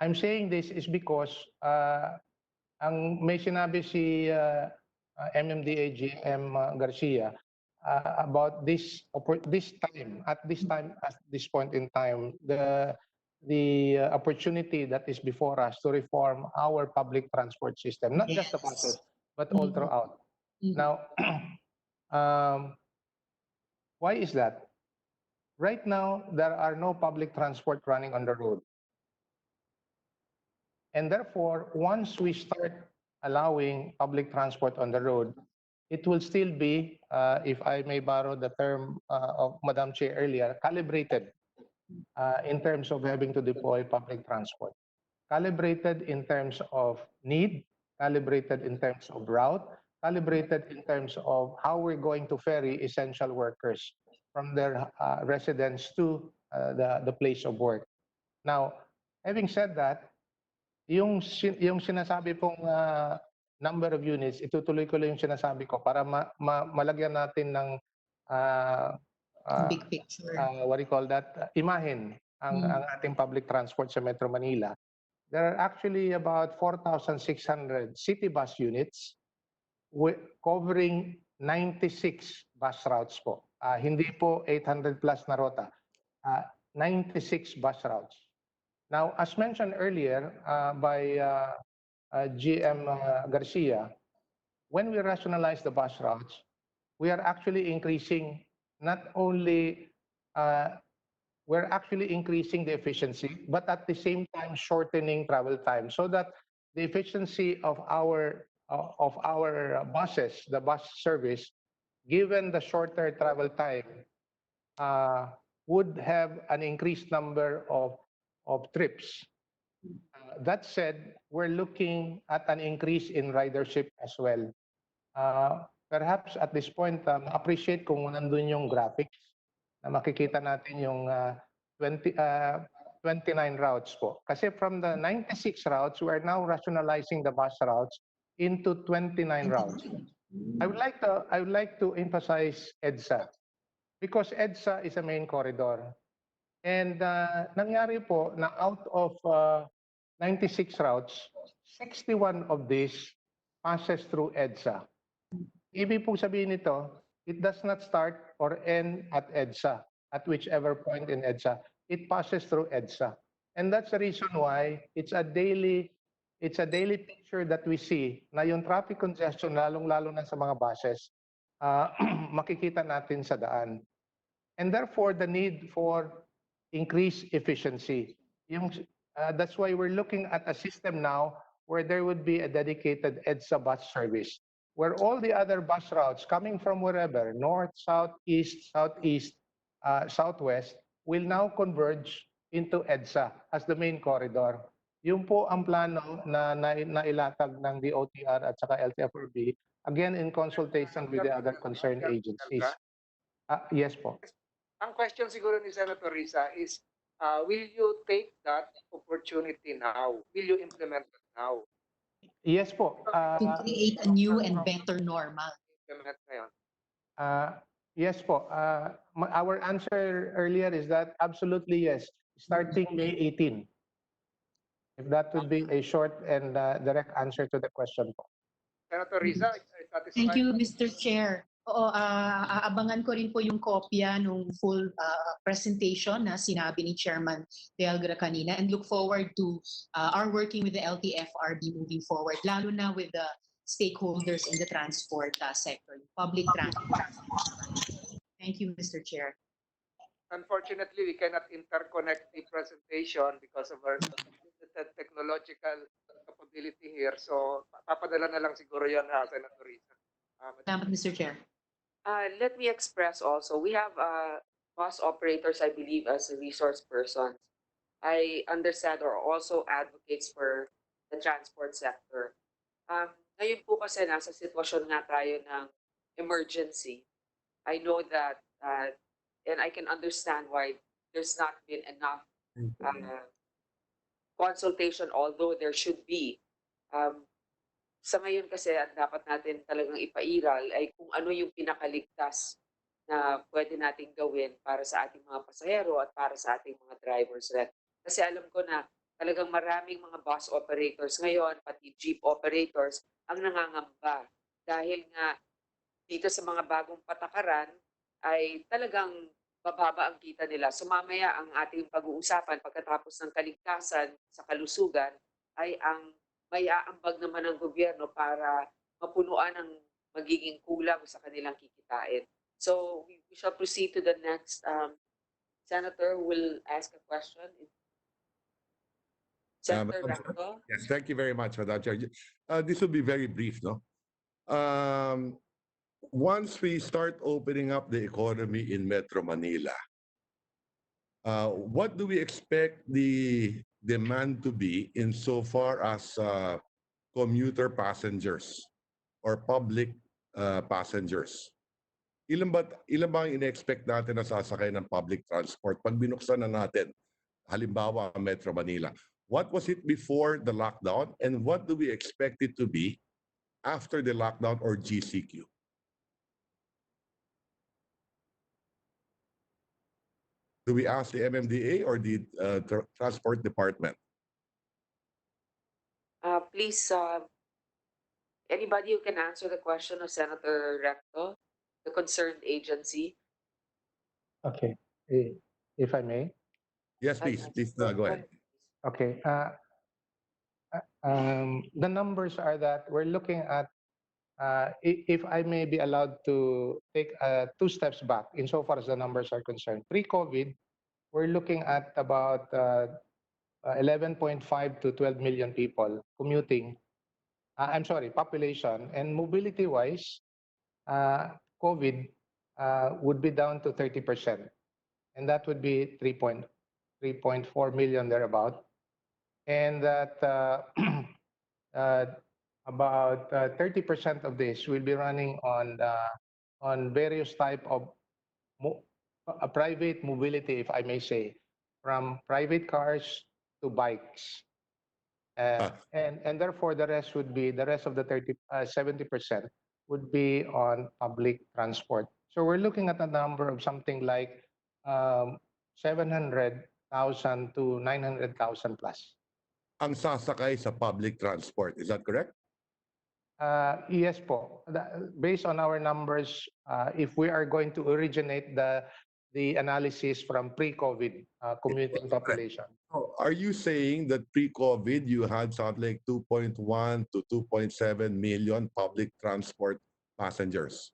I'm saying this is because ang may sinabi si MMDA GM Garcia about this time at this point in time, the opportunity that is before us to reform our public transport system, not just the buses, but all throughout. Now, why is that? Right now, there are no public transport running on the road. And therefore, once we start allowing public transport on the road, it will still be, if I may borrow the term of Madam Chair earlier, calibrated in terms of having to deploy public transport. Calibrated in terms of need, calibrated in terms of route, calibrated in terms of how we're going to ferry essential workers from their residence to the place of work. Now, having said that, yung sinasabi pong number of units, itutuloy ko lang yung sinasabi ko para malagyan natin ng big picture. What do you call that? Imahen ang ating public transport sa Metro Manila. There are actually about 4,600 city bus units covering 96 bus routes po. Hindi po 800 plus na rota. 96 bus routes. Now, as mentioned earlier by GM Garcia, when we rationalize the bus routes, we are actually increasing not only we're actually increasing the efficiency, but at the same time shortening travel time, so that the efficiency of our buses, the bus service, given the shorter travel time, would have an increased number of trips. That said, we're looking at an increase in ridership as well. Perhaps at this point, appreciate kung nandun yung graphics na makikita natin yung 29 routes po. Kasi from the 96 routes, we are now rationalizing the bus routes into 29 routes. I would like to emphasize EDSA, because EDSA is a main corridor. And nangyari po na out of 96 routes, 61 of these passes through EDSA. Ibig pong sabihin nito, it does not start or end at EDSA, at whichever point in EDSA. It passes through EDSA. And that's the reason why it's a daily picture that we see na yung traffic congestion, lalong-lalo na sa mga buses, makikita natin sa daan. And therefore, the need for increased efficiency. That's why we're looking at a system now where there would be a dedicated EDSA bus service. where all the other bus routes coming from wherever, north, south, east, southeast, southwest, will now converge into EDSA as the main corridor. Yun po ang plano na nailatag ng DOTR at saka LTFRB, again in consultation with the other concerned agencies. Yes po. Ang question siguro ni Senator Risa is, will you take that opportunity now? Will you implement it now? Yes po. To create a new and better normal. Implement ngayon. Yes po. Our answer earlier is that absolutely yes, starting May 18. If that would be a short and direct answer to the question po. Senator Risa, satisfied? Thank you, Mr. Chair. Oo, aabangan ko rin po yung kopya nung full presentation na sinabi ni Chairman Delgra kanina, and look forward to our working with the LTFRB moving forward, lalo na with the stakeholders in the transport sector, public transport. Thank you, Mr. Chair. Unfortunately, we cannot interconnect the presentation because of our limited technological capability here. So, papadala na lang siguro yan, Senator Risa. Salamat, Mr. Chair. Let me express also, we have bus operators, I believe, as resource persons. I understand or also advocates for the transport sector. Ngayon po kasi nasa sitwasyon nga tayo ng emergency. I know that, and I can understand why there's not been enough consultation, although there should be. Sa ngayon kasi, ang dapat natin talagang ipairal ay kung ano yung pinakaligtas na pwede nating gawin para sa ating mga pasahero at para sa ating mga drivers rin. Kasi alam ko na talagang maraming mga bus operators ngayon, pati jeep operators, ang nangangamba. Dahil nga dito sa mga bagong patakaran ay talagang bababa ang kita nila. So mamaya ang ating pag-uusapan pagkatapos ng kaligtasan sa kalusugan ay ang may aambag naman ng gobyerno para mapunuan ang magiging kulang sa kanilang kikitain. So we shall proceed to the next. Senator will ask a question. Senator Recto. Yes, thank you very much, Madam Chair. This will be very brief, no? Once we start opening up the economy in Metro Manila, what do we expect the demand to be insofar as commuter passengers or public passengers? Ilan ba ang ina-expect natin na sasakay ng public transport pag binuksan na natin, halimbawa Metro Manila? What was it before the lockdown and what do we expect it to be after the lockdown or GCQ? Do we ask the MMDA or the Transport Department? Please, anybody who can answer the question of Senator Recto, the concerned agency. Okay, if I may. Yes, please. Please go ahead. Okay. The numbers are that we're looking at, if I may be allowed to take 2 steps back insofar as the numbers are concerned. Pre-COVID, we're looking at about 11.5 to 12 million people commuting. Population. And mobility-wise, COVID would be down to 30%. And that would be 3.4 million thereabout. And that about 30% of this will be running on various type of private mobility, if I may say, from private cars to bikes. And therefore the rest of the 70% would be on public transport. So we're looking at a number of something like 700,000 to 900,000 plus. Ang sasakay sa public transport, is that correct? Yes po. Based on our numbers, if we are going to originate the analysis from pre-COVID commuting population. Are you saying that pre-COVID you had something like 2.1 to 2.7 million public transport passengers?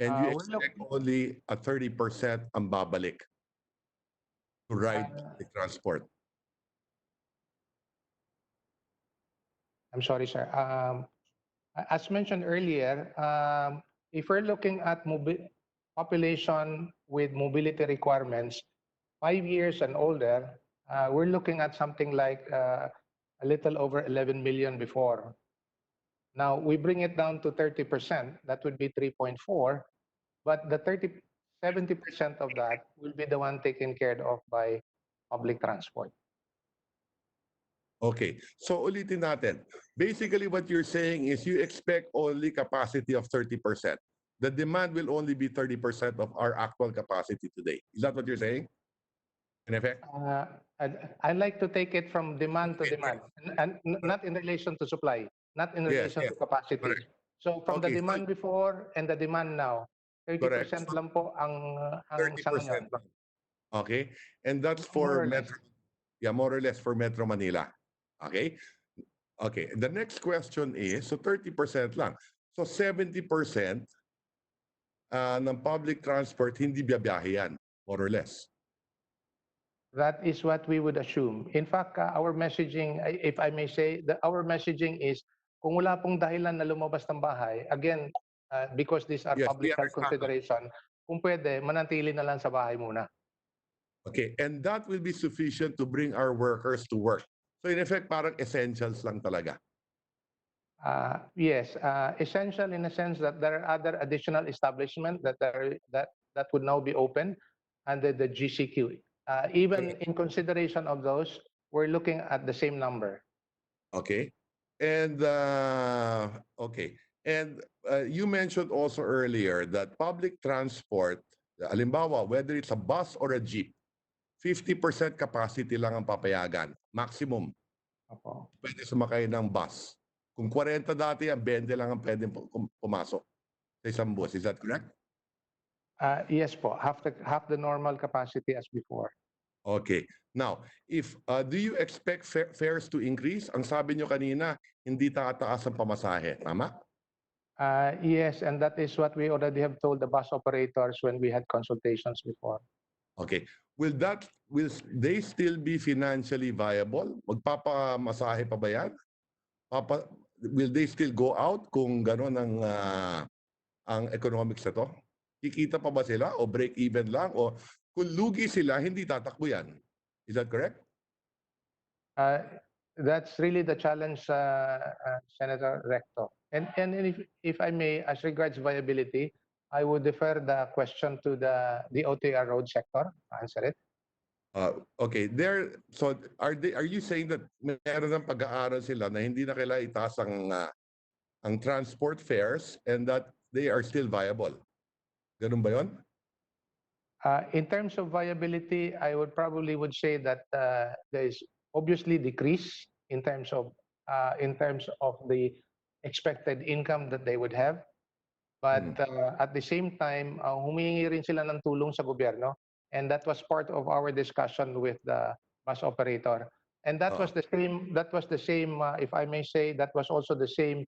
And you expect only a 30% ang babalik to ride public transport? I'm sorry, sir. As mentioned earlier, if we're looking at population with mobility requirements, 5 years and older, we're looking at something like a little over 11 million before. Now, we bring it down to 30%, that would be 3.4, but the 70% of that will be the one taken care of by public transport. Okay, so ulitin natin. Basically, what you're saying is you expect only capacity of 30%. The demand will only be 30% of our actual capacity today. Is that what you're saying? In effect? I like to take it from demand to demand, and not in relation to supply, not in Yes, relation yes. to capacity. Correct. So from the Okay, so- demand before and the demand now, 30% Correct. lang po ang sa 30% ngayon. lang. Okay, and that's More for or less. Metro. Yeah, more or less for Metro Manila. Okay. Okay. The next question is, so 30% lang. So 70% ng public transport hindi biyabiyahe yan, more or less. That is what we would assume. In fact, our messaging, if I may say, our messaging is, kung wala pong dahilan na lumabas ng bahay, again, because these are Yes, public we health understand. consideration, kung pwede, manatili na lang sa bahay muna. Okay, and that will be sufficient to bring our workers to work. So in effect, parang essentials lang talaga. Yes, essential in a sense that there are other additional establishments that would now be open under the GCQ. Even in consideration of those, we're looking at the same number. Okay, and okay, and you mentioned also earlier that public transport, halimbawa, whether it's a bus or a jeep, 50% capacity lang ang papayagan, maximum. Opo. Pwede sumakay ng bus. Kung 40 dati, ang 20 lang ang pwedeng pumasok sa isang bus. Is that correct? Yes po, half the normal capacity as before. Okay. Now, if do you expect fares to increase? Ang sabi nyo kanina, hindi tataas ang pamasahe. Tama? Yes, and that is what we already have told the bus operators when we had consultations before. Okay. Will they still be financially viable? Magpapamasahe pa ba yan? Will they still go out kung gano'n ang economics na to? Kikita pa ba sila o break even lang? O kung lugi sila, hindi tatakbo yan. Is that correct? That's really the challenge, Senator Recto. And if I may, as regards viability, I would defer the question to the OTR road sector. Answer it. Okay, so are you saying that meron ng pag-aaral sila na hindi na kailangan itaas ang transport fares and that they are still viable? Ganun ba 'yon? In terms of viability, I would say that there is obviously decrease in terms of the expected income that they would have. But at the same time, humingi rin sila ng tulong sa gobyerno, and that was part of our discussion with the bus operator. And that was the same. That was the same. If I may say, that was also the same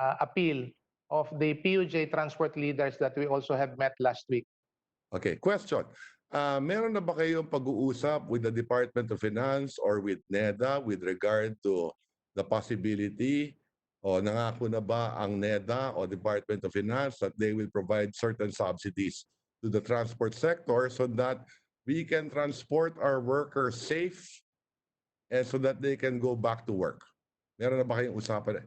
appeal of the PUJ transport leaders that we also have met last week. Okay, question. Meron na ba kayong pag-uusap with the Department of Finance or with NEDA with regard to the possibility o nangako na ba ang NEDA o Department of Finance that they will provide certain subsidies to the transport sector so that we can transport our workers safe and so that they can go back to work? Meron na ba kayong usapan?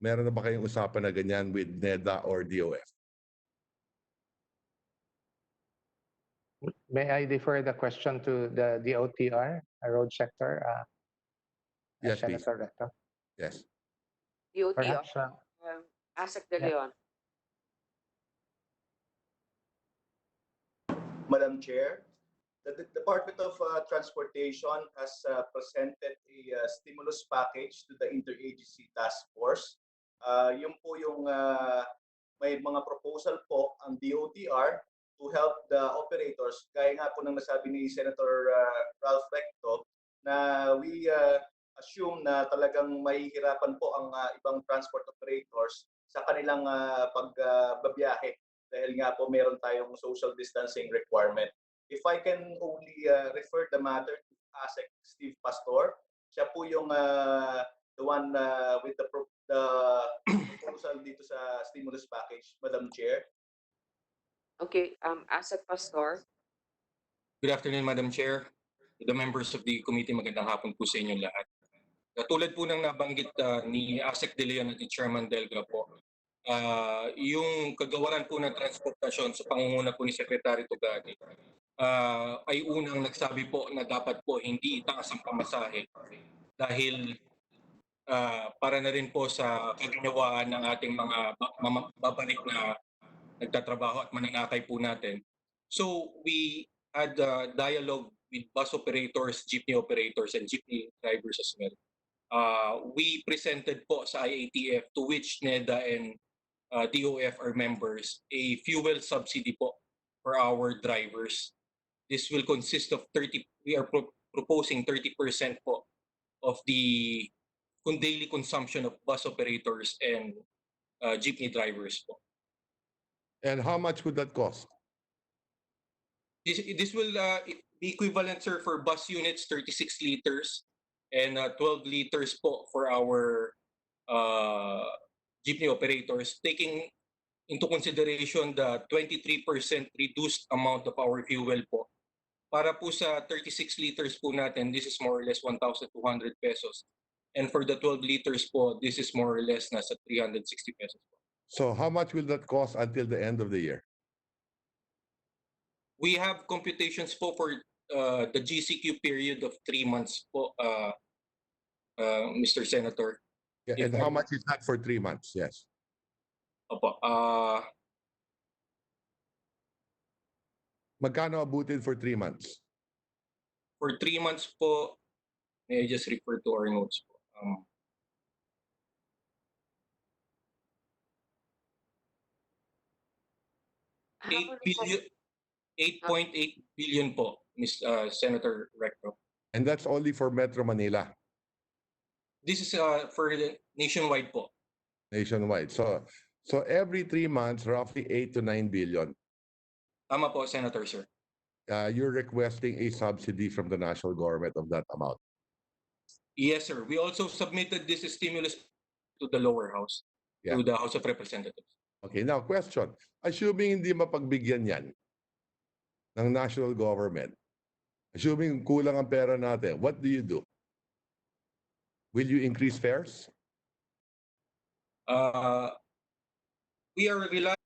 Meron na ba kayong usapan na ganyan with NEDA or DOF? May I defer the question to the OTR, road sector, Yes, please. Senator Recto? Yes. DOTR, Perhaps, Asek De yeah. Leon. Madam Chair, the Department of Transportation has presented a stimulus package to the Interagency Task Force. Yun po yung may mga proposal po ang DOTR to help the operators. Gaya nga po ng nasabi ni Senator Ralph Recto na we assume na talagang mahihirapan po ang ibang transport operators sa kanilang pagbabiyahe dahil nga po meron tayong social distancing requirement. If I can only refer the matter to ASEC Steve Pastor, siya po yung the one with the the proposal dito sa stimulus package, Madam Chair. Okay, Asset Pastor. Good afternoon, Madam Chair. To the members of the committee, magandang hapon po sa inyong lahat. Tulad po ng nabanggit ni ASEC De Leon at ni Chairman Delgra po, yung kagawaran po ng transportasyon sa pangunguna po ni Secretary Tugani ay unang nagsabi po na dapat po hindi itaas ang pamasahe dahil para na rin po sa kaginawaan ng ating mga babalik na nagtatrabaho at mananakay po natin. So we had a dialogue with bus operators, jeepney operators, and jeepney drivers as well. We presented po sa IATF, to which NEDA and DOF are members, a fuel subsidy po for our drivers. This will consist of we are proposing 30% po of the daily consumption of bus operators and jeepney drivers po. And how much would that cost? This will be equivalent, sir, for bus units, 36 liters and 12 liters po for our jeepney operators, taking into consideration the 23% reduced amount of our fuel po. Para po sa 36 liters po natin, this is more or less 1,200 pesos. And for the 12 liters po, this is more or less nasa 360 pesos po. So how much will that cost until the end of the year? We have computations po for the GCQ period of 3 months po, Mr. Senator. Yeah, and how much is that for 3 months? Yes. Opo. Magkano abutin for 3 months? For 3 months po, may I just refer to our notes po. 8.8 billion po, Senator Recto. And that's only for Metro Manila? This is for the nationwide po. Nationwide. So every 3 months, roughly 8 to 9 billion. Tama po, Senator, sir. You're requesting a subsidy from the national government of that amount. Yes, sir. We also submitted this stimulus to the lower house, to the House of Representatives. Okay, now question. Assuming hindi mapagbigyan yan ng national government, assuming kulang ang pera natin, what do you do? Will you increase fares? We are relying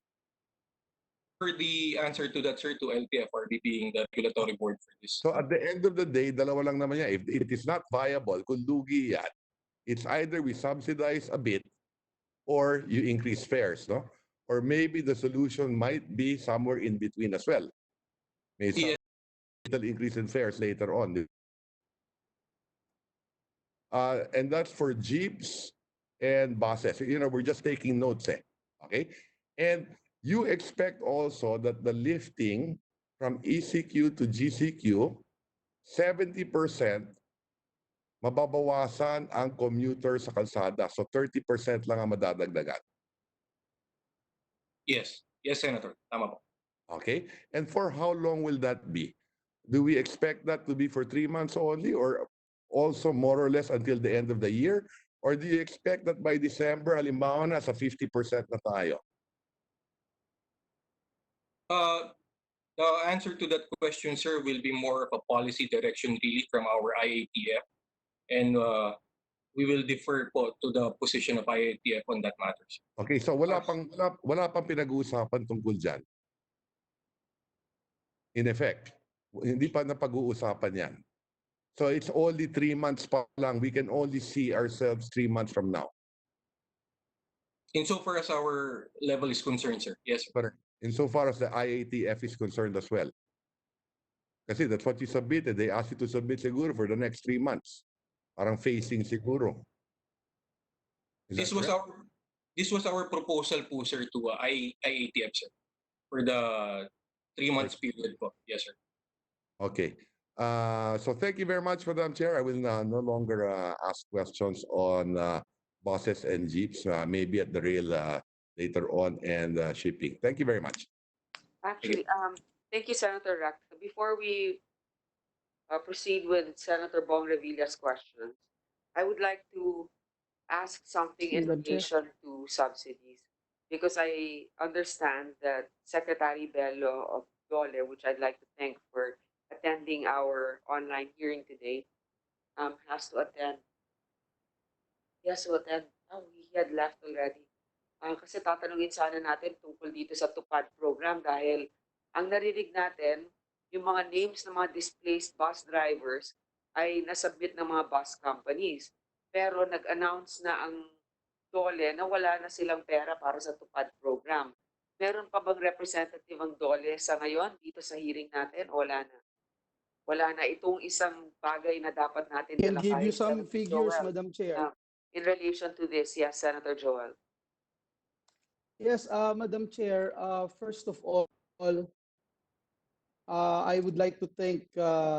for the answer to that, sir, to LTFRB being the regulatory board for this. So at the end of the day, dalawa lang naman yan. If it is not viable, kung lugi yan, it's either we subsidize a bit or you increase fares, no? Or maybe the solution might be somewhere in between as well. Maybe little increase in fares later on. And that's for jeeps and buses. You know, we're just taking notes, okay? And you expect also that the lifting from ECQ to GCQ, 70% mababawasan ang commuter sa kalsada. So 30% lang ang madadagdagan. Yes. Yes, Senator. Tama po. Okay. And for how long will that be? Do we expect that to be for 3 months only or also more or less until the end of the year? Or do you expect that by December, halimbawa na sa 50% na tayo? The answer to that question, sir, will be more of a policy direction really from our IATF. And we will defer po to the position of IATF on that matter. Okay, so wala pang pinag-uusapan tungkol dyan. In effect, hindi pa napag-uusapan yan. So it's only 3 months pa lang. We can only see ourselves 3 months from now. Insofar as our level is concerned, sir. Yes, sir. Insofar as the IATF is concerned as well. Kasi that's what you submitted. They asked you to submit siguro for the next 3 months. Parang facing siguro. This was our proposal po, sir, to IATF, sir, for the 3 months period po. Yes, sir. Okay. So thank you very much, Madam Chair. I will no longer ask questions on buses and jeeps, maybe at the rail later on, and shipping. Thank you very much. Actually, thank you, Senator Rack. Before we proceed with Senator Bong Revilla's questions, I would like to ask something in Madam Chair. relation to subsidies because I understand that Secretary Bello of DOLE, which I'd like to thank for attending our online hearing today, has to attend. He has to attend. Oh, he had left already. Kasi tatanungin sana natin tungkol dito sa Tupad program dahil ang narinig natin, yung mga names ng mga displaced bus drivers ay nasubmit ng mga bus companies. Pero nag-announce na ang DOLE na wala na silang pera para sa Tupad program. Meron pa bang representative ang DOLE sa ngayon dito sa hearing natin? Wala na. Wala na itong isang bagay na dapat natin Can give you talakayin, some Senator figures, Joel. Madam Chair. In relation to this, yes, Senator Joel. Yes, Madam Chair. First of all, I would like to thank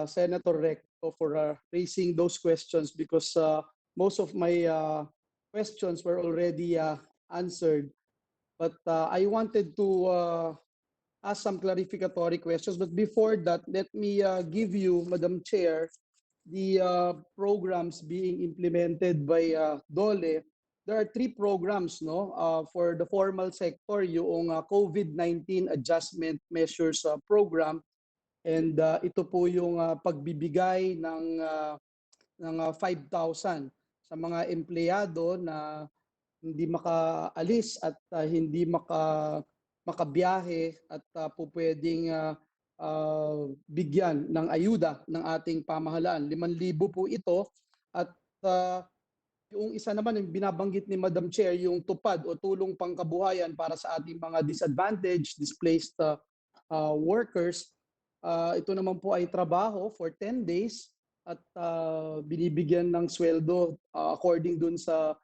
Senator Recto for raising those questions because most of my questions were already answered. But I wanted to ask some clarificatory questions. But before that, let me give you, Madam Chair, the programs being implemented by DOLE. There are 3 programs, no, for the formal sector, yung COVID-19 Adjustment Measures Program. And ito po yung pagbibigay ng 5,000 sa mga empleyado na hindi makaalis at hindi makabiyahe at po pwedeng bigyan ng ayuda ng ating pamahalaan. 5,000 po ito at yung isa naman yung binabanggit ni Madam Chair, yung tupad o tulong pangkabuhayan para sa ating mga disadvantaged, displaced workers. Ito naman po ay trabaho for 10 days at binibigyan ng sweldo according dun sa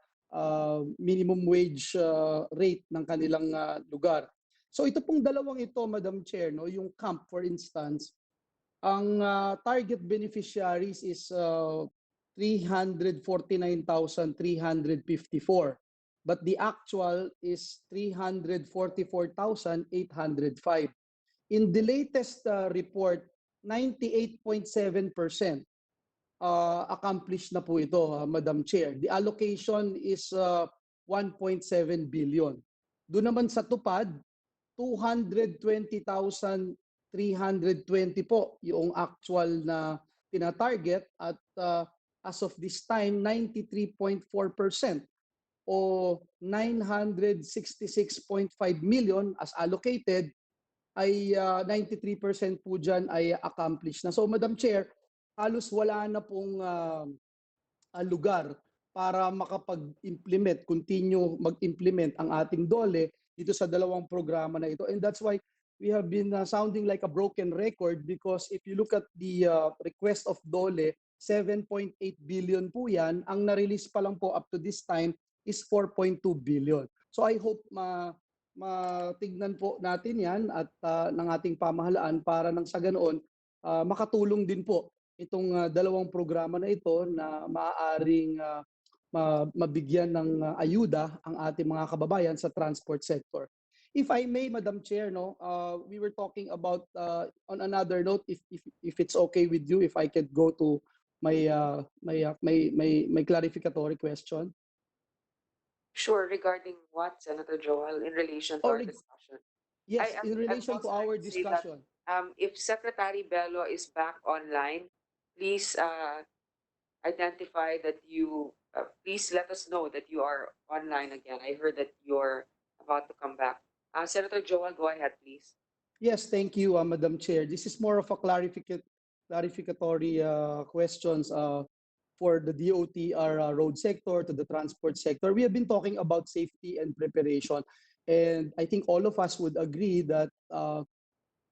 minimum wage rate ng kanilang lugar. So ito pong dalawang ito, Madam Chair, no, yung camp for instance, ang target beneficiaries is 349,354. But the actual is 344,805. In the latest report, 98.7% accomplished na po ito, Madam Chair. The allocation is 1.7 billion. Doon naman sa tupad, 220,320 po yung actual na tina-target at as of this time, 93.4% o 966.5 million as allocated ay 93% po dyan ay accomplished na. So Madam Chair, halos wala na pong lugar para makapag-implement, continue mag-implement ang ating DOLE dito sa dalawang programa na ito. And that's why we have been sounding like a broken record because if you look at the request of DOLE, 7.8 billion po yan. Ang na-release pa lang po up to this time is 4.2 billion. So I hope matignan po natin yan at ng ating pamahalaan para nang sa ganoon makatulong din po itong dalawang programa na ito na maaaring mabigyan ng ayuda ang ating mga kababayan sa transport sector. If I may, Madam Chair, no, we were talking about on another note, if it's okay with you, if I could go to my clarificatory question. Sure, regarding what, Senator Joel, in relation to our discussion? Yes, in relation to also our like to say that, discussion. if Secretary Bello is back online, please identify that you, please let us know that you are online again. I heard that you're about to come back. Senator Joel, go ahead, please. Yes, thank you, Madam Chair. This is more of a clarificatory questions for the DOTR road sector to the transport sector. We have been talking about safety and preparation, and I think all of us would agree that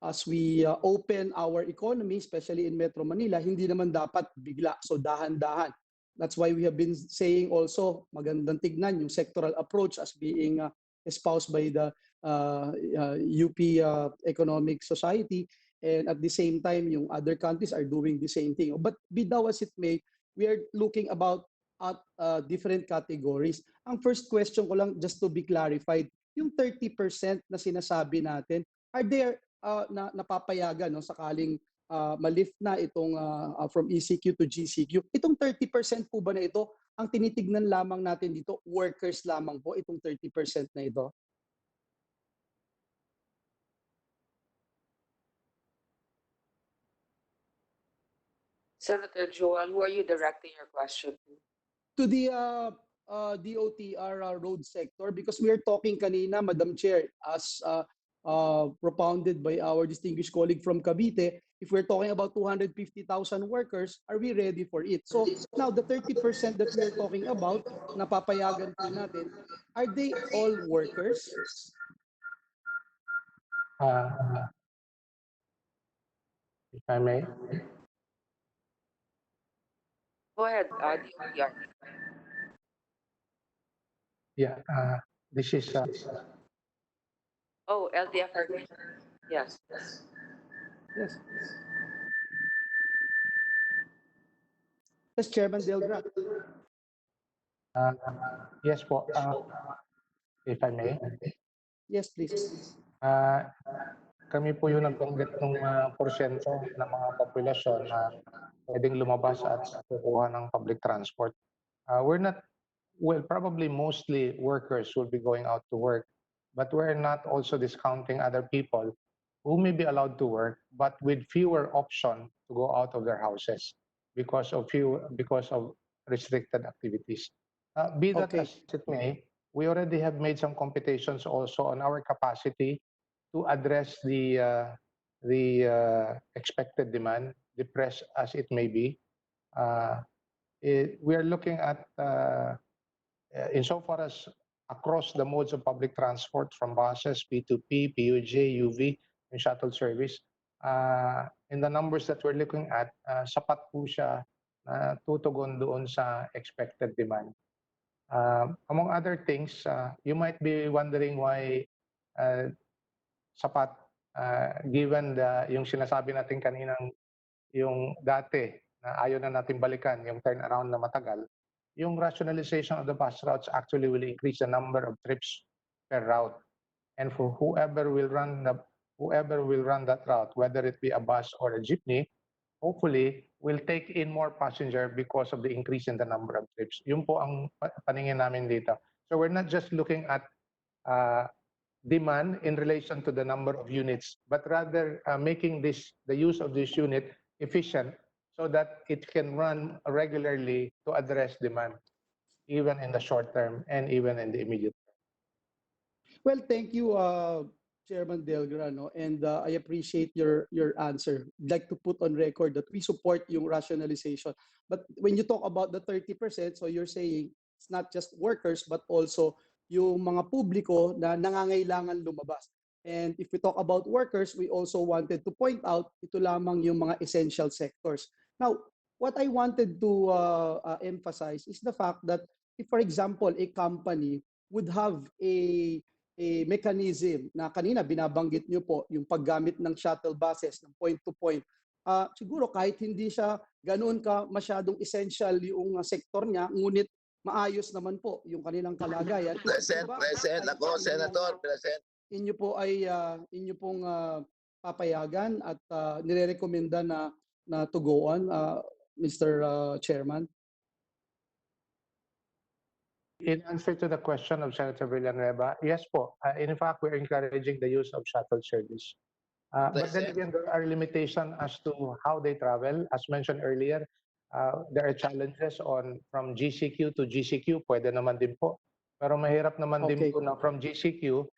as we open our economy, especially in Metro Manila, hindi naman dapat bigla, so dahan-dahan. That's why we have been saying also, magandang tignan yung sectoral approach as being espoused by the UP Economic Society, and at the same time, yung other countries are doing the same thing. But be thou as it may, we are looking about at different categories. Ang first question ko lang, just to be clarified, yung 30% na sinasabi natin, are there napapayagan no, sakaling ma-lift na itong from ECQ to GCQ. Itong 30% po ba na ito, ang tinitignan lamang natin dito, workers lamang po, itong 30% na ito? Senator Joel, who are you directing your question to? To the DOTR road sector, because we are talking kanina, Madam Chair, as propounded by our distinguished colleague from Cavite, if we're talking about 250,000 workers, are we ready for it? So now the 30% that we're talking about, napapayagan po natin, are they all workers? If I may. Go ahead, DOTR. Yeah, this is Oh, LTFRB. Yes. Yes. Yes, Chairman Delgra. yes po. If I may. Yes, please. Kami po yung nagbanggit ng porsyento ng mga populasyon na pwedeng lumabas at kukuha ng public transport. We're not, well, probably mostly workers will be going out to work, but we're not also discounting other people who may be allowed to work, but with fewer option to go out of their houses because of restricted activities. Be that Okay. as it may, we already have made some computations also on our capacity to address the expected demand, depressed as it may be. We are looking at, insofar as across the modes of public transport, from buses, P2P, PUJ, UV, and shuttle service, in the numbers that we're looking at, sapat po siya na tutugon doon sa expected demand. Among other things, you might be wondering why sapat, given yung sinasabi natin kaninang yung dati na ayaw na natin balikan, yung turnaround na matagal, yung rationalization of the bus routes actually will increase the number of trips per route. And for whoever will run that route, whether it be a bus or a jeepney, hopefully will take in more passenger because of the increase in the number of trips. Yun po ang paningin namin dito. So we're not just looking at demand in relation to the number of units, but rather making the use of this unit efficient so that it can run regularly to address demand, even in the short term and even in the immediate term. Well, thank you, Chairman Delgra, no? And I appreciate your answer. I'd like to put on record that we support yung rationalization. But when you talk about the 30%, so you're saying it's not just workers, but also yung mga publiko na nangangailangan lumabas. And if we talk about workers, we also wanted to point out ito lamang yung mga essential sectors. Now, what I wanted to emphasize is the fact that if, for example, a company would have a mechanism na kanina binabanggit nyo po, yung paggamit ng shuttle buses ng point to point, siguro kahit hindi siya ganoon ka masyadong essential yung sektor niya, ngunit maayos naman po yung kanilang kalagayan. Present, ako, Senator, present. Inyo po ay inyo pong papayagan at nire-recommenda na to go on, Mr. Chairman. In answer to the question of Senator Villanueva, yes po. In fact, we're encouraging the use of shuttle service. But then again, there are limitations as to how they travel. As mentioned earlier, there are challenges from GCQ to GCQ. Pwede naman din po. Pero mahirap naman din po na from GCQ,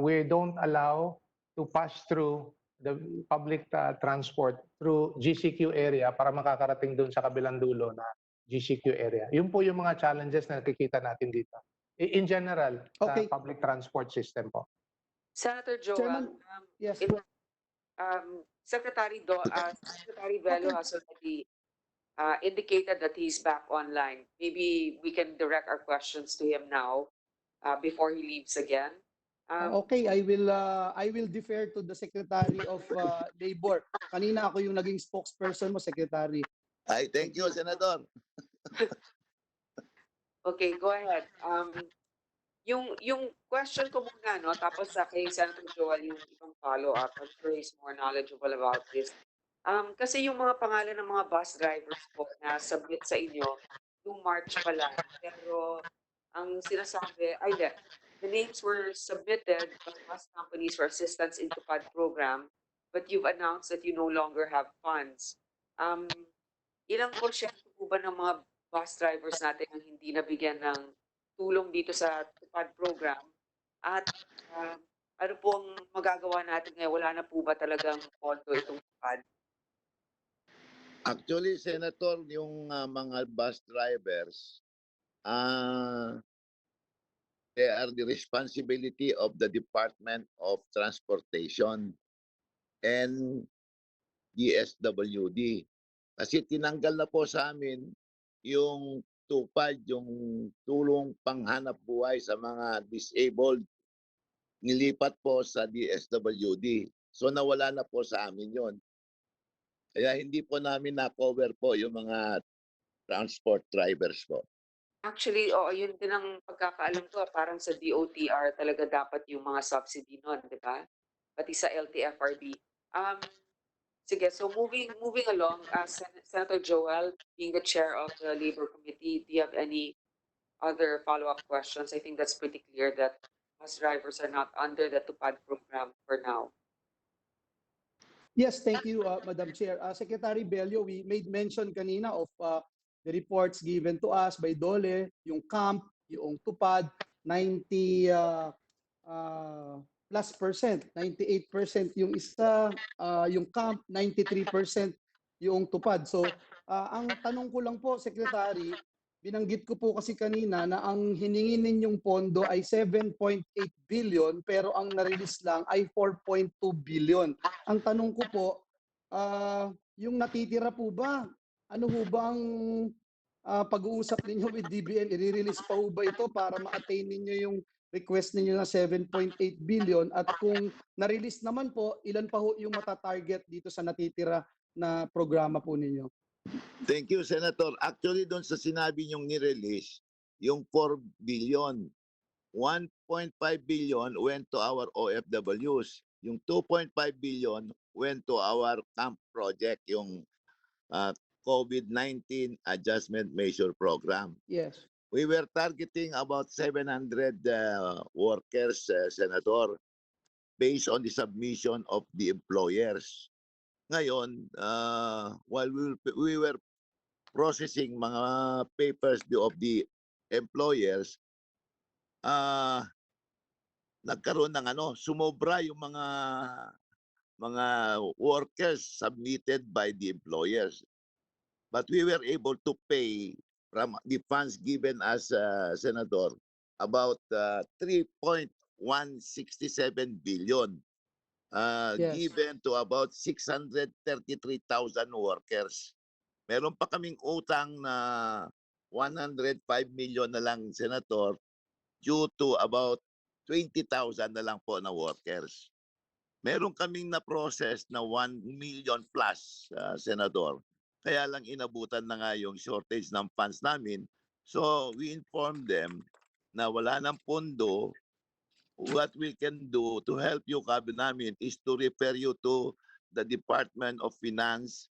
we don't allow to pass through the public transport through GCQ area para makakarating doon sa kabilang dulo na GCQ area. Yun po yung mga challenges na nakikita natin dito. In general, sa public transport system po. Senator Joel, Chairman, yes. Secretary Bello has already indicated that he's back online. Maybe we can direct our questions to him now before he leaves again. Okay, I will defer to the Secretary of Labor. Kanina ako yung naging spokesperson mo, Secretary. Ay, thank you, Senator. Okay, go ahead. Yung question ko muna, no? Tapos sa kay Senator Joel yung ibang follow-up. I'm sure he's more knowledgeable about this. Kasi yung mga pangalan ng mga bus drivers po na submit sa inyo nung March pa lang. Pero ang sinasabi, ay hindi, the names were submitted by bus companies for assistance in TUPAD program, but you've announced that you no longer have funds. Ilang porsyento po ba ng mga bus drivers natin ang hindi nabigyan ng tulong dito sa TUPAD program? At ano pong magagawa natin ngayon? Wala na po ba talagang pondo itong TUPAD? Actually, Senator, yung mga bus drivers, they are the responsibility of the Department of Transportation and DSWD. Kasi tinanggal na po sa amin yung tupad, yung tulong panghanap buhay sa mga disabled. Nilipat po sa DSWD. So nawala na po sa amin yon. Kaya hindi po namin na-cover po yung mga transport drivers po. Actually, oo, yun din ang pagkakaalam ko. Parang sa DOTR talaga dapat yung mga subsidy nun, di ba? Pati sa LTFRB. Sige, so moving along, Senator Joel, being the chair of the Labor Committee, do you have any other follow-up questions? I think that's pretty clear that bus drivers are not under the TUPAD program for now. Yes, thank you, Madam Chair. Secretary Bello, we made mention kanina of the reports given to us by DOLE, yung CAMP, yung TUPAD, 90 plus percent, 98% yung isa, yung CAMP, 93% yung TUPAD. So, ang tanong ko lang po, Secretary, binanggit ko po kasi kanina na ang hiningi ninyong pondo ay 7.8 billion pero ang na-release lang ay 4.2 billion. Ang tanong ko po, yung natitira po ba, ano ho ba ang pag-uusap ninyo with DBM? I-release pa ho ba ito para ma-attain ninyo yung request ninyo na 7.8 billion? At kung na-release naman po, ilan pa ho yung matatarget dito sa natitira na programa po ninyo? Thank you, Senator. Actually, doon sa sinabi niyong ni-release, yung 4 billion, 1.5 billion went to our OFWs. Yung 2.5 billion went to our camp project, yung COVID-19 Adjustment Measure Program. Yes. We were targeting about 700 workers, Senator, based on the submission of the employers. Ngayon, while we were processing mga papers of the employers, nagkaroon ng sumobra yung mga workers submitted by the employers. But we were able to pay from the funds given as Senator about 3.167 billion Yes. given to about 633,000 workers. Meron pa kaming utang na 105 million na lang, Senator, due to about 20,000 na lang po na workers. Meron kaming na-process na 1 million plus, Senator. Kaya lang inabutan na nga yung shortage ng funds namin. So we informed them na wala ng pondo. What we can do to help you, namin, is to refer you to the Department of Finance,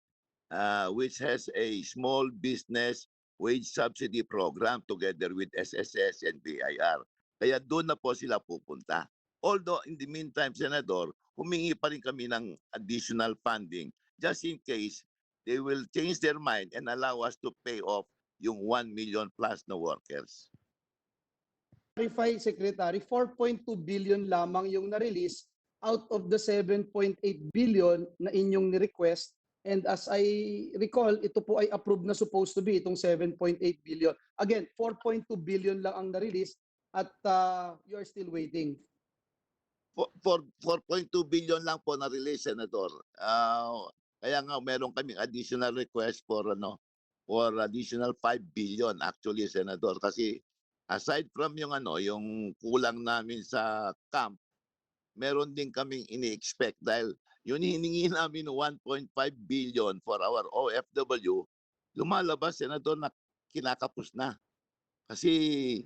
which has a small business wage subsidy program together with SSS and BIR. Kaya doon na po sila pupunta. Although in the meantime, Senator, humingi pa rin kami ng additional funding just in case they will change their mind and allow us to pay off yung 1 million plus na workers. Clarify, Secretary, 4.2 billion lamang yung na-release out of the 7.8 billion na inyong ni-request. And as I recall, ito po ay approved na supposed to be itong 7.8 billion. Again, 4.2 billion lang ang na-release at you are still waiting. 4.2 billion lang po na-release, Senator. Kaya nga meron kaming additional request for additional 5 billion actually, Senator, kasi aside from yung yung kulang namin sa camp, meron din kaming ini-expect dahil yun hiningi namin 1.5 billion for our OFW, lumalabas, Senator, na kinakapos na. Kasi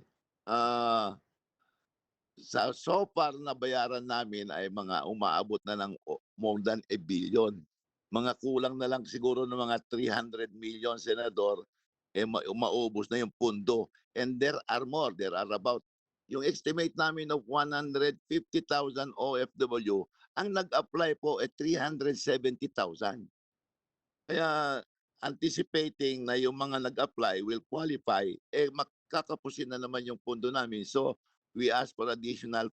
so far na bayaran namin ay mga umaabot na ng more than 1 billion. mga kulang na lang siguro ng mga 300 million, Senador, maubos na yung pundo. And there are more. There are about, yung estimate namin of 150,000 OFW, ang nag-apply po at 370,000. Kaya anticipating na yung mga nag-apply will qualify, makakapusin na naman yung pundo namin. So we ask for additional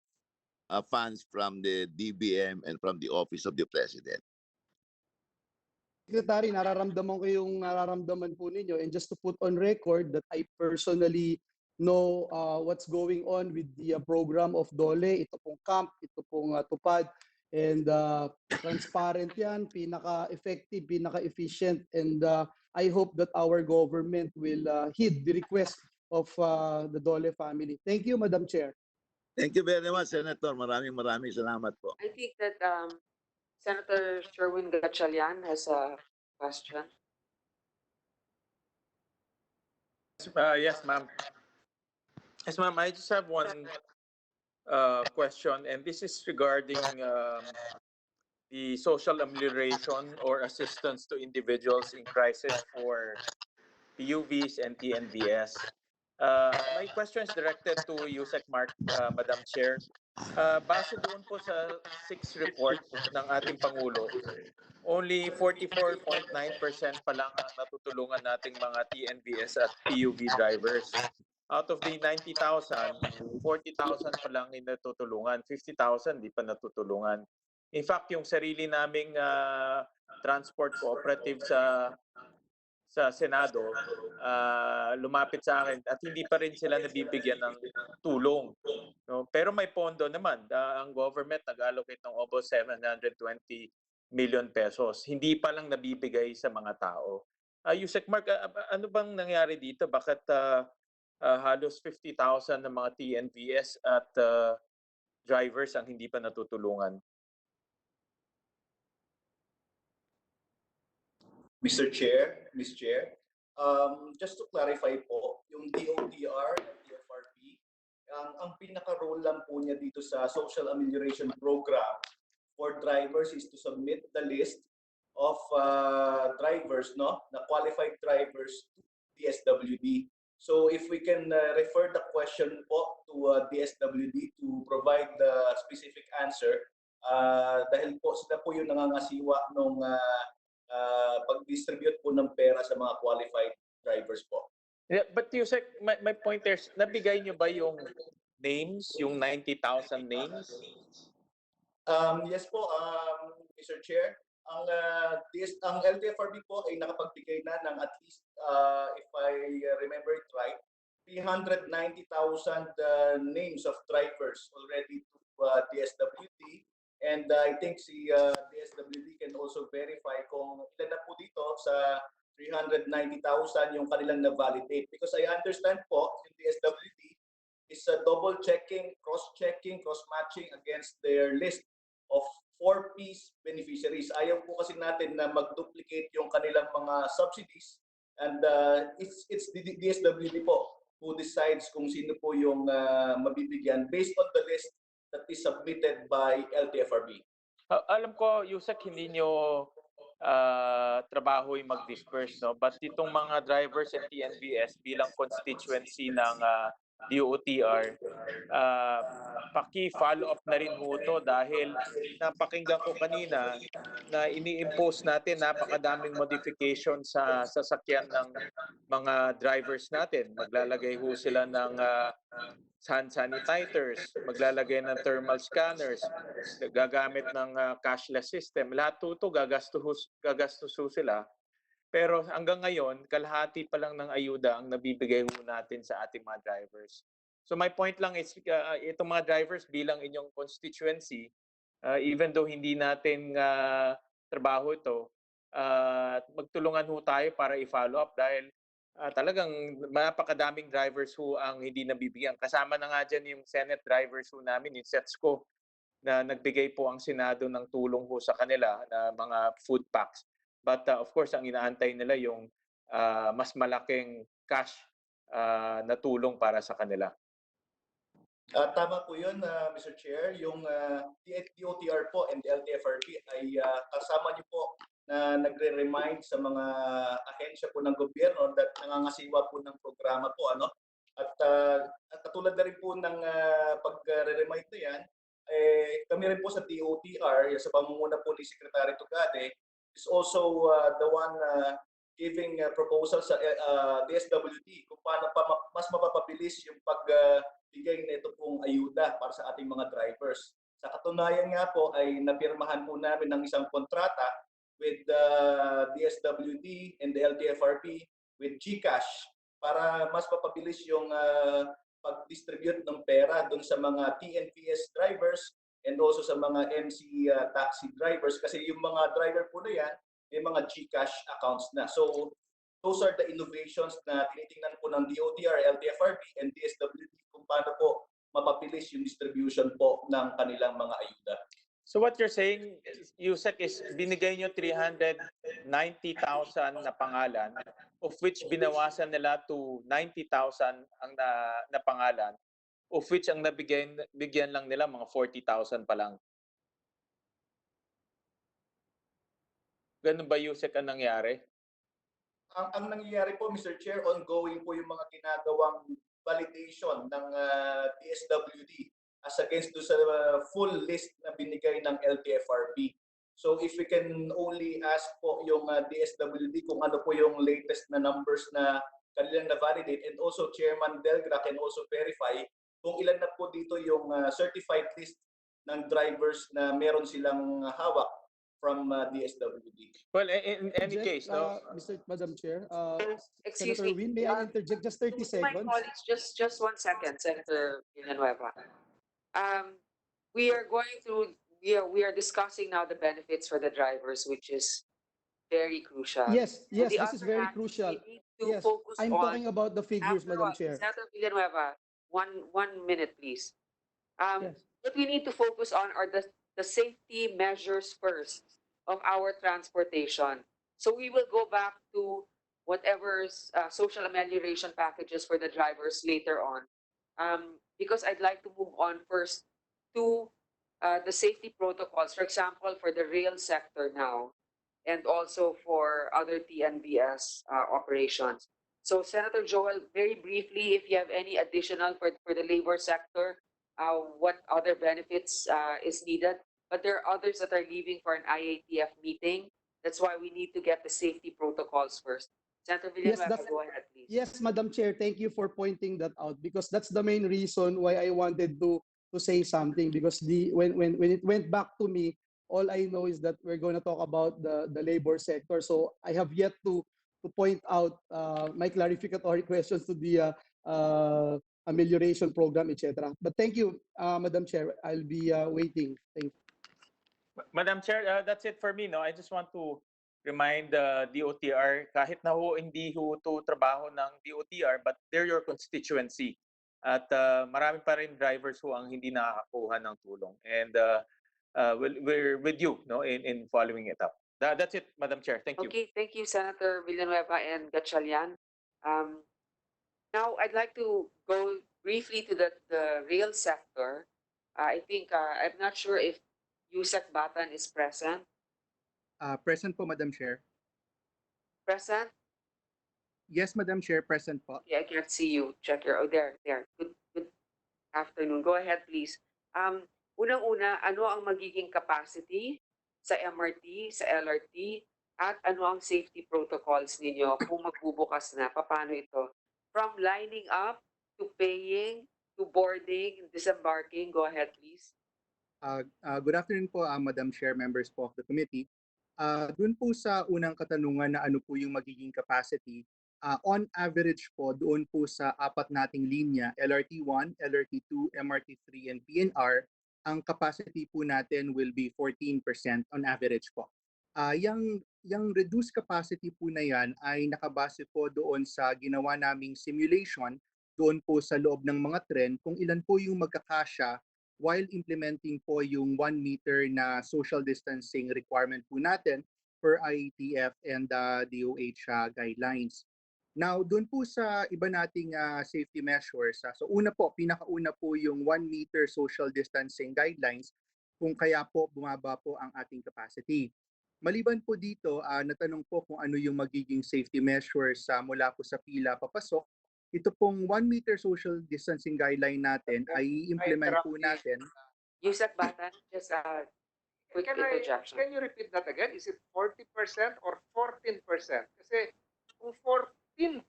funds from the DBM and from the Office of the President. Secretary, nararamdaman ko yung nararamdaman po ninyo, and just to put on record that I personally know what's going on with the program of DOLE. Ito pong camp, ito pong tupad, and transparent yan, pinaka-effective, pinaka-efficient, and I hope that our government will heed the request of the DOLE family. Thank you, Madam Chair. Thank you very much, Senator. Maraming salamat po. I think that Senator Sherwin Gatchalian has a question. Yes, ma'am. Yes, ma'am. I just have one question, and this is regarding the social amelioration or assistance to individuals in crisis for PUVs and TNVS. My question is directed to Yusek Mark, Madam Chair. Base doon po sa 6 report ng ating Pangulo, only 44.9% pa lang ang natutulungan nating mga TNVS at PUV drivers. Out of the 90,000, 40,000 pa lang yung natutulungan. 50,000 di pa natutulungan. In fact, yung sarili naming transport cooperative sa Senado, lumapit sa akin at hindi pa rin sila nabibigyan ng tulong. No? Pero may pondo naman. Ang government nag-allocate ng almost 720 million pesos. Hindi pa lang nabibigay sa mga tao. Yusek Mark, ano bang nangyari dito? Bakit halos 50,000 ng mga TNVS at drivers ang hindi pa natutulungan? Mr. Chair, Ms. Chair, just to clarify po, yung DOTR at TFRB, ang pinaka-role lang po niya dito sa Social Amelioration Program for drivers is to submit the list of drivers, no, na qualified drivers to DSWD. So if we can refer the question po to DSWD to provide the specific answer, dahil po sila po yung nangangasiwa nung pag-distribute po ng pera sa mga qualified drivers po. Yeah, but Yusek, my point is, nabigay nyo ba yung names, yung 90,000 names? Yes po, Mr. Chair. Ang LTFRB po ay nakapagbigay na ng at least, if I remember it right, 390,000 names of drivers already to DSWD. And I think si DSWD can also verify kung ilan na po dito sa 390,000 yung kanilang na-validate. Because I understand po, yung DSWD is double-checking, cross-checking, cross-matching against their list of 4Ps beneficiaries. Ayaw po kasi natin na mag-duplicate yung kanilang mga subsidies. And it's the DSWD po who decides kung sino po yung mabibigyan based on the list that is submitted by LTFRB. Alam ko, Yusek, hindi nyo trabaho yung mag-disperse, no? But itong mga drivers and TNVS bilang constituency ng DOTR, paki-follow up na rin ho to dahil napakinggan ko kanina na ini-impose natin napakadaming modification sa sasakyan ng mga drivers natin. Maglalagay ho sila ng hand sanitizers, maglalagay ng thermal scanners, gagamit ng cashless system. Lahat ito gagastos sila. Pero hanggang ngayon, kalahati pa lang ng ayuda ang nabibigay ho natin sa ating mga drivers. So my point lang is, itong mga drivers bilang inyong constituency, even though hindi natin trabaho ito, magtulungan ho tayo para i-follow up dahil talagang napakadaming drivers ho ang hindi nabibigyan. Kasama na nga dyan yung Senate drivers ho namin, yung SETSCO, na nagbigay po ang Senado ng tulong ho sa kanila na mga food packs. But of course, ang inaantay nila yung mas malaking cash na tulong para sa kanila. Tama po yun, Mr. Chair. Yung DOTR po and LTFRB ay kasama niyo po na nagre-remind sa mga ahensya po ng gobyerno that nangangasiwa po ng programa po, ano. At katulad na rin po ng pagre-remind na yan, kami rin po sa DOTR, sa pamumuno po ni Secretary Tugade, is also the one giving proposal sa DSWD kung paano pa mas mapapabilis yung pagbigay na ito pong ayuda para sa ating mga drivers. Sa katunayan nga po ay napirmahan po namin ng isang kontrata with the DSWD and the LTFRB with GCash para mas mapabilis yung pag-distribute ng pera doon sa mga TNVS drivers and also sa mga MC taxi drivers kasi yung mga driver po na yan may mga GCash accounts na. So those are the innovations na tinitingnan po ng DOTR, LTFRB and DSWD kung paano po mapabilis yung distribution po ng kanilang mga ayuda. So what you're saying, Yusek, is binigay nyo 390,000 na pangalan, of which binawasan nila to 90,000 ang na pangalan, of which ang bigyan lang nila mga 40,000 pa lang. Ganun ba, Yusek, ang nangyari? Ang nangyayari po, Mr. Chair, ongoing po yung mga ginagawang validation ng DSWD as against do sa full list na binigay ng LTFRB. So if we can only ask po yung DSWD kung ano po yung latest na numbers na kanilang na-validate and also Chairman Delgra can also verify kung ilan na po dito yung certified list ng drivers na meron silang hawak from DSWD. Well, in any case, no? Madam Chair, Excuse Senator me. Win, may I interject just 30 seconds? My colleagues, just 1 second, Senator Villanueva. We are going through. We are discussing now the benefits for the drivers, which is very crucial. Yes, On the this is other very hand, crucial. We need to focus I'm on, talking about the figures, after Madam all, Chair. Senator Villanueva, one minute, please. Yes. What we need to focus on are the safety measures first of our transportation. So we will go back to whatever social amelioration packages for the drivers later on. Because I'd like to move on first to the safety protocols, for example, for the rail sector now, and also for other TNVS operations. So Senator Joel, very briefly, if you have any additional for the labor sector, what other benefits is needed. But there are others that are leaving for an IATF meeting. That's why we need to get the safety protocols first. Senator Villanueva, go ahead, please. Yes, Madam Chair, thank you for pointing that out because that's the main reason why I wanted to say something because when it went back to me, all I know is that we're going to talk about the labor sector. So I have yet to point out my clarificatory questions to the amelioration program, etc. But thank you, Madam Chair. I'll be waiting. Thank you. Madam Chair, that's it for me. No, I just want to remind the DOTR, kahit na ho hindi ho to trabaho ng DOTR, but they're your constituency. At marami pa rin drivers ho ang hindi nakakakuha ng tulong. And we're with you, no, in following it up. That's it, Madam Chair. Thank you. Okay, thank you, Senator Villanueva and Gatchalian. Now, I'd like to go briefly to the rail sector. I think, I'm not sure if Yusek Batan is present. Present po, Madam Chair. Present? Yes, Madam Chair, present po. Okay, I can't see you. Check your, there. Good afternoon. Go ahead, please. Unang-una, ano ang magiging capacity sa MRT, sa LRT, at ano ang safety protocols ninyo kung magbubukas na? Paano ito? From lining up to paying to boarding, disembarking. Go ahead, please. Good afternoon po, Madam Chair, members po of the committee. Doon po sa unang katanungan na ano po yung magiging capacity, on average po, doon po sa apat nating linya, LRT1, LRT2, MRT3, and PNR, ang capacity po natin will be 14% on average po. Yung reduced capacity po na yan ay nakabase po doon sa ginawa naming simulation doon po sa loob ng mga tren kung ilan po yung magkakasya while implementing po yung 1 meter na social distancing requirement po natin per IATF and DOH guidelines. Now, doon po sa iba nating safety measures, so pinakauna po yung 1 meter social distancing guidelines kung kaya po bumaba po ang ating capacity. Maliban po dito, natanong po kung ano yung magiging safety measures mula po sa pila papasok. Ito pong 1 meter social distancing guideline natin ay i-implement po natin. Yusek Batan, just quick interjection. Can you repeat that again? Is it 40% or 14%? Kasi kung 14%,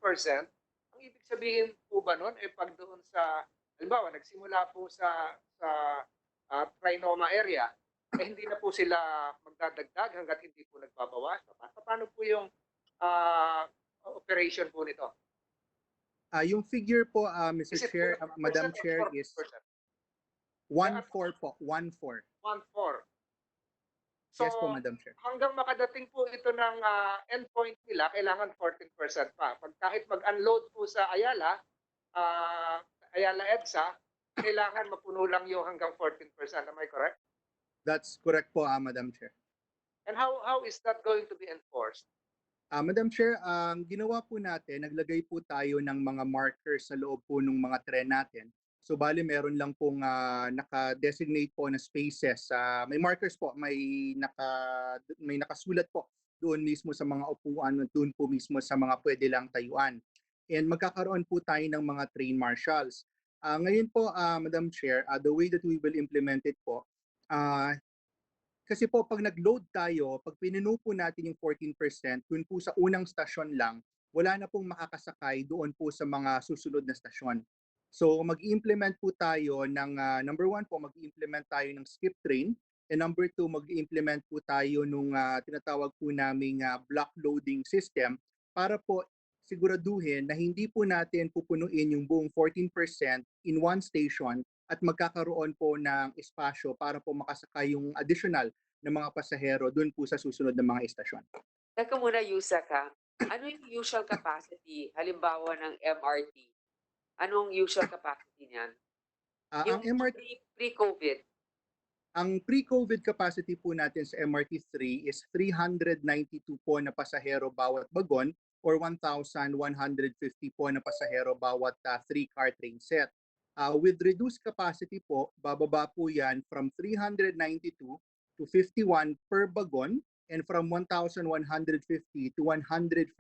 ang ibig sabihin po ba nun, pag doon sa, halimbawa, nagsimula po sa Trinoma area, hindi na po sila magdadagdag hanggat hindi po nagbabawas. Paano po yung operation po nito? Yung figure po, Mr. Is it Chair, 40% Madam or Chair, is 40%? 1-4 po, 1-4. 1-4. So, Yes po, Madam Chair. hanggang makadating po ito ng endpoint nila, kailangan 14% pa. Pag kahit mag-unload po sa Ayala, Ayala EDSA, kailangan mapuno lang yung hanggang 14%. Am I correct? That's correct po, Madam Chair. And how is that going to be enforced? Madam Chair, ang ginawa po natin, naglagay po tayo ng mga markers sa loob po ng mga tren natin. So bali meron lang pong naka-designate po na spaces. May markers po, may nakasulat po doon mismo sa mga upuan, doon po mismo sa mga pwede lang tayuan. And magkakaroon po tayo ng mga train marshals. Ngayon po, Madam Chair, the way that we will implement it po, kasi po pag nag-load tayo, pag pinuno po natin yung 14%, dun po sa unang stasyon lang, wala na pong makakasakay doon po sa mga susunod na stasyon. So mag-implement po tayo ng, number 1 po, mag-implement tayo ng skip train. And number 2, mag-implement po tayo nung tinatawag po naming block loading system para po siguraduhin na hindi po natin pupunuin yung buong 14% in one station at magkakaroon po ng espasyo para po makasakay yung additional na mga pasahero doon po sa susunod na mga estasyon. Teka muna, Yusek ha. Ano yung usual capacity, halimbawa ng MRT? Anong usual capacity niyan? Ang MRT, pre-COVID. ang pre-COVID capacity po natin sa MRT3 is 392 po na pasahero bawat bagon or 1,150 po na pasahero bawat 3-car train set. With reduced capacity po, bababa po yan from 392 to 51 per bagon and from 1,150 to 150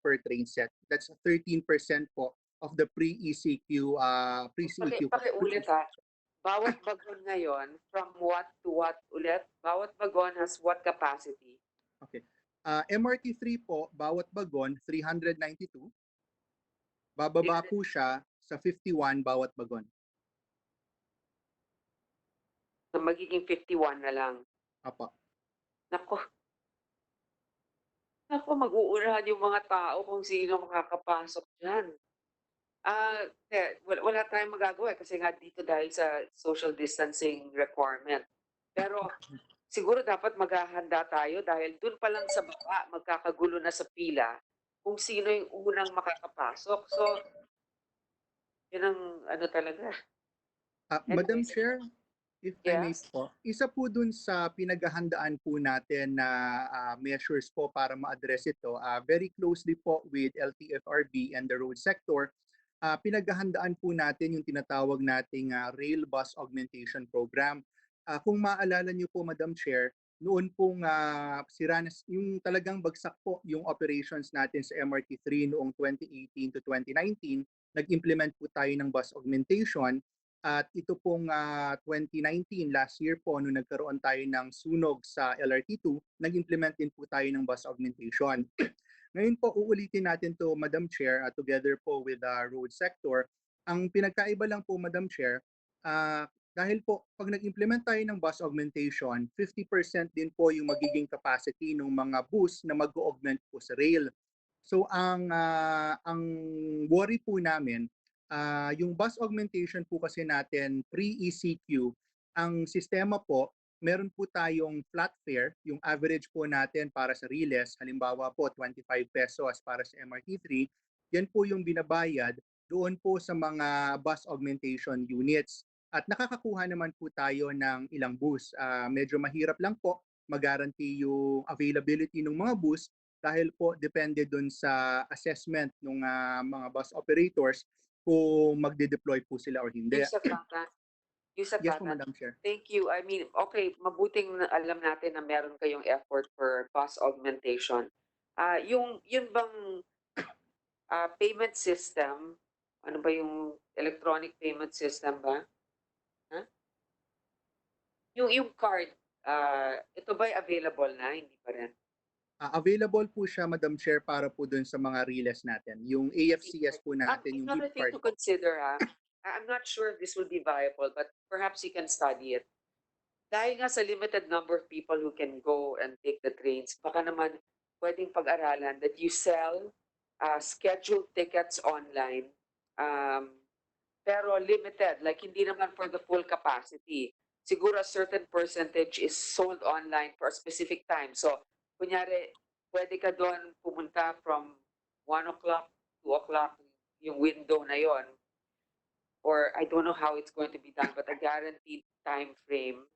per train set. That's 13% po of the pre-ECQ. Pakiulit ha. Bawat bagon ngayon, from what to what ulit? Bawat bagon has what capacity? Okay. MRT3 po, bawat bagon, 392. Bababa po siya sa 51 bawat bagon. So magiging 51 na lang. Apo. Nako. Nako, mag-uurahan yung mga tao kung sino makakapasok dyan. Wala tayong magagawa kasi nga dito dahil sa social distancing requirement. Pero siguro dapat maghahanda tayo dahil dun pa lang sa baba, magkakagulo na sa pila kung sino yung unang makakapasok. So, yun ang ano talaga. Madam Chair, if I may po, isa po dun sa pinaghahandaan po natin na measures po para ma-address ito, very closely po with LTFRB and the road sector, pinaghahandaan po natin yung tinatawag nating rail bus augmentation program. Kung maalala niyo po, Madam Chair, noon pong yung talagang bagsak po yung operations natin sa MRT3 noong 2018 to 2019, nag-implement po tayo ng bus augmentation. At ito pong 2019, last year po, nung nagkaroon tayo ng sunog sa LRT2, nag-implement din po tayo ng bus augmentation. Ngayon po, uulitin natin to, Madam Chair, together po with the road sector. Ang pinagkaiba lang po, Madam Chair, dahil po, pag nag-implement tayo ng bus augmentation, 50% din po yung magiging capacity ng mga bus na mag-augment po sa rail. So, ang worry po namin, yung bus augmentation po kasi natin, pre-ECQ, ang sistema po, meron po tayong flat fare, yung average po natin para sa Riles, halimbawa po 25 pesos para sa MRT3, yan po yung binabayad doon po sa mga bus augmentation units. At nakakakuha naman po tayo ng ilang bus. Medyo mahirap lang po mag-guarantee yung availability ng mga bus dahil po depende doon sa assessment ng mga bus operators kung magde-deploy po sila or hindi. Yusek Yes po, Batan, Madam Chair. thank you. I mean, okay, mabuting alam natin na meron kayong effort for cost augmentation. Yun bang payment system, ano ba yung electronic payment system ba? Huh? Yung card, ito ba available na? Hindi pa rin. Available po siya, Madam Chair, para po dun sa mga relays natin. Yung AFCS po natin, yung Another gift thing card to po. consider, I'm not sure if this will be viable, but perhaps you can study it. Dahil nga sa limited number of people who can go and take the trains, baka naman pwedeng pag-aralan that you sell scheduled tickets online, pero limited, like hindi naman for the full capacity. Siguro a certain percentage is sold online for a specific time. So, kunyari, pwede ka doon pumunta from 1 o'clock, 2 o'clock, yung window na yon. Or I don't know how it's going to be done, but a guaranteed time frame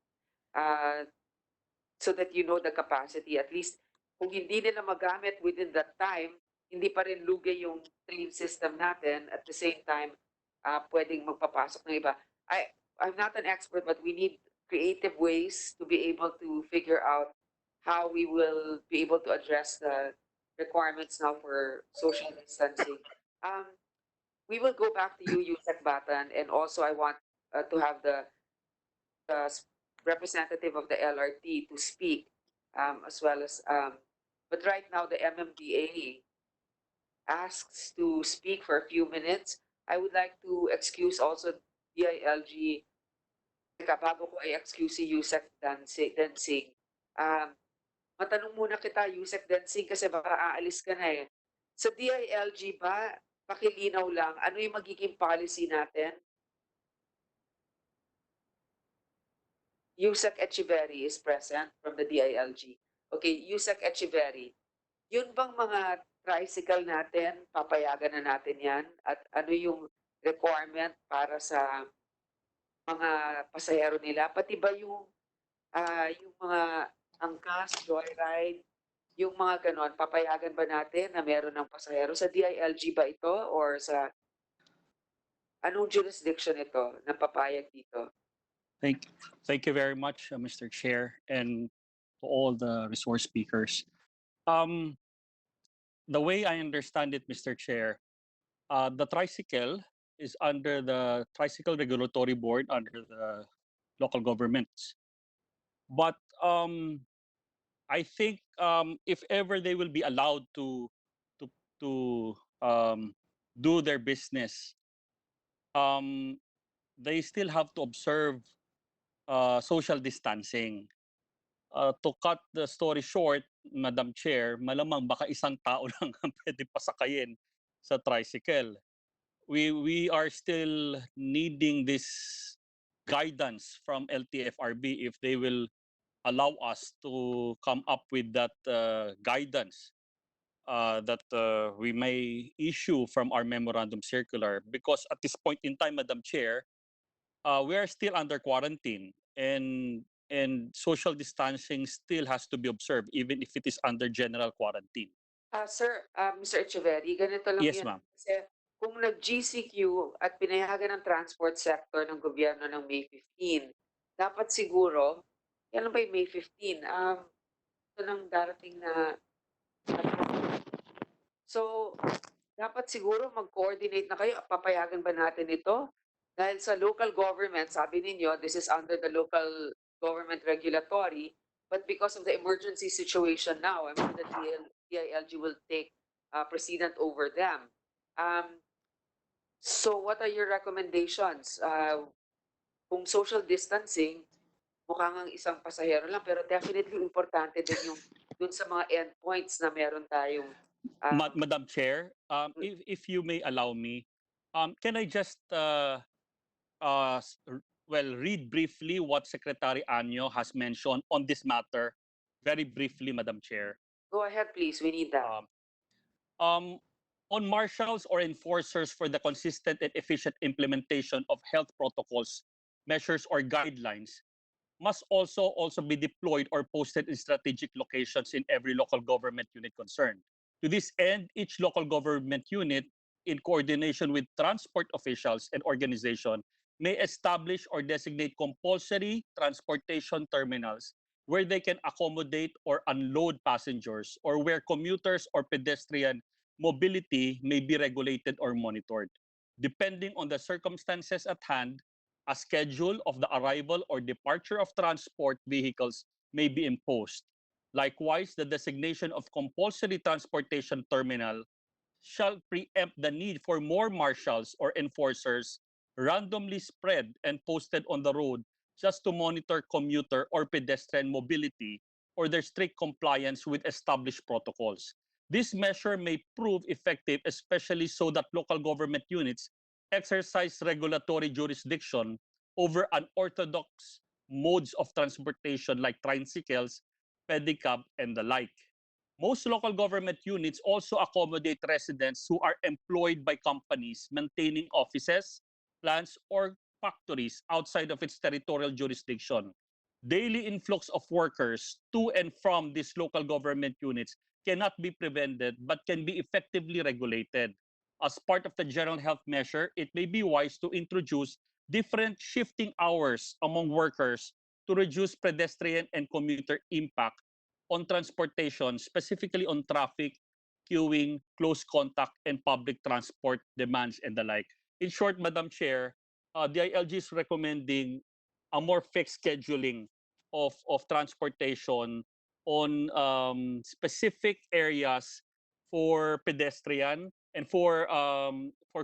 so that you know the capacity. At least, kung hindi nila magamit within that time, hindi pa rin lugi yung train system natin. At the same time, pwedeng magpapasok ng iba. I'm not an expert, but we need creative ways to be able to figure out how we will be able to address the requirements now for social distancing. We will go back to you, Yusek Batan, and also I want to have the representative of the LRT to speak, as well as, but right now the MMDA asks to speak for a few minutes. I would like to excuse also DILG. Bago ko i-excuse si Yusek Dancing. Matanong muna kita, Yusek Dancing, kasi baka aalis ka na eh. Sa DILG ba, pakilinaw lang, ano yung magiging policy natin? Yusek Echeverry is present from the DILG. Okay, Yusek Echeverry, yun bang mga tricycle natin, papayagan na natin yan? At ano yung requirement para sa mga pasahero nila? Pati ba yung mga angkas, joyride, yung mga ganon, papayagan ba natin na meron ng pasahero? Sa DILG ba ito? Or sa anong jurisdiction ito na papayag dito? Thank you very much, Mr. Chair, and to all the resource speakers. The way I understand it, Mr. Chair, the tricycle is under the Tricycle Regulatory Board under the local governments. But I think if ever they will be allowed to do their business, they still have to observe social distancing. To cut the story short, Madam Chair, malamang baka isang tao lang ang pwede pasakayin sa tricycle. We are still needing this guidance from LTFRB if they will allow us to come up with that guidance that we may issue from our memorandum circular. Because at this point in time, Madam Chair, we are still under quarantine and social distancing still has to be observed even if it is under general quarantine. Sir, Mr. Echeverry, ganito lang Yes, yun. ma'am. Kasi kung nag-GCQ at pinayagan ng transport sector ng gobyerno ng May 15, dapat siguro, yan lang ba yung May 15? Ito nang darating na. So, dapat siguro mag-coordinate na kayo. Papayagan ba natin ito? Dahil sa local government, sabi ninyo, this is under the local government regulatory, but because of the emergency situation now, I'm sure that DILG will take precedent over them. So what are your recommendations? Kung social distancing, mukhang ang isang pasahero lang, pero definitely importante din yung dun sa mga endpoints na meron tayong Madam Chair, if you may allow me, can I just read briefly what Secretary Anyo has mentioned on this matter, very briefly, Madam Chair. Go ahead, please. We need that. On marshals or enforcers for the consistent and efficient implementation of health protocols, measures, or guidelines must also be deployed or posted in strategic locations in every local government unit concerned. To this end, each local government unit, in coordination with transport officials and organization, may establish or designate compulsory transportation terminals where they can accommodate or unload passengers, or where commuters or pedestrian mobility may be regulated or monitored. Depending on the circumstances at hand, a schedule of the arrival or departure of transport vehicles may be imposed. Likewise, the designation of compulsory transportation terminal shall preempt the need for more marshals or enforcers randomly spread and posted on the road just to monitor commuter or pedestrian mobility or their strict compliance with established protocols. This measure may prove effective, especially so that local government units exercise regulatory jurisdiction over unorthodox modes of transportation like tricycles, pedicab, and the like. Most local government units also accommodate residents who are employed by companies maintaining offices, plants, or factories outside of its territorial jurisdiction. Daily influx of workers to and from these local government units cannot be prevented but can be effectively regulated. As part of the general health measure, it may be wise to introduce different shifting hours among workers to reduce pedestrian and commuter impact on transportation, specifically on traffic, queuing, close contact, and public transport demands and the like. In short, Madam Chair, the ILG is recommending a more fixed scheduling of transportation on specific areas for pedestrian and for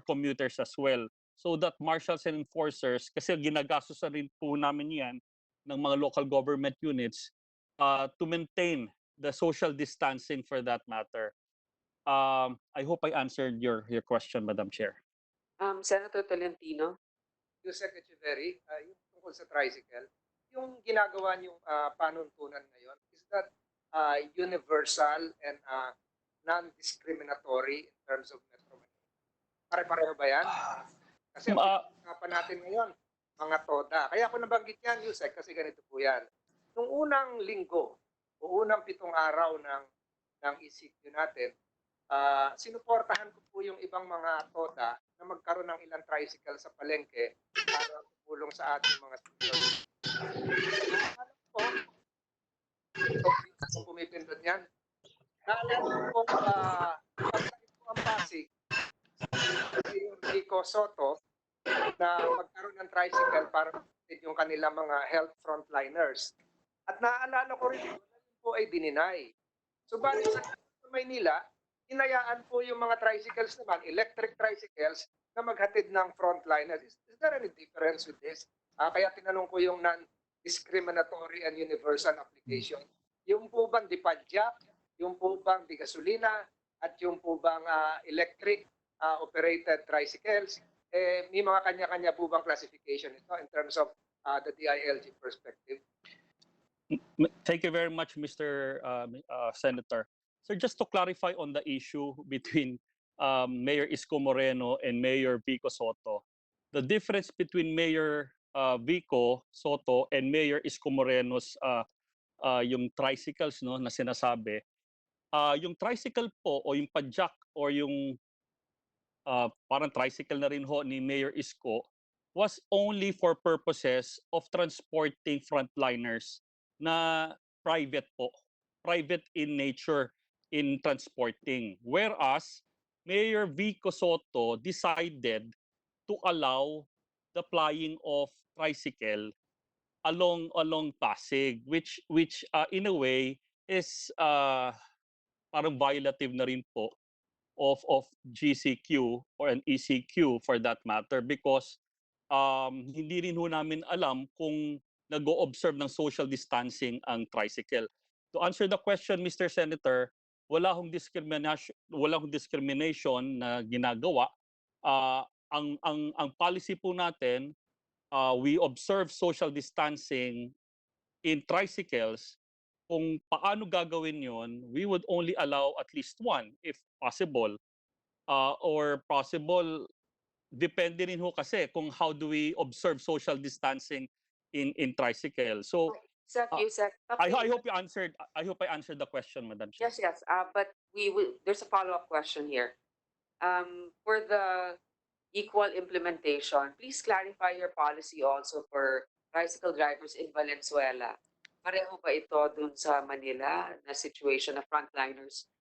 commuters as well. So that marshals and enforcers, kasi ginagastos na rin po namin yan ng mga local government units to maintain the social distancing for that matter. I hope I answered your question, Madam Chair. Senator Tolentino. Yusek Echeverry, yung tungkol sa tricycle, yung ginagawa niyong panuntunan ngayon, is that universal and non-discriminatory in terms of Metro Manila? Pare-pareho ba yan? Kasi ang pinag-usapan natin ngayon, mga TODA. Kaya ako nabanggit yan, Yusek, kasi ganito po yan. Nung unang linggo, o unang 7 araw ng ECQ natin, sinuportahan ko po yung ibang mga TODA na magkaroon ng ilang tricycle sa palengke para tulong sa ating mga seniors. Alam ko, ito pumipindot yan. Naalala ko, pagkain ko ang Pasig, yung Rico Soto, na magkaroon ng tricycle para yung kanilang mga health frontliners. At naaalala ko rin po ay dininay. So bali sa Maynila, hinayaan po yung mga tricycles naman, electric tricycles, na maghatid ng frontliners. Is there any difference with this? Kaya tinanong ko yung non-discriminatory and universal application. Yung po bang di padjak, yung po bang di gasolina, at yung po bang electric operated tricycles, may mga kanya-kanya po bang classification ito in terms of the DILG perspective? Thank you very much, Mr. Senator. So just to clarify on the issue between Mayor Isko Moreno and Mayor Vico Soto, the difference between Mayor Vico Soto and Mayor Isko Moreno's yung tricycles no na sinasabi, yung tricycle po o yung padjak or yung parang tricycle na rin ho ni Mayor Isko was only for purposes of transporting frontliners na private po, private in nature in transporting. Whereas Mayor Vico Soto decided to allow the flying of tricycle along Pasig, which in a way is parang violative na rin po of GCQ or an ECQ for that matter, because hindi rin ho namin alam kung nag-o-observe ng social distancing ang tricycle. To answer the question, Mr. Senator, wala hong discrimination na ginagawa. Ang policy po natin, we observe social distancing in tricycles. Kung paano gagawin yon, we would only allow at least one if possible. Or possible, depende rin ho kasi kung how do we observe social distancing in tricycle. So Yusek, I hope I answered the question, Madam Chair. Yes. But there's a follow-up question here. For the equal implementation, please clarify your policy also for tricycle drivers in Valenzuela. Pareho ba ito dun sa Manila na situation na frontliners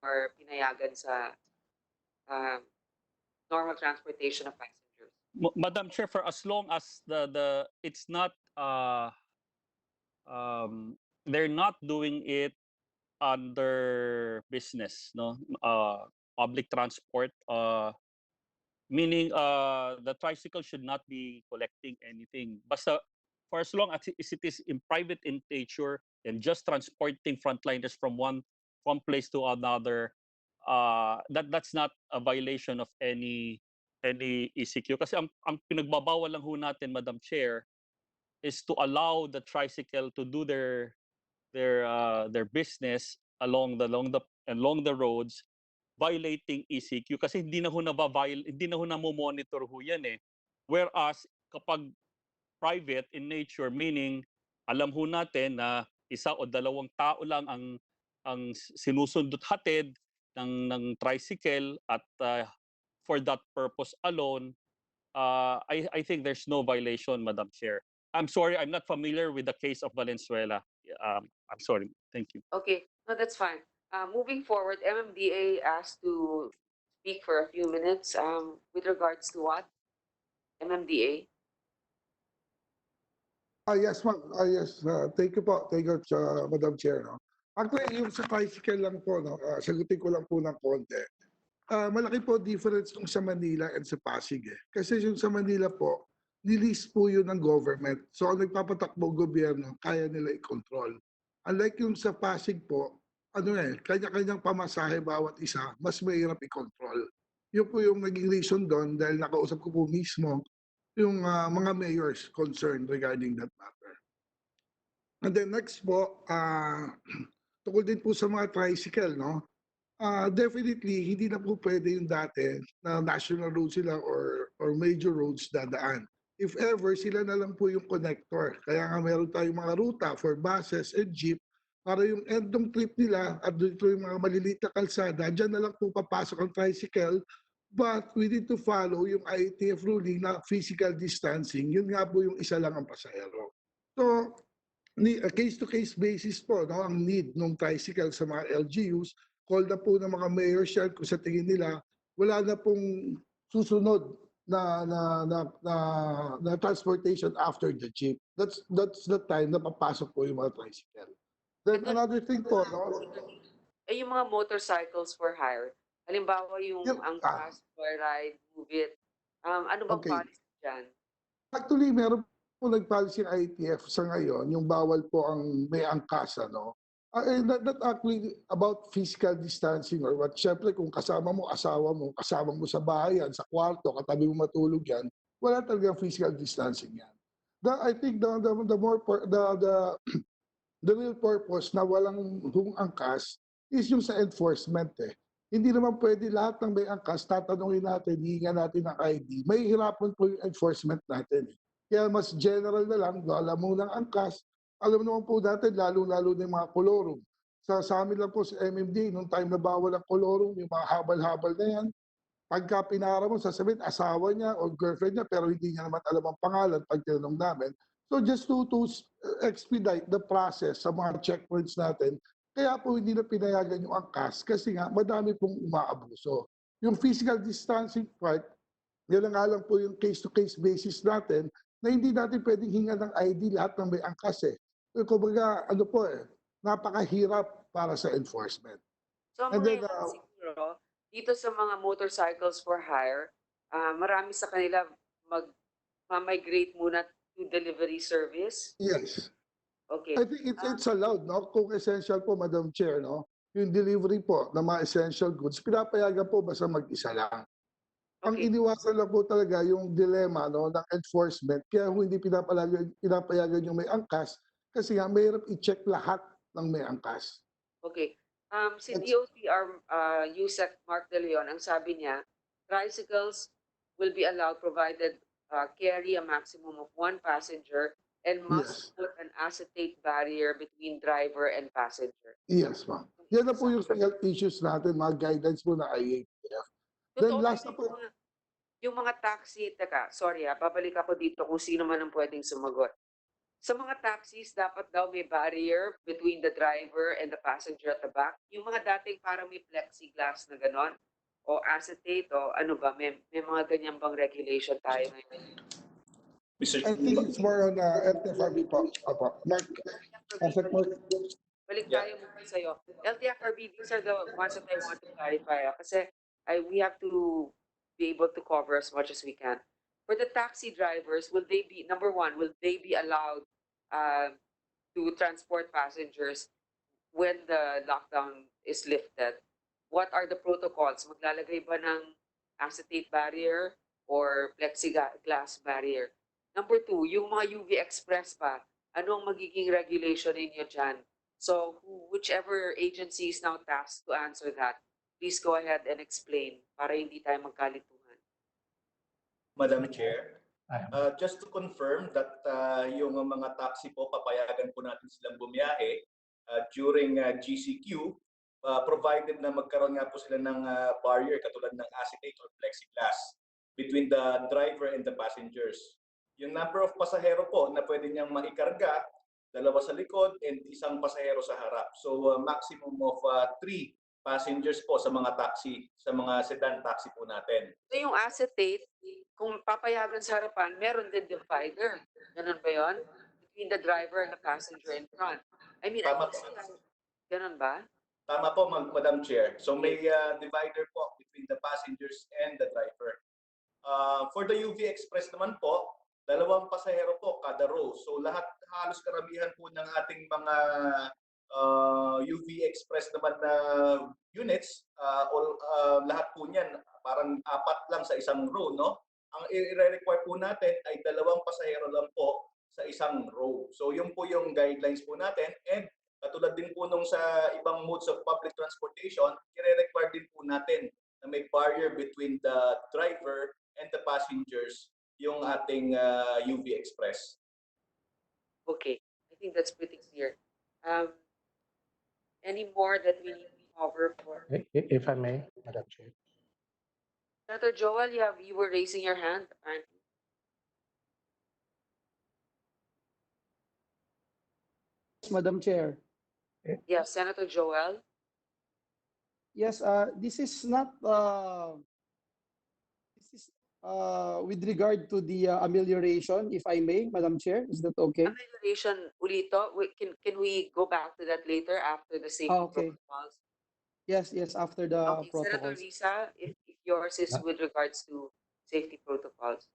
or pinayagan sa normal transportation of passengers? Madam Chair, for as long as the it's not they're not doing it under business, no, public transport, meaning the tricycle should not be collecting anything. Basta for as long as it is in private in nature and just transporting frontliners from one place to another, that's not a violation of any ECQ. Kasi ang pinagbabawal lang ho natin, Madam Chair, is to allow the tricycle to do their business along the roads, violating ECQ kasi hindi na ho na-monitor ho yan eh. Whereas kapag private in nature, meaning alam ho natin na isa o dalawang tao lang ang sinusundot hatid ng tricycle at for that purpose alone, I think there's no violation, Madam Chair. I'm sorry, I'm not familiar with the case of Valenzuela. I'm sorry. Thank you. Okay, no, that's fine. Moving forward, MMDA asked to speak for a few minutes with regards to what? MMDA? Yes, ma'am. Yes, thank you po. Thank you, Madam Chair. No? Actually, yung sa tricycle lang po, no, sagutin ko lang po ng konti. Malaki po difference nung sa Manila and sa Pasig. Eh. Kasi yung sa Manila po, nilis po yun ng government. So, ang nagpapatakbo gobyerno, kaya nila i-control. Unlike yung sa Pasig po, kanya-kanyang pamasahe bawat isa, mas mahirap i-control. Yun po yung naging reason doon dahil nakausap ko po mismo yung mga mayors concerned regarding that matter. And then next po, tungkol din po sa mga tricycle, no? Definitely, hindi na po pwede yung dati na national roads sila or major roads dadaan. If ever, sila na lang po yung connector. Kaya nga meron tayong mga ruta for buses and jeep para yung end ng trip nila at dito yung mga maliliit na kalsada, dyan na lang po papasok ang tricycle. But we need to follow yung IATF ruling na physical distancing. Yun nga po yung isa lang ang pasahero. So, case-to-case basis po, no, ang need ng tricycle sa mga LGUs, call na po ng mga mayors yan kung sa tingin nila, wala na pong susunod na transportation after the jeep. That's the time na papasok po yung mga tricycle. Then another thing po, no? Yung mga motorcycles for hire. Halimbawa yung angkas, ride, move it. Ano bang policy dyan? Actually, meron po nag-policy ng IATF sa ngayon, yung bawal po ang may angkas, ano? Not actually about physical distancing or what. Siyempre, kung kasama mo, asawa mo, kasama mo sa bahayan, sa kwarto, katabi mo matulog yan, wala talagang physical distancing yan. I think the real purpose na walang angkas is yung sa enforcement eh. Hindi naman pwede lahat ng may angkas, tatanungin natin, hihinga natin ng ID. May hirapan po yung enforcement natin eh. Kaya mas general na lang, wala mo ng angkas. Alam naman po natin, lalo-lalo na yung mga kolorum. Sa amin lang po sa MMD, nung time na bawal ang kolorum, yung mga habal-habal na yan, pagka pinara mo, sasabihin, asawa niya o girlfriend niya, pero hindi niya naman alam ang pangalan pag tinanong namin. So just to expedite the process sa mga checkpoints natin, kaya po hindi na pinayagan yung angkas kasi nga madami pong umaabuso. Yung physical distancing part, yan nga lang po yung case-to-case basis natin na hindi natin pwedeng hinga ng ID lahat ng may angkas eh. Kumbaga, napakahirap para sa enforcement. So mga siguro, dito sa mga motorcycles for hire, marami sa kanila mag-migrate muna to delivery service? Yes. Okay. I think it's allowed, no? Kung essential po, Madam Chair, no? Yung delivery po ng mga essential goods, pinapayagan po basta mag-isa lang. Okay. Ang iniwasan lang po talaga yung dilemma, no, ng enforcement. Kaya kung hindi pinapayagan yung may angkas, kasi nga mahirap i-check lahat ng may angkas. Okay. Si DOTR USEC Mark De Leon, ang sabi niya, tricycles will be allowed provided carry a maximum of 1 passenger and must put an acetate barrier between driver and passenger. Yes, ma'am. Yan na po yung health issues natin, mga guidelines po na IATF. Then last na po. yung mga taxi, sorry babalik ako dito kung sino man ang pwedeng sumagot. Sa mga taxis, dapat daw may barrier between the driver and the passenger at the back. Yung mga dating parang may plexiglass na ganon, o acetate, o ano ba, may mga ganyan bang regulation tayo ngayon? I think it's more on LTFRB po. Opo. Mark, Asset Mark. Balik tayo muna sa'yo. LTFRB, these are the ones that I want to clarify. Kasi we have to be able to cover as much as we can. For the taxi drivers, will they be, number one, will they be allowed to transport passengers when the lockdown is lifted? What are the protocols? Maglalagay ba ng acetate barrier or plexiglass barrier? Number two, yung mga UV Express pa, anong magiging regulation ninyo dyan? So whichever agency is now tasked to answer that, please go ahead and explain para hindi tayo magkalituhan. Madam Chair, just to confirm that yung mga taxi po, papayagan po natin silang bumiyahe during GCQ, provided na magkaroon nga po sila ng barrier katulad ng acetate or plexiglass between the driver and the passengers. Yung number of pasahero po na pwede niyang maikarga, 2 sa likod and 1 pasahero sa harap. So maximum of 3 passengers po sa mga taxi, sa mga sedan taxi po natin. So yung acetate, kung papayagan sa harapan, meron din divider. Ganun ba yun? Between the driver and the passenger in front. I mean, ganun ba? Tama po, Madam Chair. So may divider po between the passengers and the driver. For the UV Express naman po, 2 pasahero po kada row. So halos karamihan po ng ating mga UV Express naman na units, lahat po niyan, parang 4 lang sa isang row, no? Ang i-require po natin ay 2 pasahero lang po sa isang row. So yun po yung guidelines po natin, and katulad din po nung sa ibang modes of public transportation, i-require din po natin na may barrier between the driver and the passengers yung ating UV Express. Okay, I think that's pretty clear. Any more that we need to cover for? If I may, Madam Chair. Senator Joel, you were raising your hand, apparently. Madam Chair. Yes, Senator Joel. Yes, this is not with regard to the amelioration, if I may, Madam Chair. Is that okay? Amelioration, ulito. Can we go back to that later after the safety Okay. protocols? Yes, after the Okay, Senator protocols. Risa, if yours is with regards to safety protocols.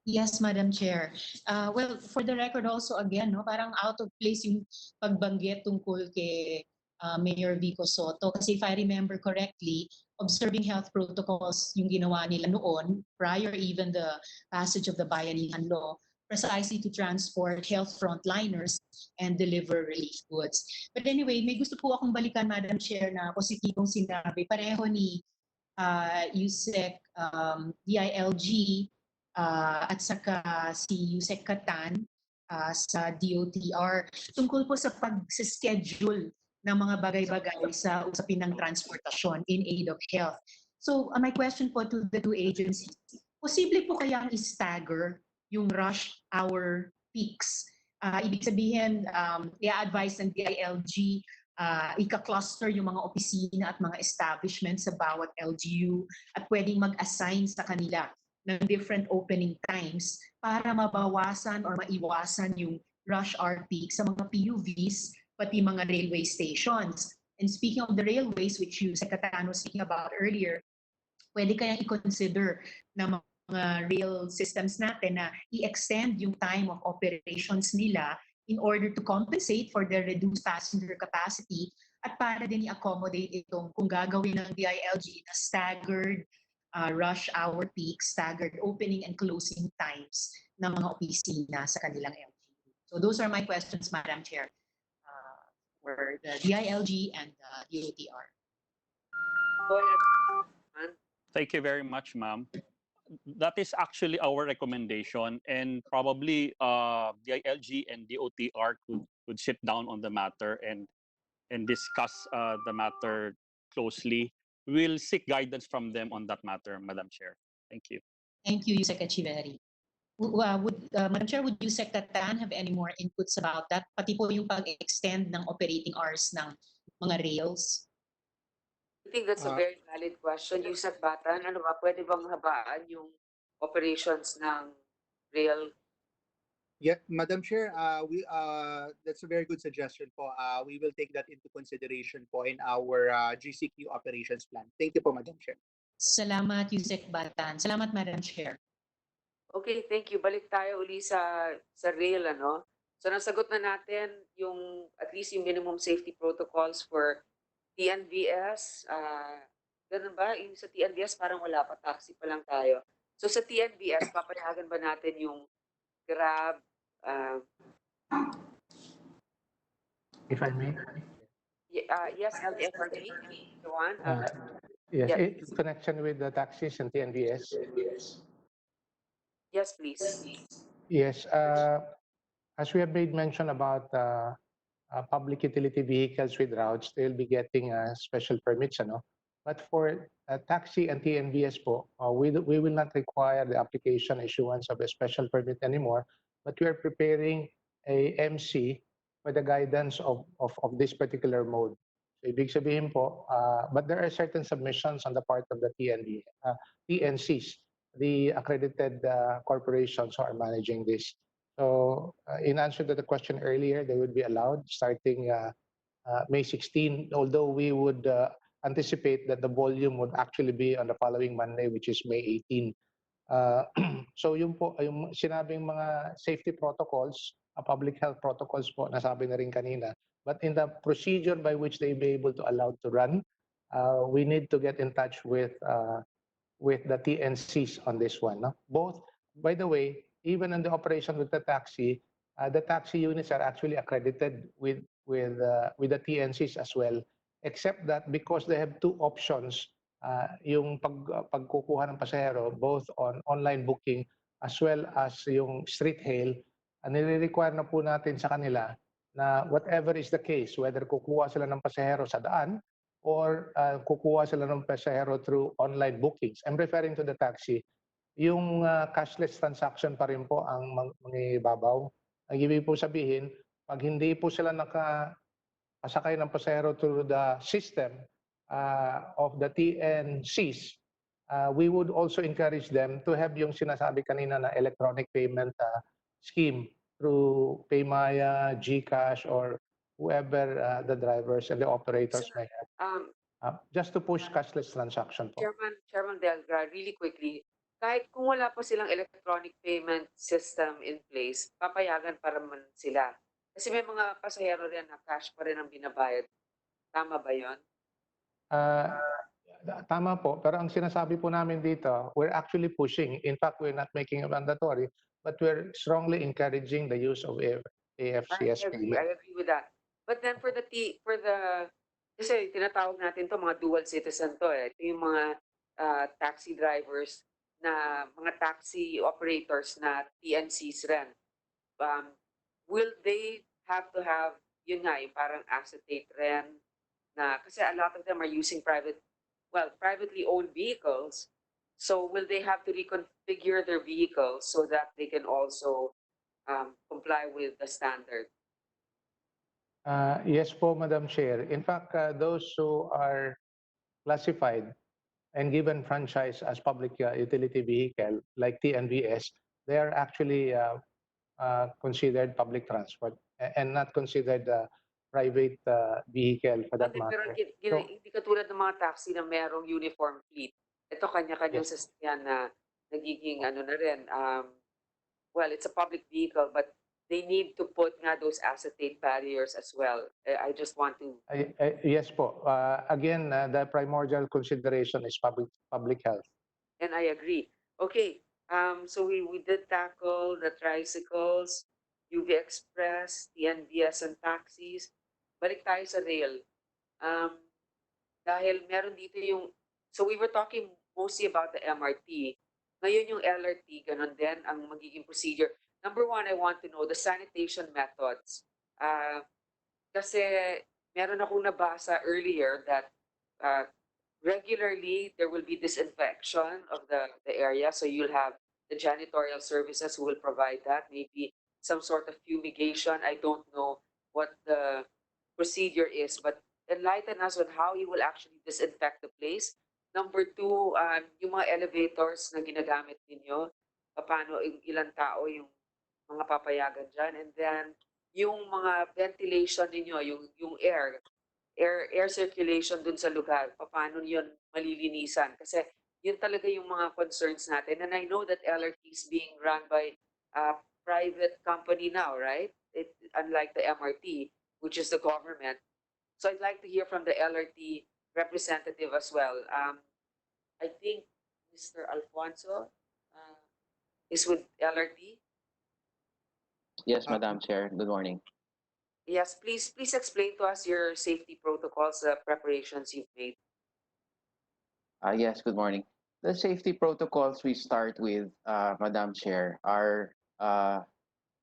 Yes, Madam Chair. Well, for the record also again, no, parang out of place yung pagbanggit tungkol kay Mayor Vico Soto. Kasi if I remember correctly, observing health protocols yung ginawa nila noon, prior even the passage of the Bayanihan Law, precisely to transport health frontliners and deliver relief goods. But anyway, may gusto po akong balikan, Madam Chair, na positibong sinabi. Pareho ni Yusek DILG at saka si Yusek Katan sa DOTR tungkol po sa pag-schedule ng mga bagay-bagay sa usapin ng transportasyon in aid of health. So my question po to the two agencies, posible po kayang i-stagger yung rush hour peaks? Ibig sabihin, i-advise ng DILG, ika-cluster yung mga opisina at mga establishment sa bawat LGU at pwedeng mag-assign sa kanila ng different opening times para mabawasan or maiwasan yung rush hour peak sa mga PUVs pati mga railway stations. And speaking of the railways, which you, Secretary, was speaking about earlier, pwede kayang i-consider na mga rail systems natin na i-extend yung time of operations nila in order to compensate for their reduced passenger capacity at para din i-accommodate itong kung gagawin ng DILG na staggered rush hour peak, staggered opening and closing times ng mga opisina sa kanilang LGU. So those are my questions, Madam Chair, for the DILG and the DOTR. Go ahead. Thank you very much, ma'am. That is actually our recommendation, and probably the ILG and the OTR could sit down on the matter and discuss the matter closely. We'll seek guidance from them on that matter, Madam Chair. Thank you. Thank you, Yusek Achiveri. Madam Chair, would Yusek Tatan have any more inputs about that? Pati po yung pag-extend ng operating hours ng mga rails? I think that's a very valid question. Yusek Batan, ano ba, pwede bang habaan yung operations ng rail? Yeah, Madam Chair, that's a very good suggestion po. We will take that into consideration po in our GCQ operations plan. Thank you po, Madam Chair. Salamat, Yusek Batan. Salamat, Madam Chair. Okay, thank you. Balik tayo uli sa rail, ano? So nasagot na natin yung at least yung minimum safety protocols for TNVS. Ganun ba? Yung sa TNVS parang wala pa, taxi pa lang tayo. So sa TNVS, papayagan ba natin yung Grab? If I may. Yes, LTFRB, the one. Yes, yeah. in connection with the taxis and TNVS. Yes, please. Yes, as we have made mention about public utility vehicles with routes, they'll be getting special permits, ano? But for taxi and TNVS po, we will not require the application issuance of a special permit anymore, but we are preparing a MC for the guidance of this particular mode. So ibig sabihin po, but there are certain submissions on the part of the TNCs, the accredited corporations who are managing this. So in answer to the question earlier, they would be allowed starting May 16, although we would anticipate that the volume would actually be on the following Monday, which is May 18. So yung po, yung sinabing mga safety protocols, public health protocols po, nasabi na rin kanina. But in the procedure by which they be able to allow to run, we need to get in touch with the TNCs on this one. No? Both, by the way, even in the operation with the taxi units are actually accredited with the TNCs as well, except that because they have two options, yung pagkukuha ng pasahero, both on online booking as well as yung street hail, nire-require na po natin sa kanila na whatever is the case, whether kukuha sila ng pasahero sa daan or kukuha sila ng pasahero through online bookings. I'm referring to the taxi. Yung cashless transaction pa rin po ang mangibabaw. Ang ibig po sabihin, pag hindi po sila nakasakay ng pasahero through the system of the TNCs, we would also encourage them to have yung sinasabi kanina na electronic payment scheme through Paymaya, GCash, or whoever the drivers and the operators may have. Just to push cashless transaction po. Chairman Delgra, really quickly, kahit kung wala pa silang electronic payment system in place, papayagan para man sila. Kasi may mga pasahero rin na cash pa rin ang binabayad. Tama ba yun? Tama po, pero ang sinasabi po namin dito, we're actually pushing. In fact, we're not making it mandatory, but we're strongly encouraging the use of AFCS payment. I agree with that. But then kasi tinatawag natin to mga dual citizen to eh. Ito yung mga taxi drivers na mga taxi operators na TNCs rin. Will they have to have, yun nga, yung parang acetate rin na, kasi a lot of them are using privately owned vehicles. So will they have to reconfigure their vehicles so that they can also comply with the standard? Yes po, Madam Chair. In fact, those who are classified and given franchise as public utility vehicle, like TNVS, they are actually considered public transport and not considered private vehicle for that Pero matter. hindi katulad ng mga taxi na merong uniform fleet. Ito kanya-kanyang sasakyan na nagiging ano na rin, well, it's a public vehicle, but they need to put nga those acetate barriers as well. I just want to... Yes po. Again, the primordial consideration is public health. And I agree. Okay, so we did tackle the tricycles, UV Express, TNVS and taxis. Balik tayo sa rail. Dahil meron dito yung... So we were talking mostly about the MRT. Ngayon yung LRT, ganun din ang magiging procedure. Number one, I want to know the sanitation methods. Kasi meron akong nabasa earlier that regularly there will be disinfection of the area. So you'll have the janitorial services who will provide that, maybe some sort of fumigation. I don't know what the procedure is, but enlighten us on how you will actually disinfect the place. Number two, yung mga elevators na ginagamit ninyo, paano, ilang tao yung mga papayagan dyan. And then, yung mga ventilation ninyo, yung air circulation dun sa lugar, paano yun malilinisan? Kasi yun talaga yung mga concerns natin. And I know that LRT is being run by a private company now, right? Unlike the MRT, which is the government. So I'd like to hear from the LRT representative as well. I think Mr. Alfonso is with LRT. Yes, Madam Chair. Good morning. Yes, please explain to us your safety protocols, the preparations you've made. Yes, good morning. The safety protocols we start with, Madam Chair, are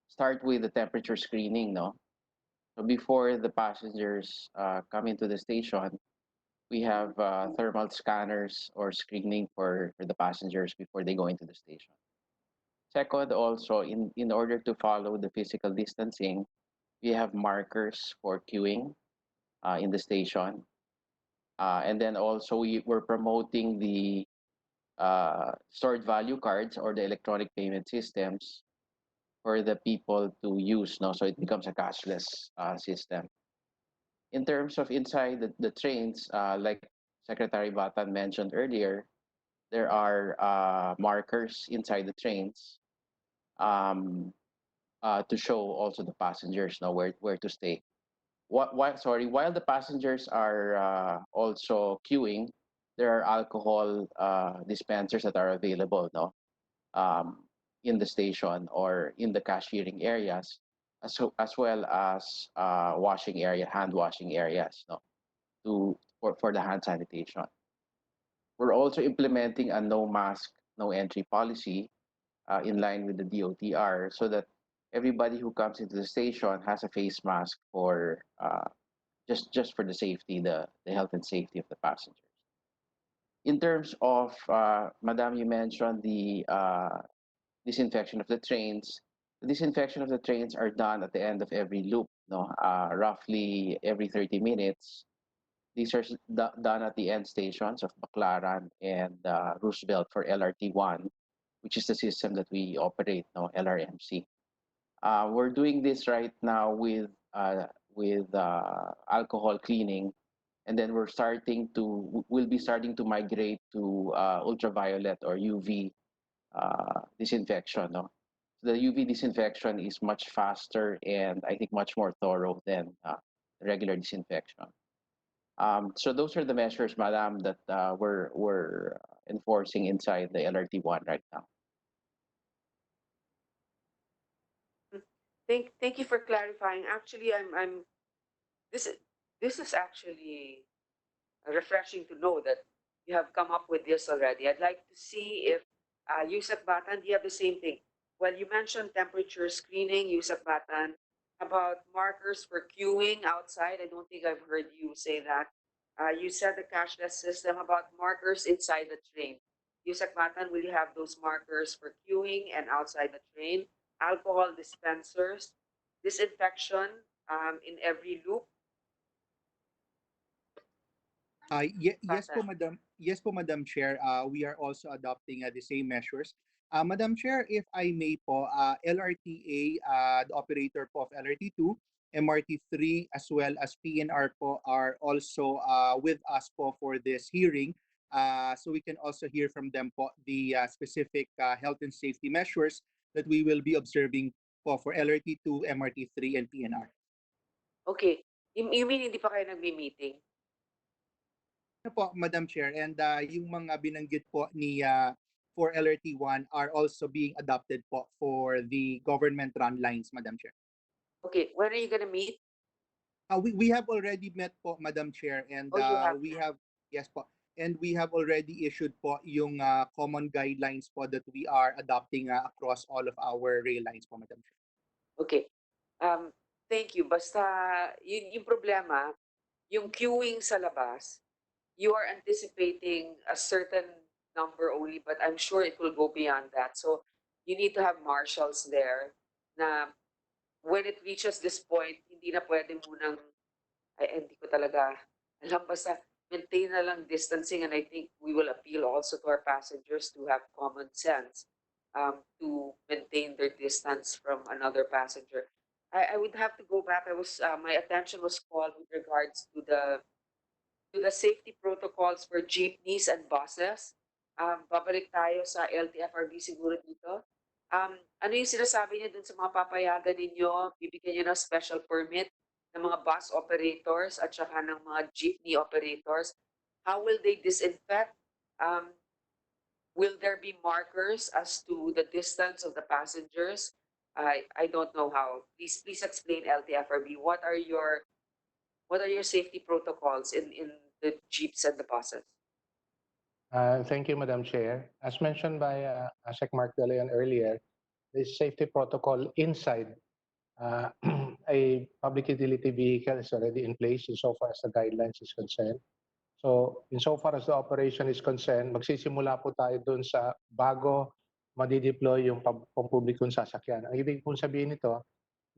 start with the temperature screening, no? So before the passengers come into the station, we have thermal scanners or screening for the passengers before they go into the station. Second, also, in order to follow the physical distancing, we have markers for queuing in the station. And then also we're promoting the stored value cards or the electronic payment systems for the people to use, no? So it becomes a cashless system. In terms of inside the trains, like Secretary Batan mentioned earlier, there are markers inside the trains to show also the passengers know where to stay. While the passengers are also queuing, there are alcohol dispensers that are available, no, in the station or in the cashiering areas, as well as hand washing areas, no, for the hand sanitation. We're also implementing a no mask, no entry policy in line with the DOTR, so that everybody who comes into the station has a face mask for just for the safety, the health and safety of the passengers. In terms of, Madam, you mentioned the disinfection of the trains. The disinfection of the trains are done at the end of every loop, no? Roughly every 30 minutes. These are done at the end stations of Baclaran and Roosevelt for LRT1, which is the system that we operate, no, LRMC. We're doing this right now with alcohol cleaning, and then we'll be starting to migrate to ultraviolet or UV disinfection. No, the UV disinfection is much faster and I think much more thorough than regular disinfection. So those are the measures, Madam, that we're enforcing inside the LRT1 right now. Thank you for clarifying. Actually, I'm this is actually refreshing to know that you have come up with this already. I'd like to see if Yusuf Batan, do you have the same thing? Well, you mentioned temperature screening, Yusuf Batan, about markers for queuing outside. I don't think I've heard you say that. You said the cashless system about markers inside the train. Yusuf Batan, will you have those markers for queuing and outside the train? Alcohol dispensers, disinfection in every loop. Yes po, Madam. Yes po, Madam Chair. We are also adopting the same measures. Madam Chair, if I may po, LRTA, the operator po of LRT2, MRT3, as well as PNR po are also with us po for this hearing. So we can also hear from them po the specific health and safety measures that we will be observing po for LRT2, MRT3, and PNR. Okay. You mean hindi pa kayo nagmi-meeting? Ano po, Madam Chair, and yung mga binanggit po ni for LRT1 are also being adopted po for the government-run lines, Madam Chair. Okay, when are you gonna meet? We have already met po, Madam Chair, and we have, yes po, and we have already issued po yung common guidelines po that we are adopting across all of our rail lines po, Madam Chair. Okay. Thank you. Basta yung problema, yung queuing sa labas, you are anticipating a certain number only, but I'm sure it will go beyond that. So you need to have marshals there na when it reaches this point, hindi na pwede munang, ay, hindi ko talaga alam, basta maintain na lang distancing, and I think we will appeal also to our passengers to have common sense to maintain their distance from another passenger. I would have to go back. My attention was called with regards to the safety protocols for jeepneys and buses. Babalik tayo sa LTFRB siguro dito. Ano yung sinasabi niyo dun sa mga papayagan ninyo? Bibigyan niyo ng special permit ng mga bus operators at saka ng mga jeepney operators? How will they disinfect? Will there be markers as to the distance of the passengers? I don't know how. Please explain, LTFRB. What are your safety protocols in the jeeps and the buses? Thank you, Madam Chair. As mentioned by Asec Mark De Leon earlier, this safety protocol inside a public utility vehicle is already in place insofar as the guidelines is concerned. So insofar as the operation is concerned, magsisimula po tayo dun sa bago madideploy yung pampublikong sasakyan. Ang ibig pong sabihin nito,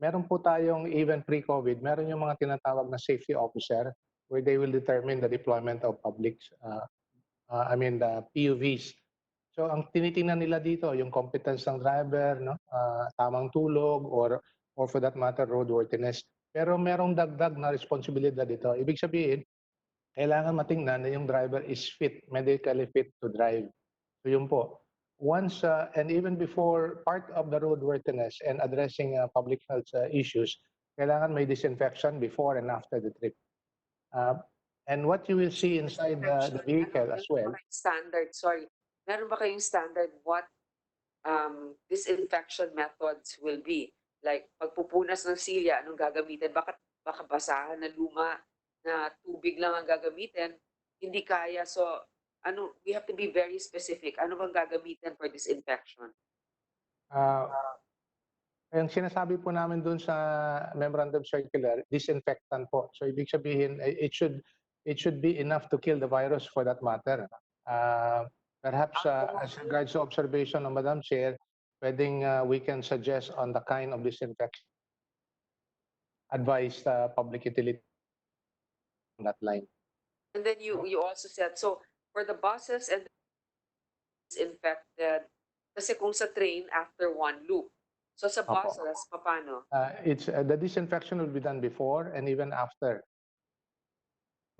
meron po tayong even pre-COVID, meron yung mga tinatawag na safety officer where they will determine the deployment of the PUVs. So ang tinitingnan nila dito, yung competence ng driver, no? Tamang tulog, or for that matter, roadworthiness. Pero merong dagdag na responsibilidad dito. Ibig sabihin, kailangan matingnan na yung driver is fit, medically fit to drive. So yun po. Once, and even before part of the roadworthiness and addressing public health issues, kailangan may disinfection before and after the trip. And what you will see inside the vehicle as well. Standard, sorry. Meron ba kayong standard what disinfection methods will be? Like, pagpupunas ng silya, anong gagamitin? Baka basahan na luma na tubig lang ang gagamitin, hindi kaya. So, we have to be very specific. Ano bang gagamitin for disinfection? Ang sinasabi po namin dun sa memorandum circular, disinfectant po. So ibig sabihin, it should be enough to kill the virus for that matter. Perhaps as regards to observation of Madam Chair, pwedeng we can suggest on the kind of disinfection advised public utility on that line. And then you also said, so for the buses and disinfected, kasi kung sa train after one loop. So sa buses, paano? It's the disinfection will be done before and even after.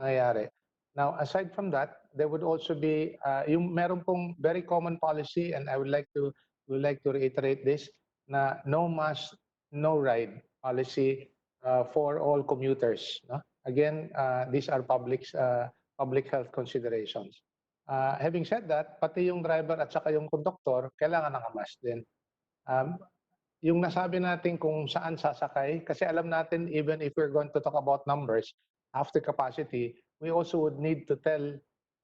Nangyayari. Now, aside from that, there would also be yung meron pong very common policy, and I would like to reiterate this, na no mask, no ride policy for all commuters. No? Again, these are public health considerations. Having said that, pati yung driver at saka yung conductor, kailangan nakamask din. Yung nasabi natin kung saan sasakay, kasi alam natin even if we're going to talk about numbers, after capacity, we also would need to tell,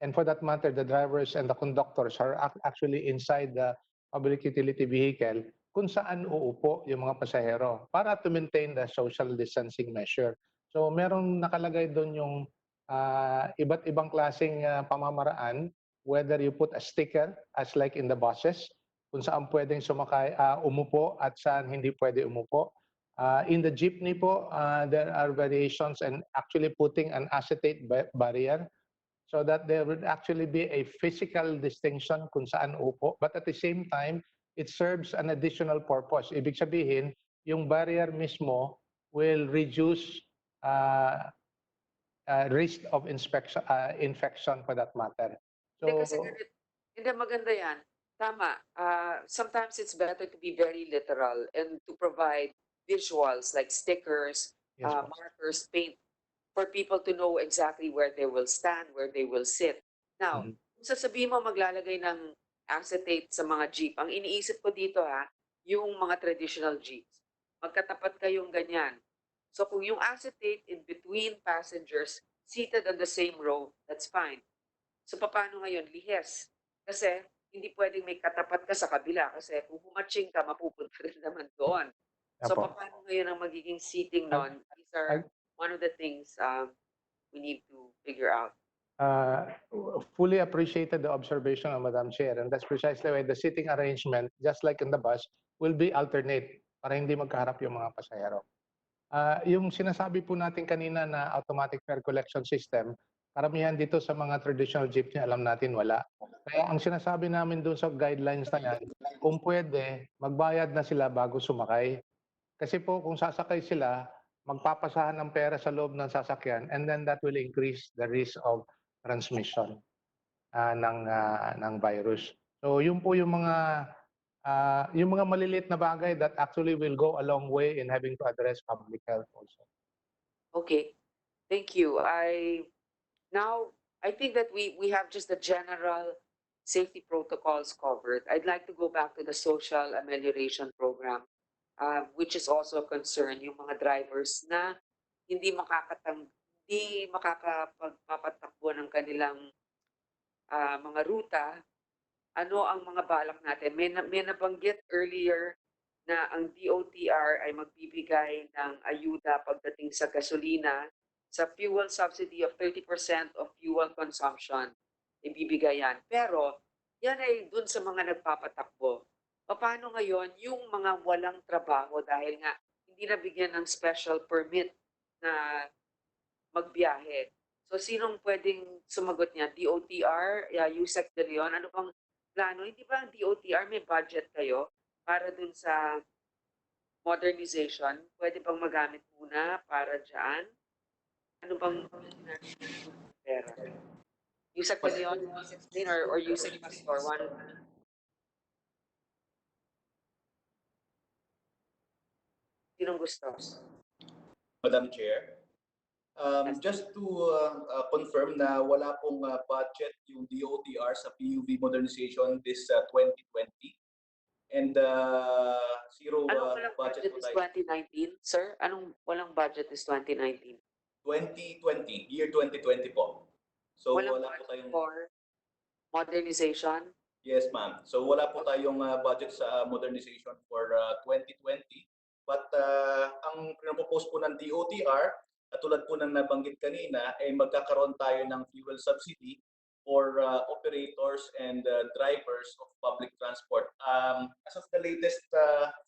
and for that matter, the drivers and the conductors are actually inside the public utility vehicle, kung saan uupo yung mga pasahero para to maintain the social distancing measure. So merong nakalagay doon yung iba't ibang klaseng pamamaraan, whether you put a sticker as like in the buses, kung saan pwedeng sumakay, umupo at saan hindi pwede umupo. In the jeepney po, there are variations and actually putting an acetate barrier so that there would actually be a physical distinction kung saan upo. But at the same time, it serves an additional purpose. Ibig sabihin, yung barrier mismo will reduce risk of infection for that matter. So, Hindi, maganda yan. Tama. Sometimes it's better to be very literal and to provide visuals like stickers, markers, paint, for people to know exactly where they will stand, where they will sit. Now, kung sasabihin mo maglalagay ng acetate sa mga jeep, ang iniisip ko dito yung mga traditional jeeps. Magkatapat kayong ganyan. So kung yung acetate in between passengers seated on the same row, that's fine. So paano ngayon? Lihes. Kasi hindi pwedeng may katapat ka sa kabila kasi kung humatching ka, mapupunta rin naman doon. So paano ngayon ang magiging seating nun? These are one of the things we need to figure out. fully appreciated the observation of Madam Chair, and that's precisely why the seating arrangement, just like in the bus, will be alternate para hindi magkaharap yung mga pasahero. Yung sinasabi po natin kanina na automatic fare collection system, karamihan dito sa mga traditional jeepney, alam natin wala. Kaya ang sinasabi namin doon sa guidelines na yan, kung pwede, magbayad na sila bago sumakay. Kasi po kung sasakay sila, magpapasahan ng pera sa loob ng sasakyan, and then that will increase the risk of transmission ng virus. So yun po yung mga maliliit na bagay that actually will go a long way in having to address public health also. Okay, thank you. I think that we have just the general safety protocols covered. I'd like to go back to the social amelioration program, which is also a concern, yung mga drivers na hindi makakapagpapatakbo ng kanilang mga ruta. Ano ang mga balak natin? May nabanggit earlier na ang DOTR ay magbibigay ng ayuda pagdating sa gasolina, sa fuel subsidy of 30% of fuel consumption. Ibibigay yan. Pero yan ay dun sa mga nagpapatakbo. Paano ngayon yung mga walang trabaho dahil nga hindi nabigyan ng special permit na magbiyahe? So sinong pwedeng sumagot niya? DOTR, USEC de Leon, ano bang plano? Hindi ba ang DOTR may budget kayo para dun sa modernization? Pwede bang magamit muna para dyan? Ano bang pera? USEC de Leon, or USEC Pastor? Sinong gusto? Madam Chair, just to confirm na wala pong budget yung DOTR sa PUV modernization this 2020. And zero budget is 2019, sir? Anong walang budget is 2019? 2020, year 2020 po. So Walang wala po tayong for modernization? Yes, ma'am. So wala po tayong budget sa modernization for 2020. But ang pinapropose po ng DOTR, tulad po ng nabanggit kanina, ay magkakaroon tayo ng fuel subsidy for operators and drivers of public transport. As of the latest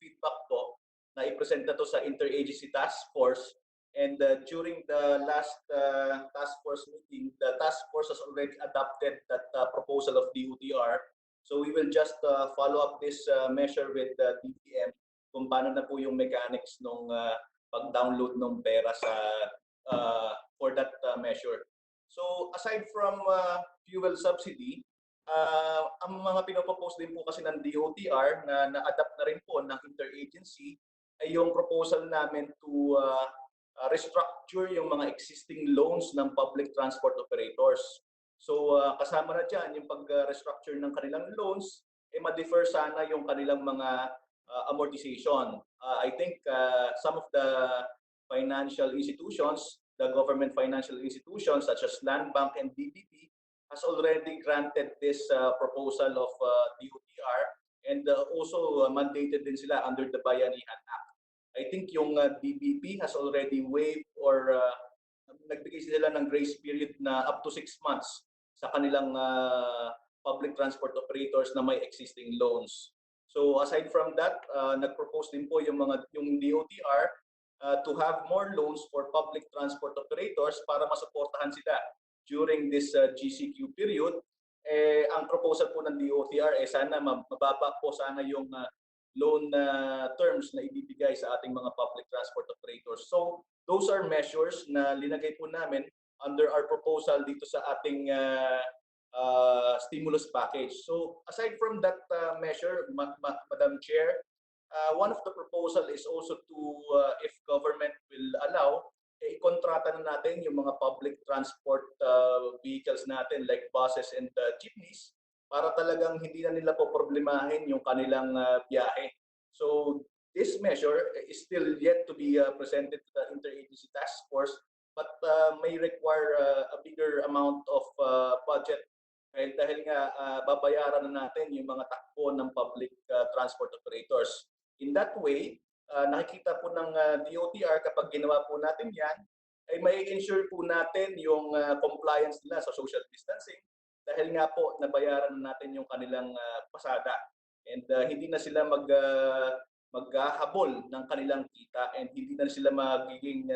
feedback po, na i-present na to sa Interagency Task Force, and during the last task force meeting, the task force has already adopted that proposal of DOTR. So we will just follow up this measure with the DTM kung paano na po yung mechanics nung pag-download ng pera sa for that measure. So aside from fuel subsidy, ang mga pinopropose din po kasi ng DOTR na na-adapt na rin po ng interagency ay yung proposal namin to restructure yung mga existing loans ng public transport operators. So kasama na dyan yung pag-restructure ng kanilang loans, ma-defer sana yung kanilang mga amortization. I think some of the financial institutions, the government financial institutions such as Land Bank and DBP has already granted this proposal of DOTR and also mandated din sila under the Bayanihan Act. I think yung DBP has already waived or nagbigay sila ng grace period na up to 6 months sa kanilang public transport operators na may existing loans. So aside from that, nag-propose din po yung DOTR to have more loans for public transport operators para masuportahan sila during this GCQ period. Ang proposal po ng DOTR sana mababa po sana yung loan terms na ibibigay sa ating mga public transport operators. So those are measures na linagay po namin under our proposal dito sa ating stimulus package. So aside from that measure, Madam Chair, one of the proposal is also to, if government will allow, kontrata na natin yung mga public transport vehicles natin like buses and jeepneys para talagang hindi na nila po problemahin yung kanilang biyahe. So this measure is still yet to be presented to the Interagency Task Force, but may require a bigger amount of budget dahil nga babayaran na natin yung mga takbo ng public transport operators. In that way, nakikita po ng DOTR kapag ginawa po natin yan, ay may ensure po natin yung compliance nila sa social distancing dahil nga po nabayaran na natin yung kanilang pasada and hindi na sila maghahabol ng kanilang kita and hindi na sila magiging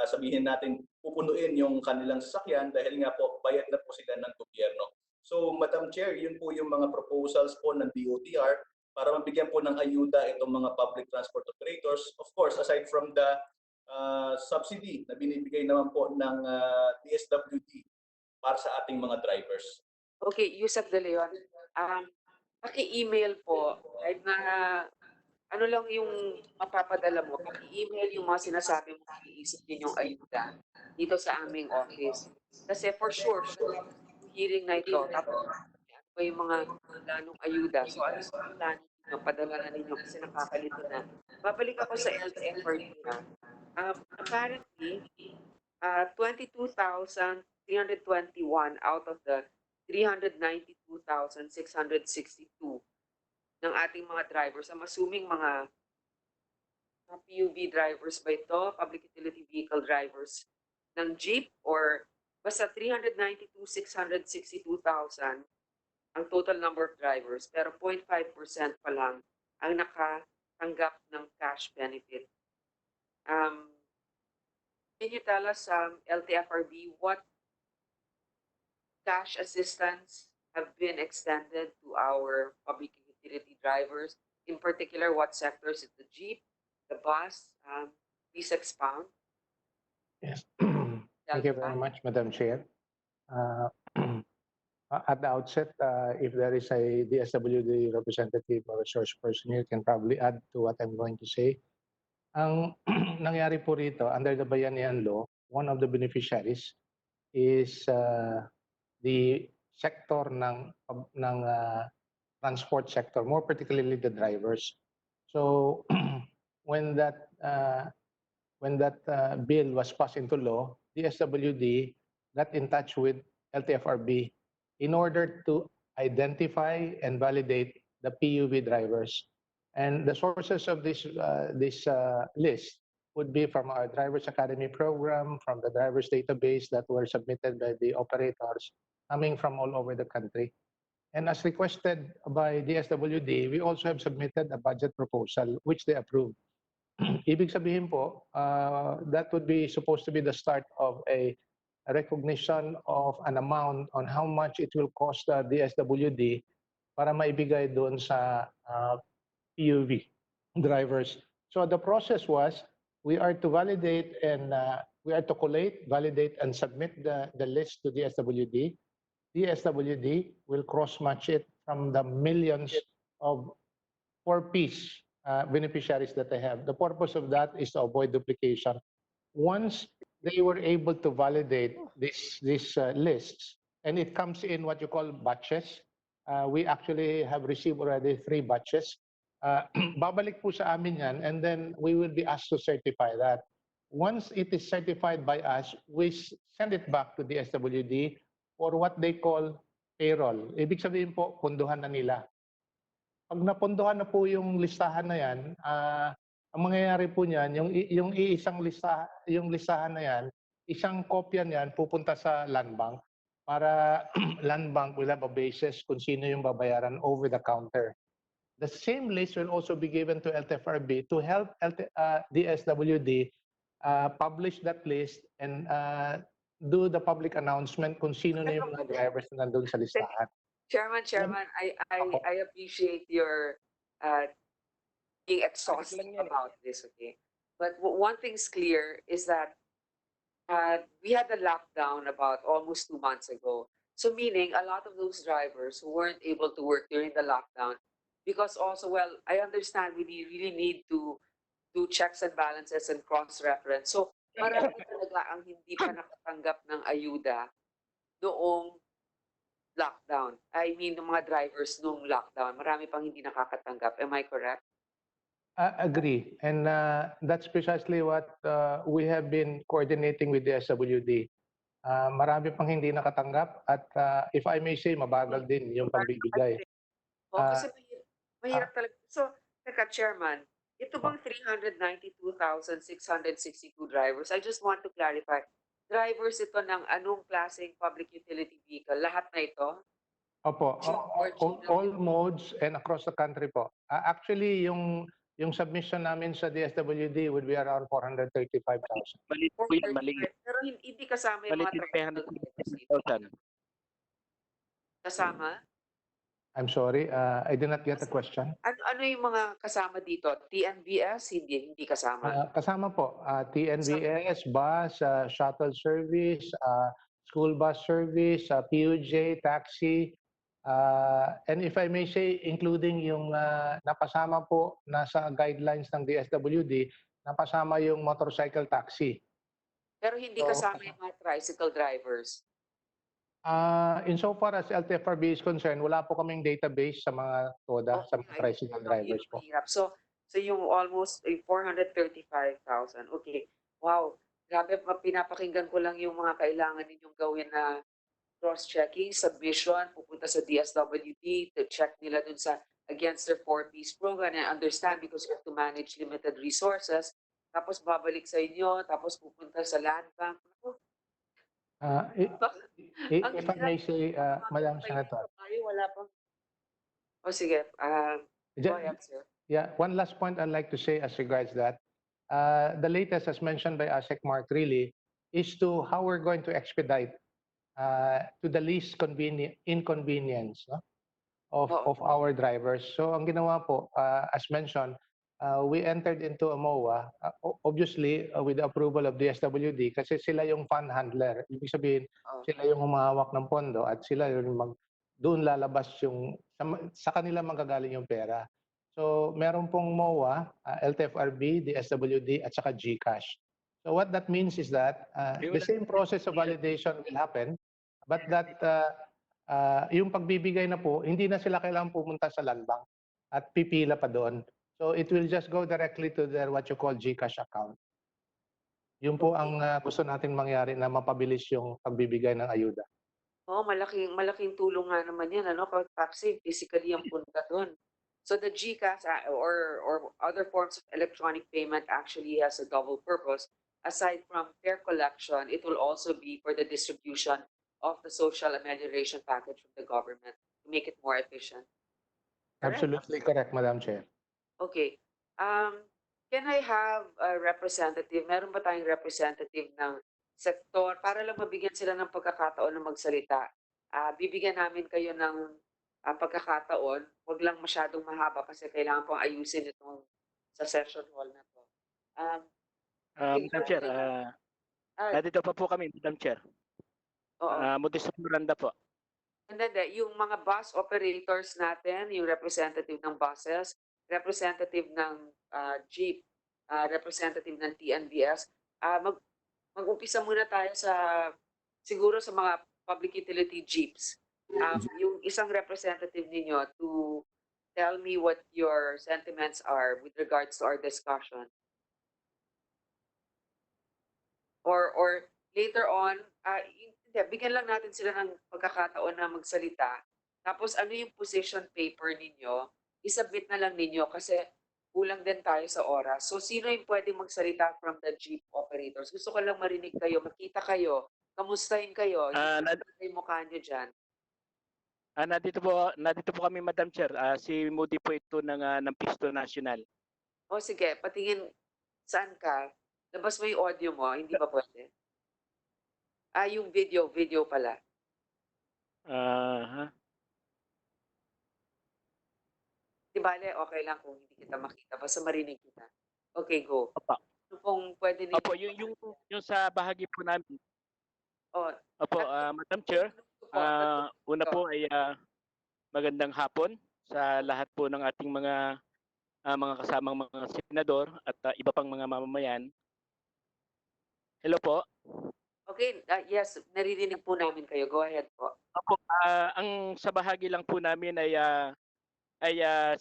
sabihin natin pupunuin yung kanilang sasakyan dahil nga po bayad na po sila ng gobyerno. So Madam Chair, yun po yung mga proposals po ng DOTR para mabigyan po ng ayuda itong mga public transport operators. Of course, aside from the subsidy na binibigay naman po ng DSWD para sa ating mga drivers. Okay, Yusuf De Leon, paki-email po kahit na ano lang yung mapapadala mo, paki-email yung mga sinasabi mo iniisip ninyong ayuda dito sa aming office. Kasi for sure, hearing na ito, tapos ano ba yung mga planong ayuda. So ano yung plan ninyo, padala na ninyo kasi nakakalito na. Babalik ako sa LTFRB na. Apparently, 22,321 out of the 392,662 ng ating mga drivers. I'm assuming mga PUV drivers ba ito, public utility vehicle drivers ng jeep, or basta 392,662,000 ang total number of drivers, pero 0.5% pa lang ang nakatanggap ng cash benefit. Can you tell us, LTFRB, what cash assistance have been extended to our public utility drivers? In particular, what sectors? Is the jeep, the bus? Please expound. Yes. Thank you very much, Madam Chair. At the outset, if there is a DSWD representative or resource person, you can probably add to what I'm going to say. Ang nangyari po rito, under the Bayanihan Law, one of the beneficiaries is the sector ng transport sector, more particularly the drivers. So when that bill was passed into law, the SWD got in touch with LTFRB in order to identify and validate the PUV drivers. And the sources of this list would be from our Drivers Academy program, from the drivers database that were submitted by the operators coming from all over the country. And as requested by the SWD, we also have submitted a budget proposal, which they approved. Ibig sabihin po, that would be supposed to be the start of a recognition of an amount on how much it will cost the DSWD para maibigay doon sa PUV drivers. So the process was, we are to validate and we are to collate, validate, and submit the list to DSWD. DSWD will cross-match it from the millions of 4Ps beneficiaries that they have. The purpose of that is to avoid duplication. Once they were able to validate these lists, and it comes in what you call batches, we actually have received already 3 batches. Babalik po sa amin yan, and then we will be asked to certify that. Once it is certified by us, we send it back to the SWD for what they call payroll. Ibig sabihin po, punduhan na nila. Pag napunduhan na po yung listahan na yan, ang mangyayari po niyan, yung listahan na yan, isang kopya niyan pupunta sa land bank para land bank will have a basis kung sino yung babayaran over the counter. The same list will also be given to LTFRB to help DSWD publish that list and do the public announcement kung sino na yung mga drivers na nandun sa listahan. Chairman, I appreciate your being exhausted about this, okay? But one thing's clear is that we had the lockdown about almost 2 months ago. So meaning a lot of those drivers who weren't able to work during the lockdown, because also, well, I understand we really need to do checks and balances and cross-reference. So marami talaga ang hindi pa nakatanggap ng ayuda noong lockdown. I mean, ng mga drivers noong lockdown, marami pang hindi nakakatanggap. Am I correct? Agree. And that's precisely what we have been coordinating with the SWD. Marami pang hindi nakatanggap at if I may say, mabagal din yung pagbibigay. Kasi mahirap talaga. So, teka, Chairman, Ito bang 392,662 drivers? I just want to clarify. Drivers ito ng anong klaseng public utility vehicle? Lahat na ito? Opo, all modes and across the country po. Actually, yung submission namin sa DSWD would be around 435,000. Mali po yan, mali. Pero hindi kasama yung Mali mga yung tricycle drivers dito. 370,000. Kasama? I'm sorry, I did not get the question. Ano yung mga kasama dito? TNVS? Hindi kasama. Kasama po, TNVS, bus, shuttle service, school bus service, PUJ, taxi, and if I may say, including yung napasama po nasa guidelines ng DSWD, napasama yung motorcycle taxi. Pero hindi So, kasama yung mga tricycle drivers. Insofar as LTFRB is concerned, wala po kaming database sa mga TODA, sa mga tricycle drivers po. So yung almost 435,000. Okay. Wow. Grabe, pinapakinggan ko lang yung mga kailangan ninyong gawin na cross-checking, submission, pupunta sa DSWD to check nila dun sa against their 4-piece program and understand because you have to manage limited resources. Tapos babalik sa inyo, tapos pupunta sa land bank. If I may say, Madam Senator. Wala pang. O sige, go ahead, sir. Yeah, one last point I'd like to say as regards that. The latest, as mentioned by ASEC Mark, really, is to how we're going to expedite to the least inconvenience, no, of our drivers. So ang ginawa po, as mentioned, we entered into a MOA, obviously with the approval of DSWD kasi sila yung fund handler. Ibig sabihin, sila yung humahawak ng pondo at sila yung doon lalabas yung, sa kanila manggagaling yung pera. So meron pong MOA, LTFRB, DSWD at saka GCash. So what that means is that the same process of validation will happen, but that yung pagbibigay na po, hindi na sila kailangan pumunta sa land bank at pipila pa doon. So it will just go directly to their what you call GCash account. Yun po ang gusto natin mangyari na mapabilis yung pagbibigay ng ayuda. Oh, malaking tulong nga naman yan, ano? Kapag taxi, physically ang punta doon. So the GCash or other forms of electronic payment actually has a double purpose. Aside from fare collection, it will also be for the distribution of the social amelioration package from the government to make it more efficient. Correct? Absolutely correct, Madam Chair. Okay. Can I have a representative? Meron ba tayong representative ng sektor para lang mabigyan sila ng pagkakataon na magsalita? Bibigyan namin kayo ng pagkakataon. Huwag lang masyadong mahaba kasi kailangan pong ayusin itong sa session hall na to. Madam Chair, nandito pa po kami, Madam Chair. Modis Miranda po. And then yung mga bus operators natin, yung representative ng buses, representative ng jeep, representative ng TNVS, mag-umpisa muna tayo siguro sa mga public utility jeeps. Yung isang representative ninyo to tell me what your sentiments are with regards to our discussion. Or later on, bigyan lang natin sila ng pagkakataon na magsalita. Tapos ano yung position paper ninyo, isubmit na lang ninyo kasi kulang din tayo sa oras. So sino yung pwedeng magsalita from the jeep operators? Gusto ko lang marinig kayo, makita kayo, kamustahin kayo, yung mukha nyo dyan. Nandito po kami, Madam Chair. Si Moody po ito ng Pisto National. O sige, patingin saan ka? Labas mo yung audio mo, hindi ba pwede? Yung video pala. Di bale, okay lang kung hindi kita makita. Basta marinig kita. Okay, go. Opo. Ano pong pwede ninyo? Opo, yung sa bahagi po namin. Opo, Madam Chair, una po ay magandang hapon sa lahat po ng ating mga kasamang mga senador at iba pang mga mamamayan. Hello po. Okay, yes, naririnig po namin kayo. Go ahead po. Opo, ang sa bahagi lang po namin ay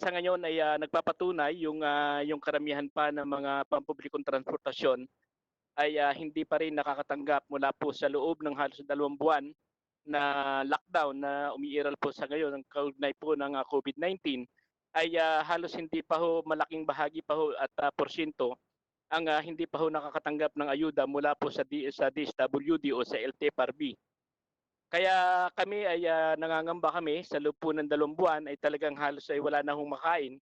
sa ngayon ay nagpapatunay yung karamihan pa ng mga pampublikong transportasyon ay hindi pa rin nakakatanggap mula po sa loob ng halos 2 buwan na lockdown na umiiral po sa ngayon ng kaugnay po ng COVID-19 ay halos hindi pa ho malaking bahagi pa ho at porsyento ang hindi pa ho nakakatanggap ng ayuda mula po sa DSWD o sa LTFRB. Kaya kami ay nangangamba kami sa loob po ng 2 buwan ay talagang halos ay wala na hong makain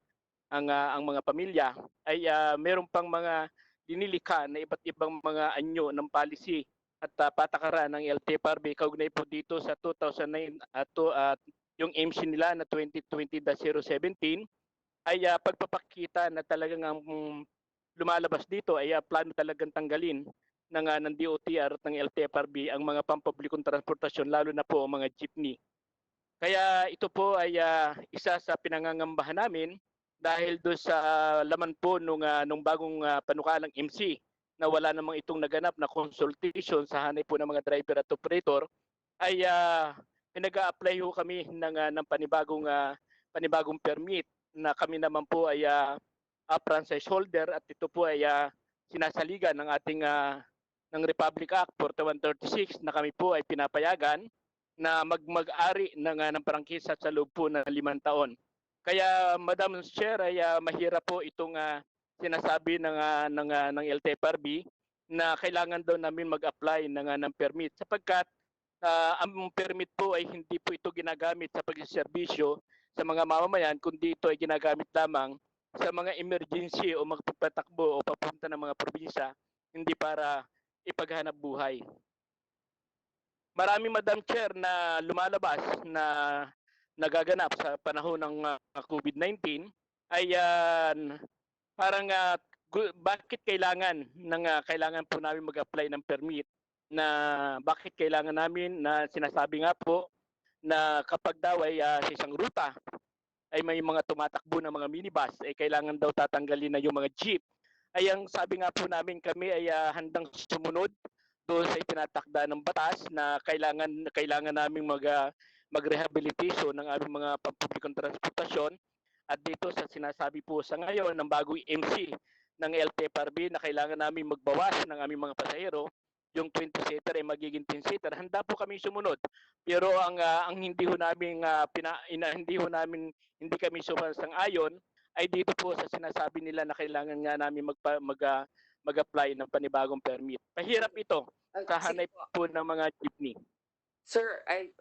ang mga pamilya ay meron pang mga dinilikha na iba't ibang mga anyo ng policy at patakaran ng LTFRB kaugnay po dito sa 2009 at yung MC nila na 2020-017 ay pagpapakita na talagang ang lumalabas dito ay plano talagang tanggalin ng DOTR at ng LTFRB ang mga pampublikong transportasyon lalo na po ang mga jeepney. Kaya ito po ay isa sa pinangangambahan namin dahil doon sa laman po nung bagong panukalang MC na wala namang itong naganap na consultation sa hanay po ng mga driver at operator ay pinag-a-apply ho kami ng panibagong permit na kami naman po ay franchise holder at ito po ay sinasaligan ng ating ng Republic Act 4136 na kami po ay pinapayagan na mag-ari ng prangkisa sa loob po ng 5 taon. Kaya Madam Chair ay mahirap po itong sinasabi ng LTFRB na kailangan daw namin mag-apply ng permit sapagkat ang permit po ay hindi po ito ginagamit sa pagsiservisyo sa mga mamamayan kundi ito ay ginagamit lamang sa mga emergency o magpapatakbo o papunta ng mga probinsya, hindi para ipaghanap buhay. Marami Madam Chair na lumalabas na nagaganap sa panahon ng COVID-19 ay parang bakit kailangan po namin mag-apply ng permit na bakit kailangan namin na sinasabi nga po na kapag daw ay sa isang ruta ay may mga tumatakbo na mga minibus ay kailangan daw tatanggalin na yung mga jeep. Ay ang sabi nga po namin kami ay handang sumunod doon sa itinatakda ng batas na kailangan naming mag-rehabilitation ng aming mga pampublikong transportasyon at dito sa sinasabi po sa ngayon ng bagong MC ng LTFRB na kailangan namin magbawas ng aming mga pasahero, yung 20-seater ay magiging 10-seater, handa po kami sumunod. Pero ang hindi ho namin hindi kami sumasang-ayon ay dito po sa sinasabi nila na kailangan nga namin mag-apply ng panibagong permit. Pahirap ito sa hanay po ng mga jeepney. Sir, ay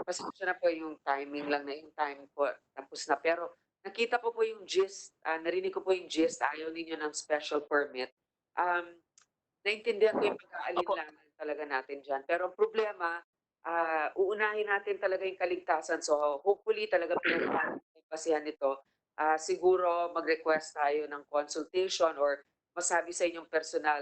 pasensya na po yung timing lang na yung time po tapos na pero nakita ko po yung gist, narinig ko po yung gist, ayaw ninyo ng special permit. Naintindihan ko yung pagkaalinlangan talaga natin dyan. Pero ang problema, uunahin natin talaga yung kaligtasan. So hopefully talaga pinagpasihan nito. Siguro mag-request tayo ng consultation or masabi sa inyong personal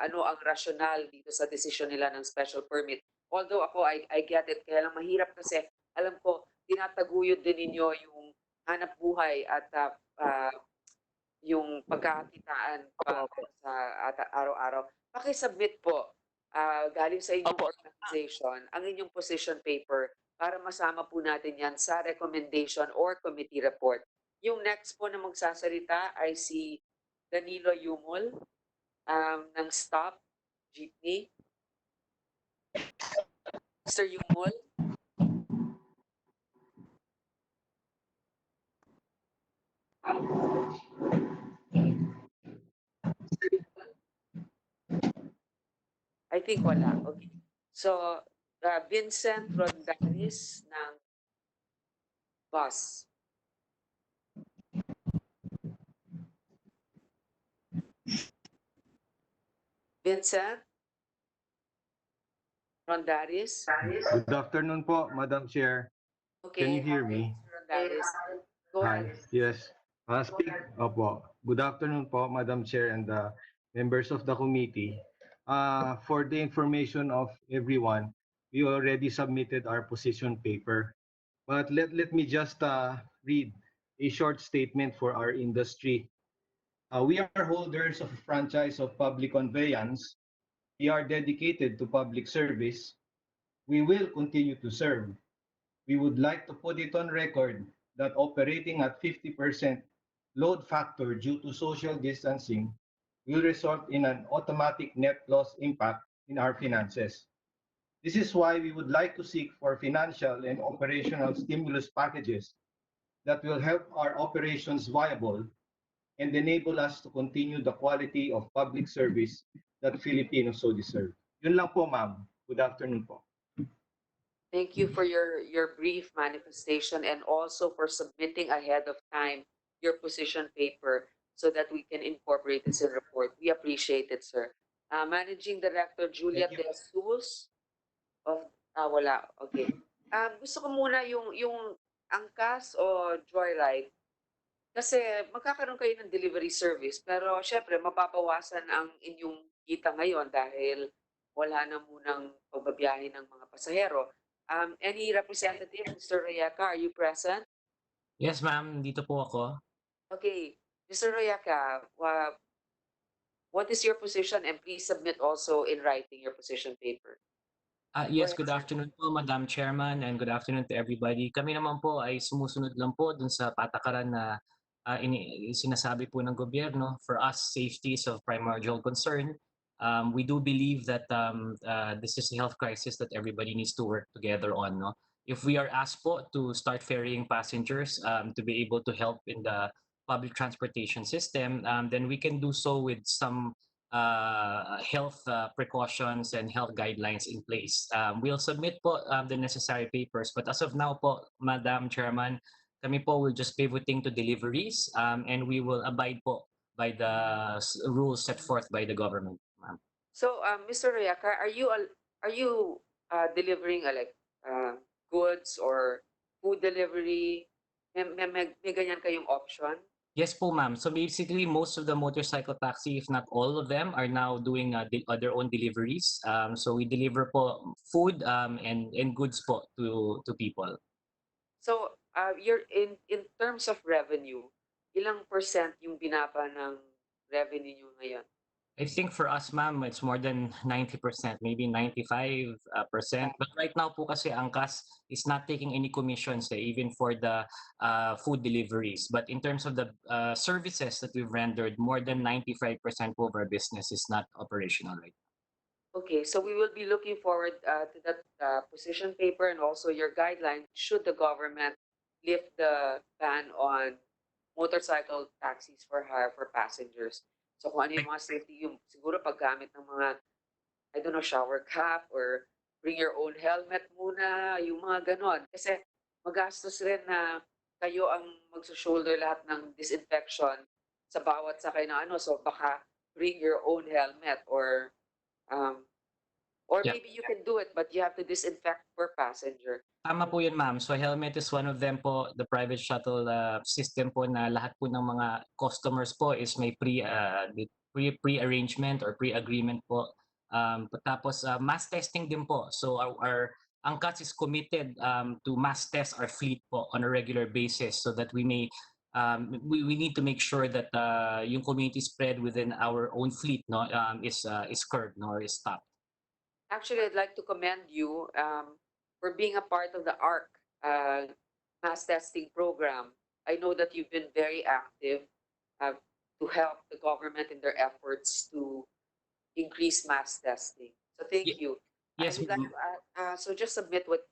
ano ang rational dito sa desisyon nila ng special permit. Although ako, I get it. Kaya lang mahirap kasi alam ko, tinataguyod din ninyo yung hanap buhay at yung pagkakakitaan para sa araw-araw. Pakisubmit po galing sa inyong organization ang inyong position paper para masama po natin yan sa recommendation or committee report. Yung next po na magsasalita ay si Danilo Yumol ng Stop Jeepney. Mr. Yumol? I think wala. Okay. So, Vincent Rondalis ng bus. Vincent Rondalis? Good afternoon po, Madam Chair. Okay. Can you hear me? Rondalis. Go Hi. ahead. Yes. Opo. Good afternoon po, Madam Chair and the members of the committee. For the information of everyone, we already submitted our position paper. But let me just read a short statement for our industry. We are holders of a franchise of public conveyance. We are dedicated to public service. We will continue to serve. We would like to put it on record that operating at 50% load factor due to social distancing will result in an automatic net loss impact in our finances. This is why we would like to seek for financial and operational stimulus packages that will help our operations viable and enable us to continue the quality of public service that Filipinos so deserve. Yun lang po, ma'am. Good afternoon po. Thank you for your brief manifestation and also for submitting ahead of time your position paper so that we can incorporate this in report. We appreciate it, sir. Managing Director Julia De Jesus of wala. Okay. Gusto ko muna yung angkas o joyride. Kasi magkakaroon kayo ng delivery service pero syempre mapapawasan ang inyong kita ngayon dahil wala na munang pagbabiyahe ng mga pasahero. Any representative, Mr. Royaca, are you present? Yes, ma'am. Dito po ako. Okay. Mr. Royaca, what is your position and please submit also in writing your position paper. Yes, good afternoon po, Madam Chairman, and good afternoon to everybody. Kami naman po ay sumusunod lang po dun sa patakaran na sinasabi po ng gobyerno. For us, safety is of primordial concern. We do believe that this is a health crisis that everybody needs to work together on. No? If we are asked po to start ferrying passengers to be able to help in the public transportation system, then we can do so with some health precautions and health guidelines in place. We'll submit po the necessary papers, but as of now po, Madam Chairman, kami po will just pivoting to deliveries and we will abide po by the rules set forth by the government. So, Mr. Royaca, are you delivering goods or food delivery? May ganyan kayong option? Yes po, ma'am. So basically, most of the motorcycle taxi, if not all of them, are now doing their own deliveries. So we deliver po food and goods po to people. So, you're in terms of revenue, ilang percent yung binaba ng revenue nyo ngayon? I think for us, ma'am, it's more than 90%, maybe 95%. But right now po kasi Angkas is not taking any commissions even for the food deliveries. But in terms of the services that we've rendered, more than 95% po of our business is not operational right now. Okay, so we will be looking forward to that position paper and also your guideline should the government lift the ban on motorcycle taxis for hire for passengers. So kung ano yung mga safety, yung siguro paggamit ng mga, I don't know, shower cap or bring your own helmet muna, yung mga ganon. Kasi magastos rin na kayo ang magsushoulder lahat ng disinfection sa bawat sakay na ano. So baka bring your own helmet or maybe you can do it but you have to disinfect per passenger. Tama po yun, ma'am. So helmet is one of them po. The private shuttle system po na lahat po ng mga customers po is may pre-arrangement or pre-agreement po. Tapos mass testing din po. So our Angkas is committed to mass test our fleet po on a regular basis so that we may we need to make sure that yung community spread within our own fleet no is curbed no, or is stopped. Actually, I'd like to commend you for being a part of the ARC mass testing program. I know that you've been very active to help the government in their efforts to increase mass testing. So thank you. Yes, so just submit what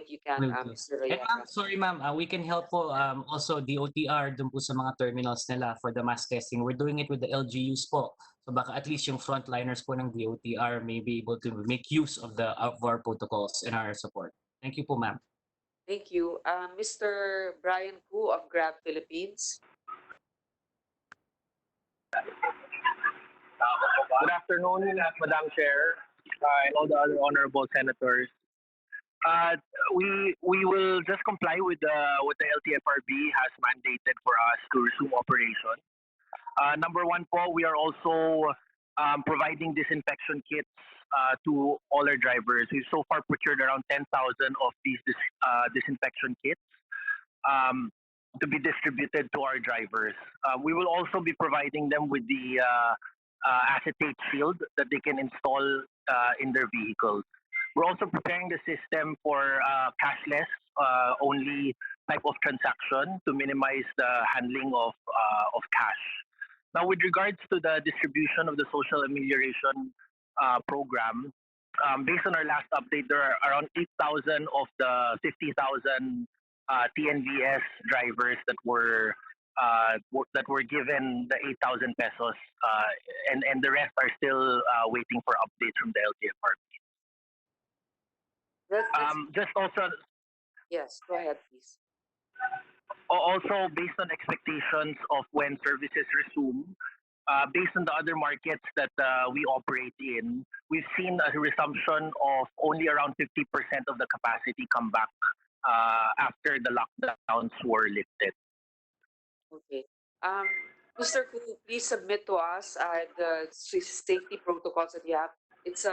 you can, Mr. And Royaca. sorry ma'am, we can help po also DOTR dun po sa mga terminals nila for the mass testing. We're doing it with the LGUs po. So baka at least yung frontliners po ng DOTR may be able to make use of our protocols and our support. Thank you po, ma'am. Thank you. Mr. Brian Koo of Grab Philippines. Good afternoon, Madam Chair, and all the other honorable senators. We will just comply with what the LTFRB has mandated for us to resume operation. Number one po, we are also providing disinfection kits to all our drivers. We've so far procured around 10,000 of these disinfection kits to be distributed to our drivers. We will also be providing them with the acetate shield that they can install in their vehicles. We're also preparing the system for cashless only type of transaction to minimize the handling of cash. Now, with regards to the distribution of the social amelioration program, based on our last update, there are around 8,000 of the 50,000 TNVS drivers that were given the 8,000 pesos, and the rest are still waiting for updates from the LTFRB. Just also, Yes, go ahead, please. also based on expectations of when services resume, based on the other markets that we operate in, we've seen a resumption of only around 50% of the capacity come back after the lockdowns were lifted. Okay. Mr. Ku, please submit to us the safety protocols that you have. It's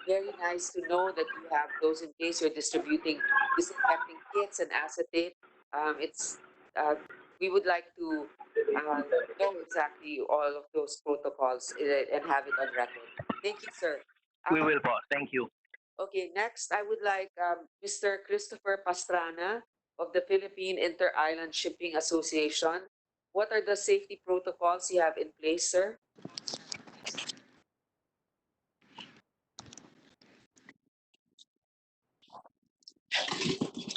very nice to know that you have those in place. You're distributing disinfecting kits and acetate. It's we would like to know exactly all of those protocols and have it on record. Thank you, sir. We will, boss. Thank you. Okay, next I would like Mr. Christopher Pastrana of the Philippine Inter-Island Shipping Association. What are the safety protocols you have in place, sir?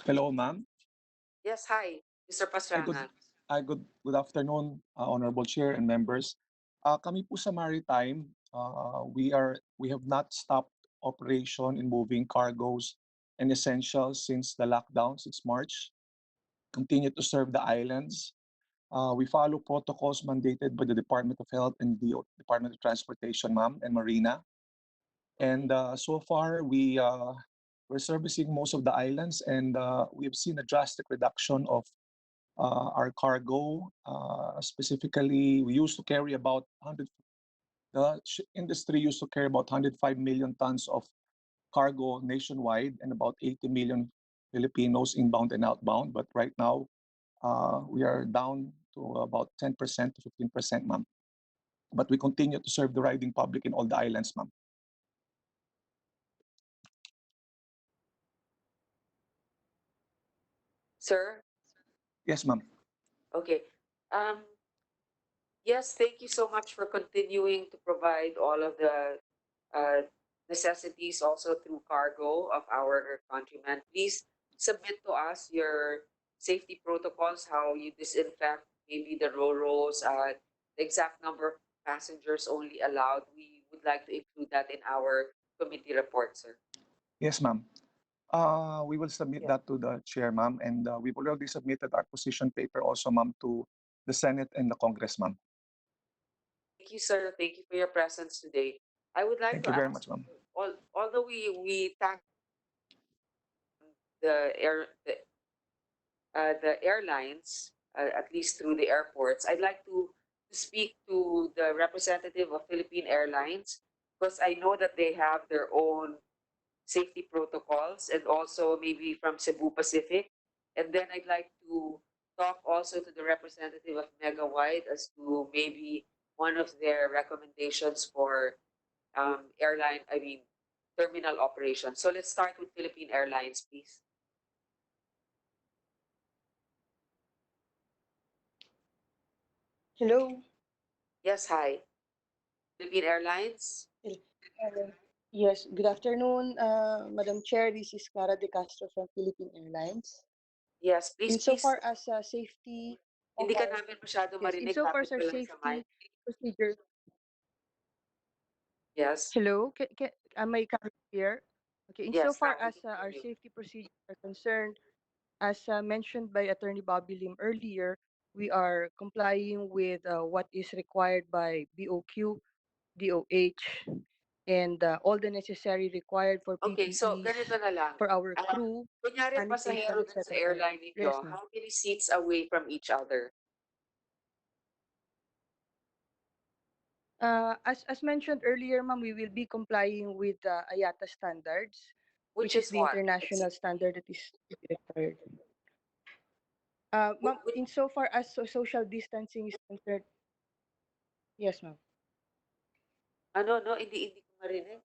Hello, ma'am. Yes, hi, Mr. Pastrana. Good afternoon, Honorable Chair and members. Kami po sa Maritime, we have not stopped operation in moving cargoes and essentials since the lockdown since March. Continue to serve the islands. We follow protocols mandated by the Department of Health and the Department of Transportation, ma'am, and Marina. And so far, we're servicing most of the islands, and we have seen a drastic reduction of our cargo. Specifically, we used to carry about 100. The industry used to carry about 105 million tons of cargo nationwide, and about 80 million Filipinos inbound and outbound. But right now, we are down to about 10% to 15%, ma'am. But we continue to serve the riding public in all the islands, ma'am. Sir? Yes, ma'am. Okay. Yes, thank you so much for continuing to provide all of the necessities also through cargo of our countrymen. Please submit to us your safety protocols, how you disinfect maybe the ro-ros, the exact number of passengers only allowed. We would like to include that in our committee report, sir. Yes, ma'am. We will submit that to the chair, ma'am, and we've already submitted our position paper also, ma'am, to the Senate and the Congress, ma'am. Thank you, sir. Thank you for your presence today. I would like Thank to you very ask, much, ma'am. although we thank the airlines, at least through the airports, I'd like to speak to the representative of Philippine Airlines because I know that they have their own safety protocols and also maybe from Cebu Pacific. And then I'd like to talk also to the representative of Megawide as to maybe one of their recommendations for terminal operations. So let's start with Philippine Airlines, please. Hello. Yes, hi. Philippine Airlines? Yes, good afternoon, Madam Chair. This is Clara De Castro from Philippine Airlines. Yes, please. Insofar as safety of Hindi ka our, namin masyado yes, marinig. insofar Lapit as our mo lang sa safety mic. procedure. Yes. Hello, am I coming here? Okay, Yes, insofar now we as can hear our you. safety procedures are concerned, as mentioned by Attorney Bobby Lim earlier, we are complying with what is required by BOQ, DOH, and all the necessary required for Okay, so PPEs ganito na lang. for our crew, Kunyari, sanitation, pasahero dun sa etc. airline ninyo, Yes, ma'am. how many seats away from each other? As mentioned earlier, ma'am, we will be complying with IATA standards, Which which is is the what? international standard that is required. Ma'am, Which, insofar as social distancing is concerned, yes, ma'am. ano, no? Hindi ko marinig.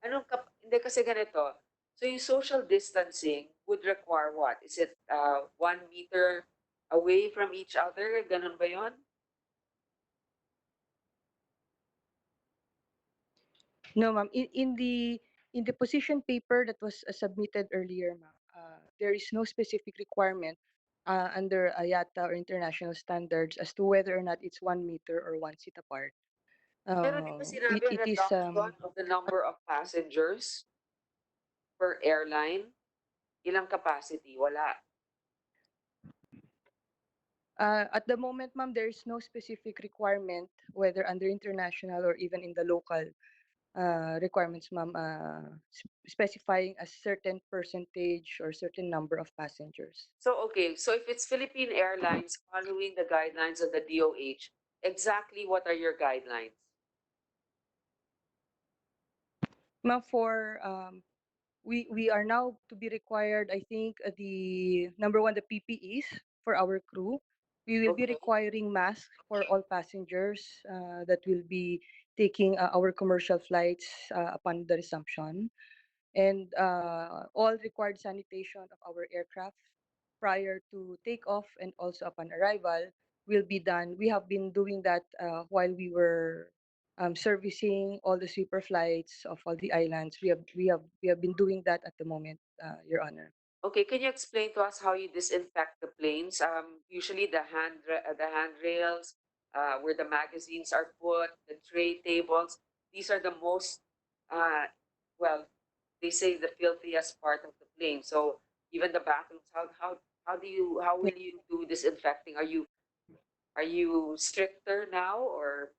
Ano? Hindi kasi ganito. So yung social distancing would require what? Is it 1 meter away from each other? Ganun ba yun? No, ma'am. In the In the position paper that was submitted earlier, ma'am, there is no specific requirement under IATA or international standards as to whether or not it's 1 meter or 1 seat apart. Pero di ba sinabi It is reduction of the number of passengers per airline? Ilang capacity? Wala. At the moment, ma'am, there is no specific requirement, whether under international or even in the local requirements, ma'am, specifying a certain percentage or certain number of passengers. So, okay. So if it's Philippine Airlines following the guidelines of the DOH, exactly what are your guidelines? Ma'am, for we are now to be required, I think, the number one, the PPEs for our crew. We will be Okay. requiring masks for all passengers that will be taking our commercial flights upon the resumption, and all required sanitation of our aircraft prior to takeoff and also upon arrival will be done. We have been doing that while we were servicing all the sweeper flights of all the islands. We have been doing that at the moment, Your Honor. Okay, can you explain to us how you disinfect the planes? Usually the handrails, where the magazines are put, the tray tables. These are the most, uh, well, they say the filthiest part of the plane. So even the bathrooms, how will you do disinfecting? Are you stricter now, or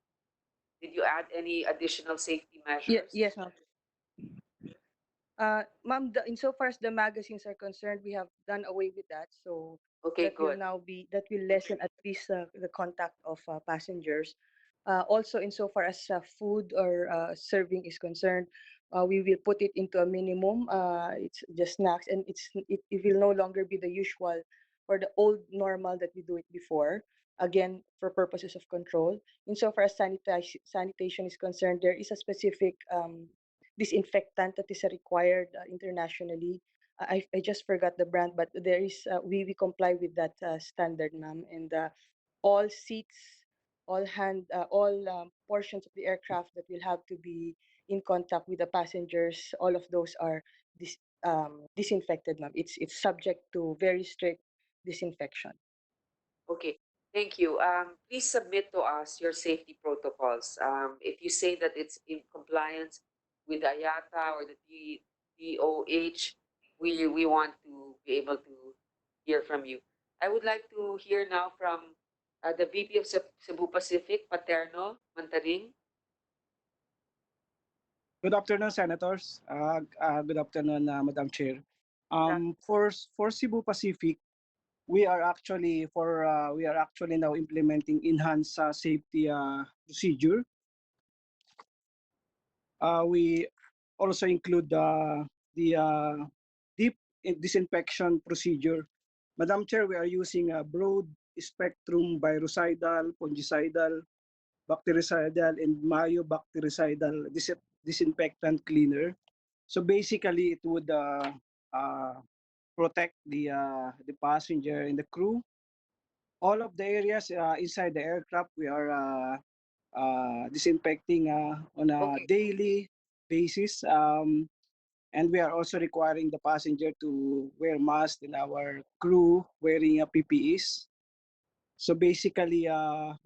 did you add any additional safety measures? Yes, ma'am. Ma'am, insofar as the magazines are concerned, we have done away with that. So Okay, good. that will lessen at least the contact of passengers. Also, insofar as food or serving is concerned, we will put it into a minimum. It's just snacks, and it will no longer be the usual or the old normal that we do it before. Again, for purposes of control. Insofar as sanitation is concerned, there is a specific disinfectant that is required internationally. I just forgot the brand, but there is we comply with that standard, ma'am. And all seats, all portions of the aircraft that will have to be in contact with the passengers, all of those are disinfected, ma'am. It's subject to very strict disinfection. Okay, thank you. Please submit to us your safety protocols. If you say that it's in compliance with IATA or the DOH, we want to be able to hear from you. I would like to hear now from the VP of Cebu Pacific, Paterno Mantaring. Good afternoon, Senators. Good afternoon, Madam Chair. For Cebu Pacific, we are actually now implementing enhanced safety procedure. We also include the deep disinfection procedure. Madam Chair, we are using a broad spectrum virucidal, fungicidal, bactericidal, and myobactericidal disinfectant cleaner. So basically, it would protect the passenger and the crew. All of the areas inside the aircraft, we are disinfecting on a daily basis. And we are also requiring the passenger to wear masks and our crew wearing PPEs. So basically,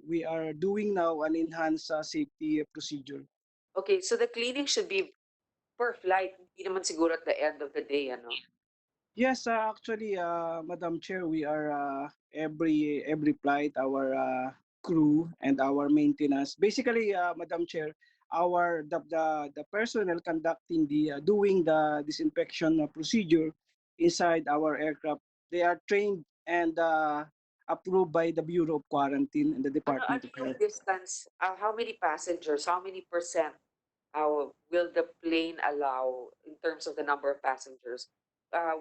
we are doing now an enhanced safety procedure. Okay, so the cleaning should be per flight, hindi naman siguro at the end of the day, ano? Yes, actually, Madam Chair, we are every flight, our crew and our maintenance. Basically, Madam Chair, the personnel conducting the doing the disinfection procedure inside our aircraft, they are trained and approved by the Bureau of Quarantine and the Department Ano of yung Health. distance? How many passengers? How many percent will the plane allow in terms of the number of passengers?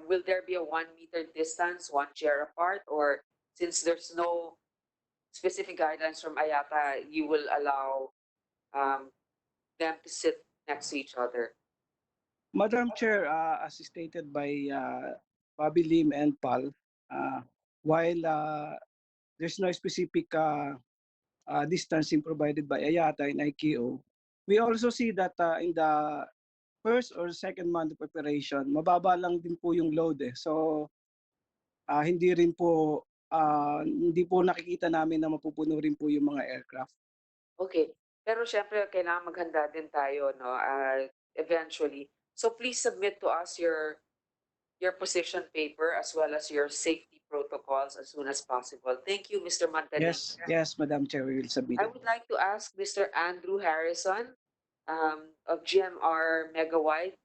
Will there be a 1 meter distance, one chair apart, or since there's no specific guidelines from IATA, you will allow them to sit next to each other? Madam Chair, as stated by Bobby Lim and Pal, while there's no specific distancing provided by IATA and ICAO, we also see that in the first or second month of operation, mababa lang din po yung load eh. So hindi rin po hindi po nakikita namin na mapupuno rin po yung mga aircraft. Okay. Pero syempre, kailangan maghanda din tayo, no? Eventually. So please submit to us your position paper as well as your safety protocols as soon as possible. Thank you, Mr. Mantaning. Yes, Madam Chair, we will submit I it. would like to ask Mr. Andrew Harrison of GMR Megawide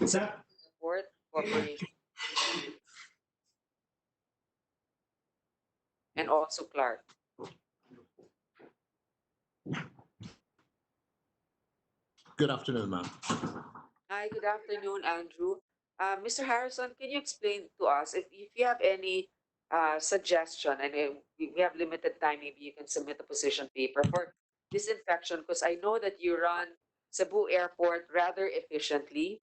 Support Corporation and also Clark. Good afternoon, ma'am. Hi, good afternoon, Andrew. Mr. Harrison, can you explain to us if you have any suggestion, and we have limited time, maybe you can submit a position paper for disinfection, because I know that you run Cebu Airport rather efficiently.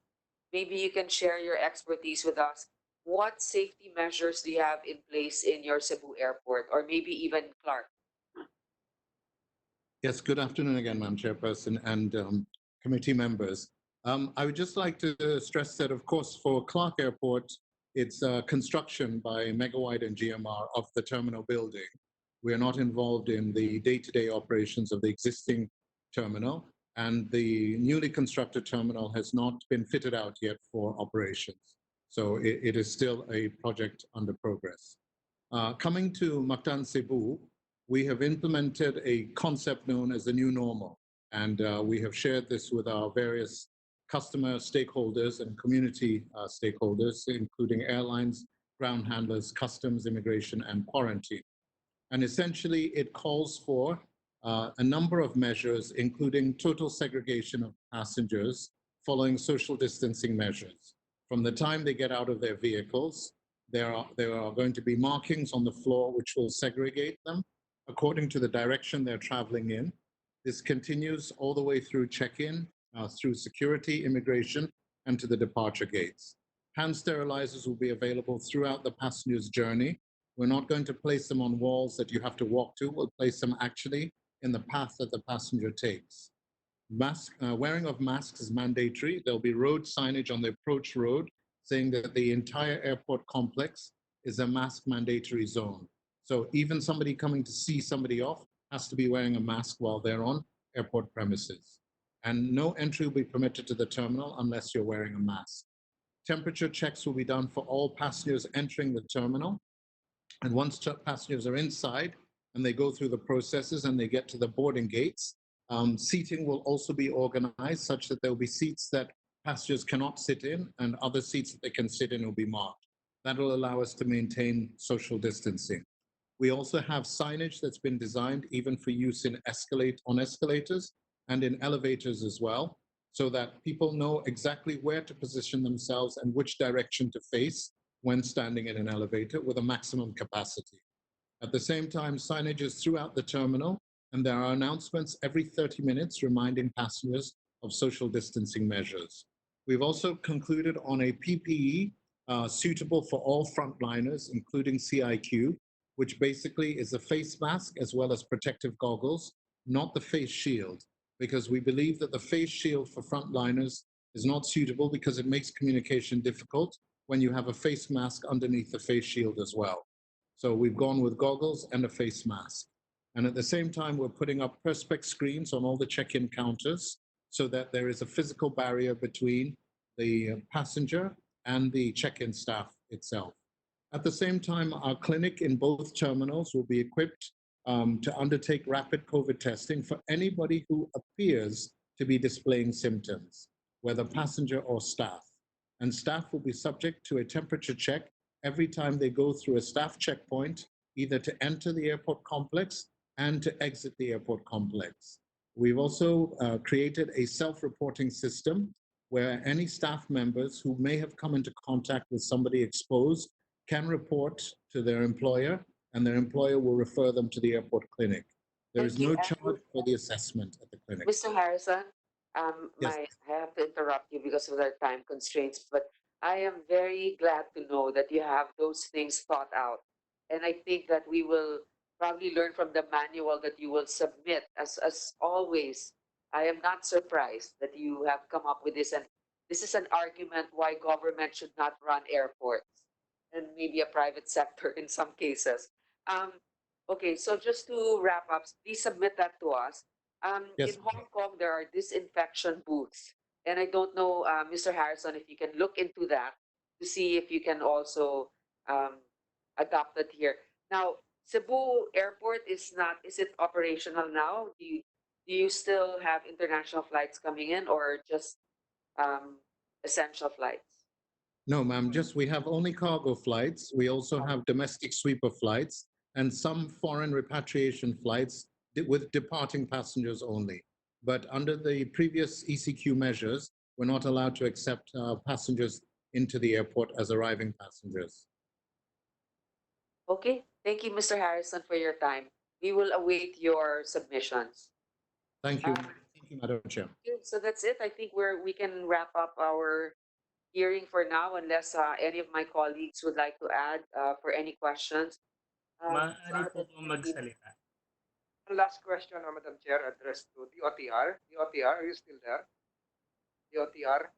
Maybe you can share your expertise with us. What safety measures do you have in place in your Cebu Airport, or maybe even Clark? Yes, good afternoon again, Madam Chairperson and committee members. I would just like to stress that, of course, for Clark Airport, it's construction by Megawide and GMR of the terminal building. We are not involved in the day-to-day operations of the existing terminal, and the newly constructed terminal has not been fitted out yet for operations. So it is still a project under progress. Coming to Mactan Cebu, we have implemented a concept known as the new normal, and we have shared this with our various customer stakeholders and community stakeholders, including airlines, ground handlers, customs, immigration, and quarantine. And essentially, it calls for a number of measures, including total segregation of passengers following social distancing measures. From the time they get out of their vehicles, there are going to be markings on the floor which will segregate them according to the direction they're traveling in. This continues all the way through check-in, through security, immigration, and to the departure gates. Hand sterilizers will be available throughout the passenger's journey. We're not going to place them on walls that you have to walk to. We'll place them actually in the path that the passenger takes. Wearing of masks is mandatory. There'll be road signage on the approach road saying that the entire airport complex is a mask mandatory zone. So even somebody coming to see somebody off has to be wearing a mask while they're on airport premises. And no entry will be permitted to the terminal unless you're wearing a mask. Temperature checks will be done for all passengers entering the terminal. And once passengers are inside and they go through the processes and they get to the boarding gates, seating will also be organized such that there will be seats that passengers cannot sit in and other seats that they can sit in will be marked. That will allow us to maintain social distancing. We also have signage that's been designed even for use in on escalators and in elevators as well, so that people know exactly where to position themselves and which direction to face when standing in an elevator with a maximum capacity. At the same time, signage is throughout the terminal, and there are announcements every 30 minutes reminding passengers of social distancing measures. We've also concluded on a PPE suitable for all frontliners, including CIQ, which basically is a face mask as well as protective goggles, not the face shield, because we believe that the face shield for frontliners is not suitable because it makes communication difficult when you have a face mask underneath the face shield as well. So we've gone with goggles and a face mask. And at the same time, we're putting up perspex screens on all the check-in counters so that there is a physical barrier between the passenger and the check-in staff itself. At the same time, our clinic in both terminals will be equipped to undertake rapid COVID testing for anybody who appears to be displaying symptoms, whether passenger or staff. And staff will be subject to a temperature check every time they go through a staff checkpoint, either to enter the airport complex and to exit the airport complex. We've also created a self-reporting system where any staff members who may have come into contact with somebody exposed can report to their employer, and their employer will refer them to the airport clinic. There is no charge for the assessment at the clinic. Mr. Harrison, Yes. I have to interrupt you because of our time constraints, but I am very glad to know that you have those things thought out. And I think that we will probably learn from the manual that you will submit as always. I am not surprised that you have come up with this, and this is an argument why government should not run airports and maybe a private sector in some cases. Okay, so just to wrap up, please submit that to us. Yes. In Hong Kong, there are disinfection booths. And I don't know, Mr. Harrison, if you can look into that to see if you can also adopt it here. Now, Cebu Airport is not, is it operational now? Do you still have international flights coming in or just essential flights? No, ma'am, just we have only cargo flights. We also have domestic sweeper flights and some foreign repatriation flights with departing passengers only. But under the previous ECQ measures, we're not allowed to accept passengers into the airport as arriving passengers. Okay, thank you, Mr. Harrison, for your time. We will await your submissions. Thank you. Thank you, Madam Chair. So that's it. I think we can wrap up our hearing for now unless any of my colleagues would like to add for any questions. Maaari po bang magsalita? One last question, Madam Chair, addressed to DOTR. DOTR, are you still there? DOTR?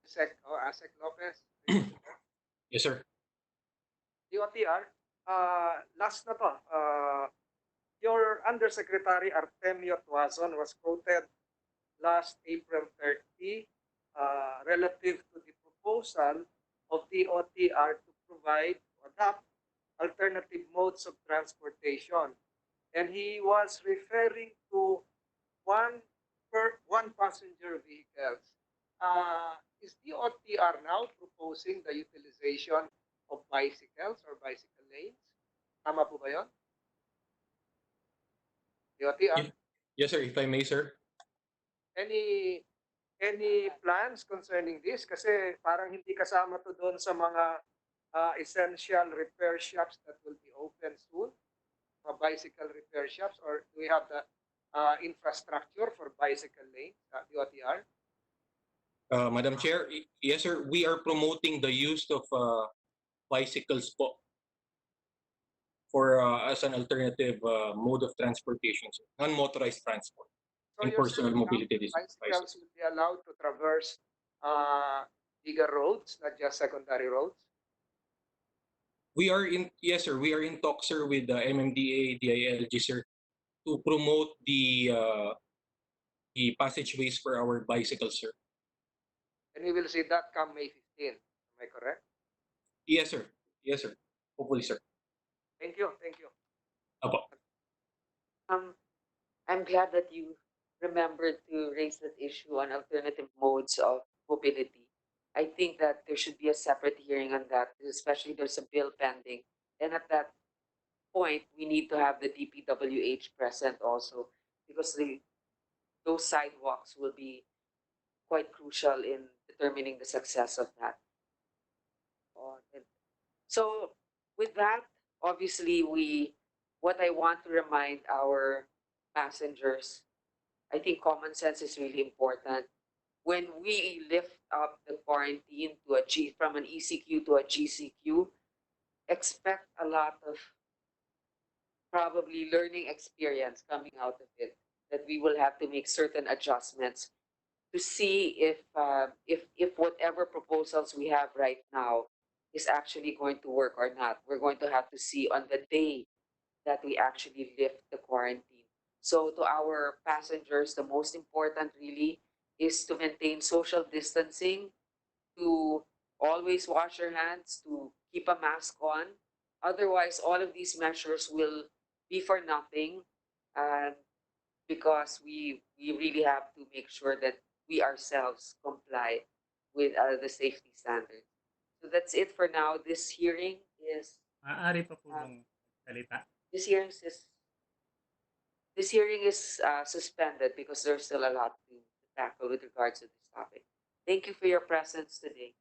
Asek Lopez? Yes, sir. DOTR, last na to. Your Undersecretary Artemio Tuazon was quoted last April 30 relative to the proposal of DOTR to provide or adopt alternative modes of transportation. And he was referring to one passenger vehicles. Is DOTR now proposing the utilization of bicycles or bicycle lanes? Tama po ba yun? DOTR? Yes, sir. If I may, sir. Any plans concerning this? Kasi parang hindi kasama to doon sa mga essential repair shops that will be open soon, bicycle repair shops, or do we have the infrastructure for bicycle lanes, DOTR? Madam Chair, yes, sir. We are promoting the use of bicycles po for as an alternative mode of transportation, sir. Non-motorized transport So in personal mobility. Bicycles will be allowed to traverse bigger roads, not just secondary roads? We are in, yes, sir. We are in talks, sir, with the MMDA, DILG, sir, to promote the passageways for our bicycles, sir. And we will see that come May 15. Am I correct? Yes, sir. Yes, sir. Hopefully, sir. Thank you. Thank you. Apo. I'm glad that you remembered to raise that issue on alternative modes of mobility. I think that there should be a separate hearing on that, especially there's a bill pending. And at that point, we need to have the DPWH present also, because those sidewalks will be quite crucial in determining the success of that. So with that, obviously what I want to remind our passengers, I think common sense is really important. When we lift up the quarantine to from an ECQ to a GCQ, expect a lot of probably learning experience coming out of it, that we will have to make certain adjustments to see if whatever proposals we have right now is actually going to work or not. We're going to have to see on the day that we actually lift the quarantine. So to our passengers, the most important really is to maintain social distancing, to always wash your hands, to keep a mask on. Otherwise, all of these measures will be for nothing, because we really have to make sure that we ourselves comply with the safety standards. So that's it for now. This hearing is Maaari pa po bang salita? this hearing is suspended because there's still a lot to tackle with regards to this topic. Thank you for your presence today.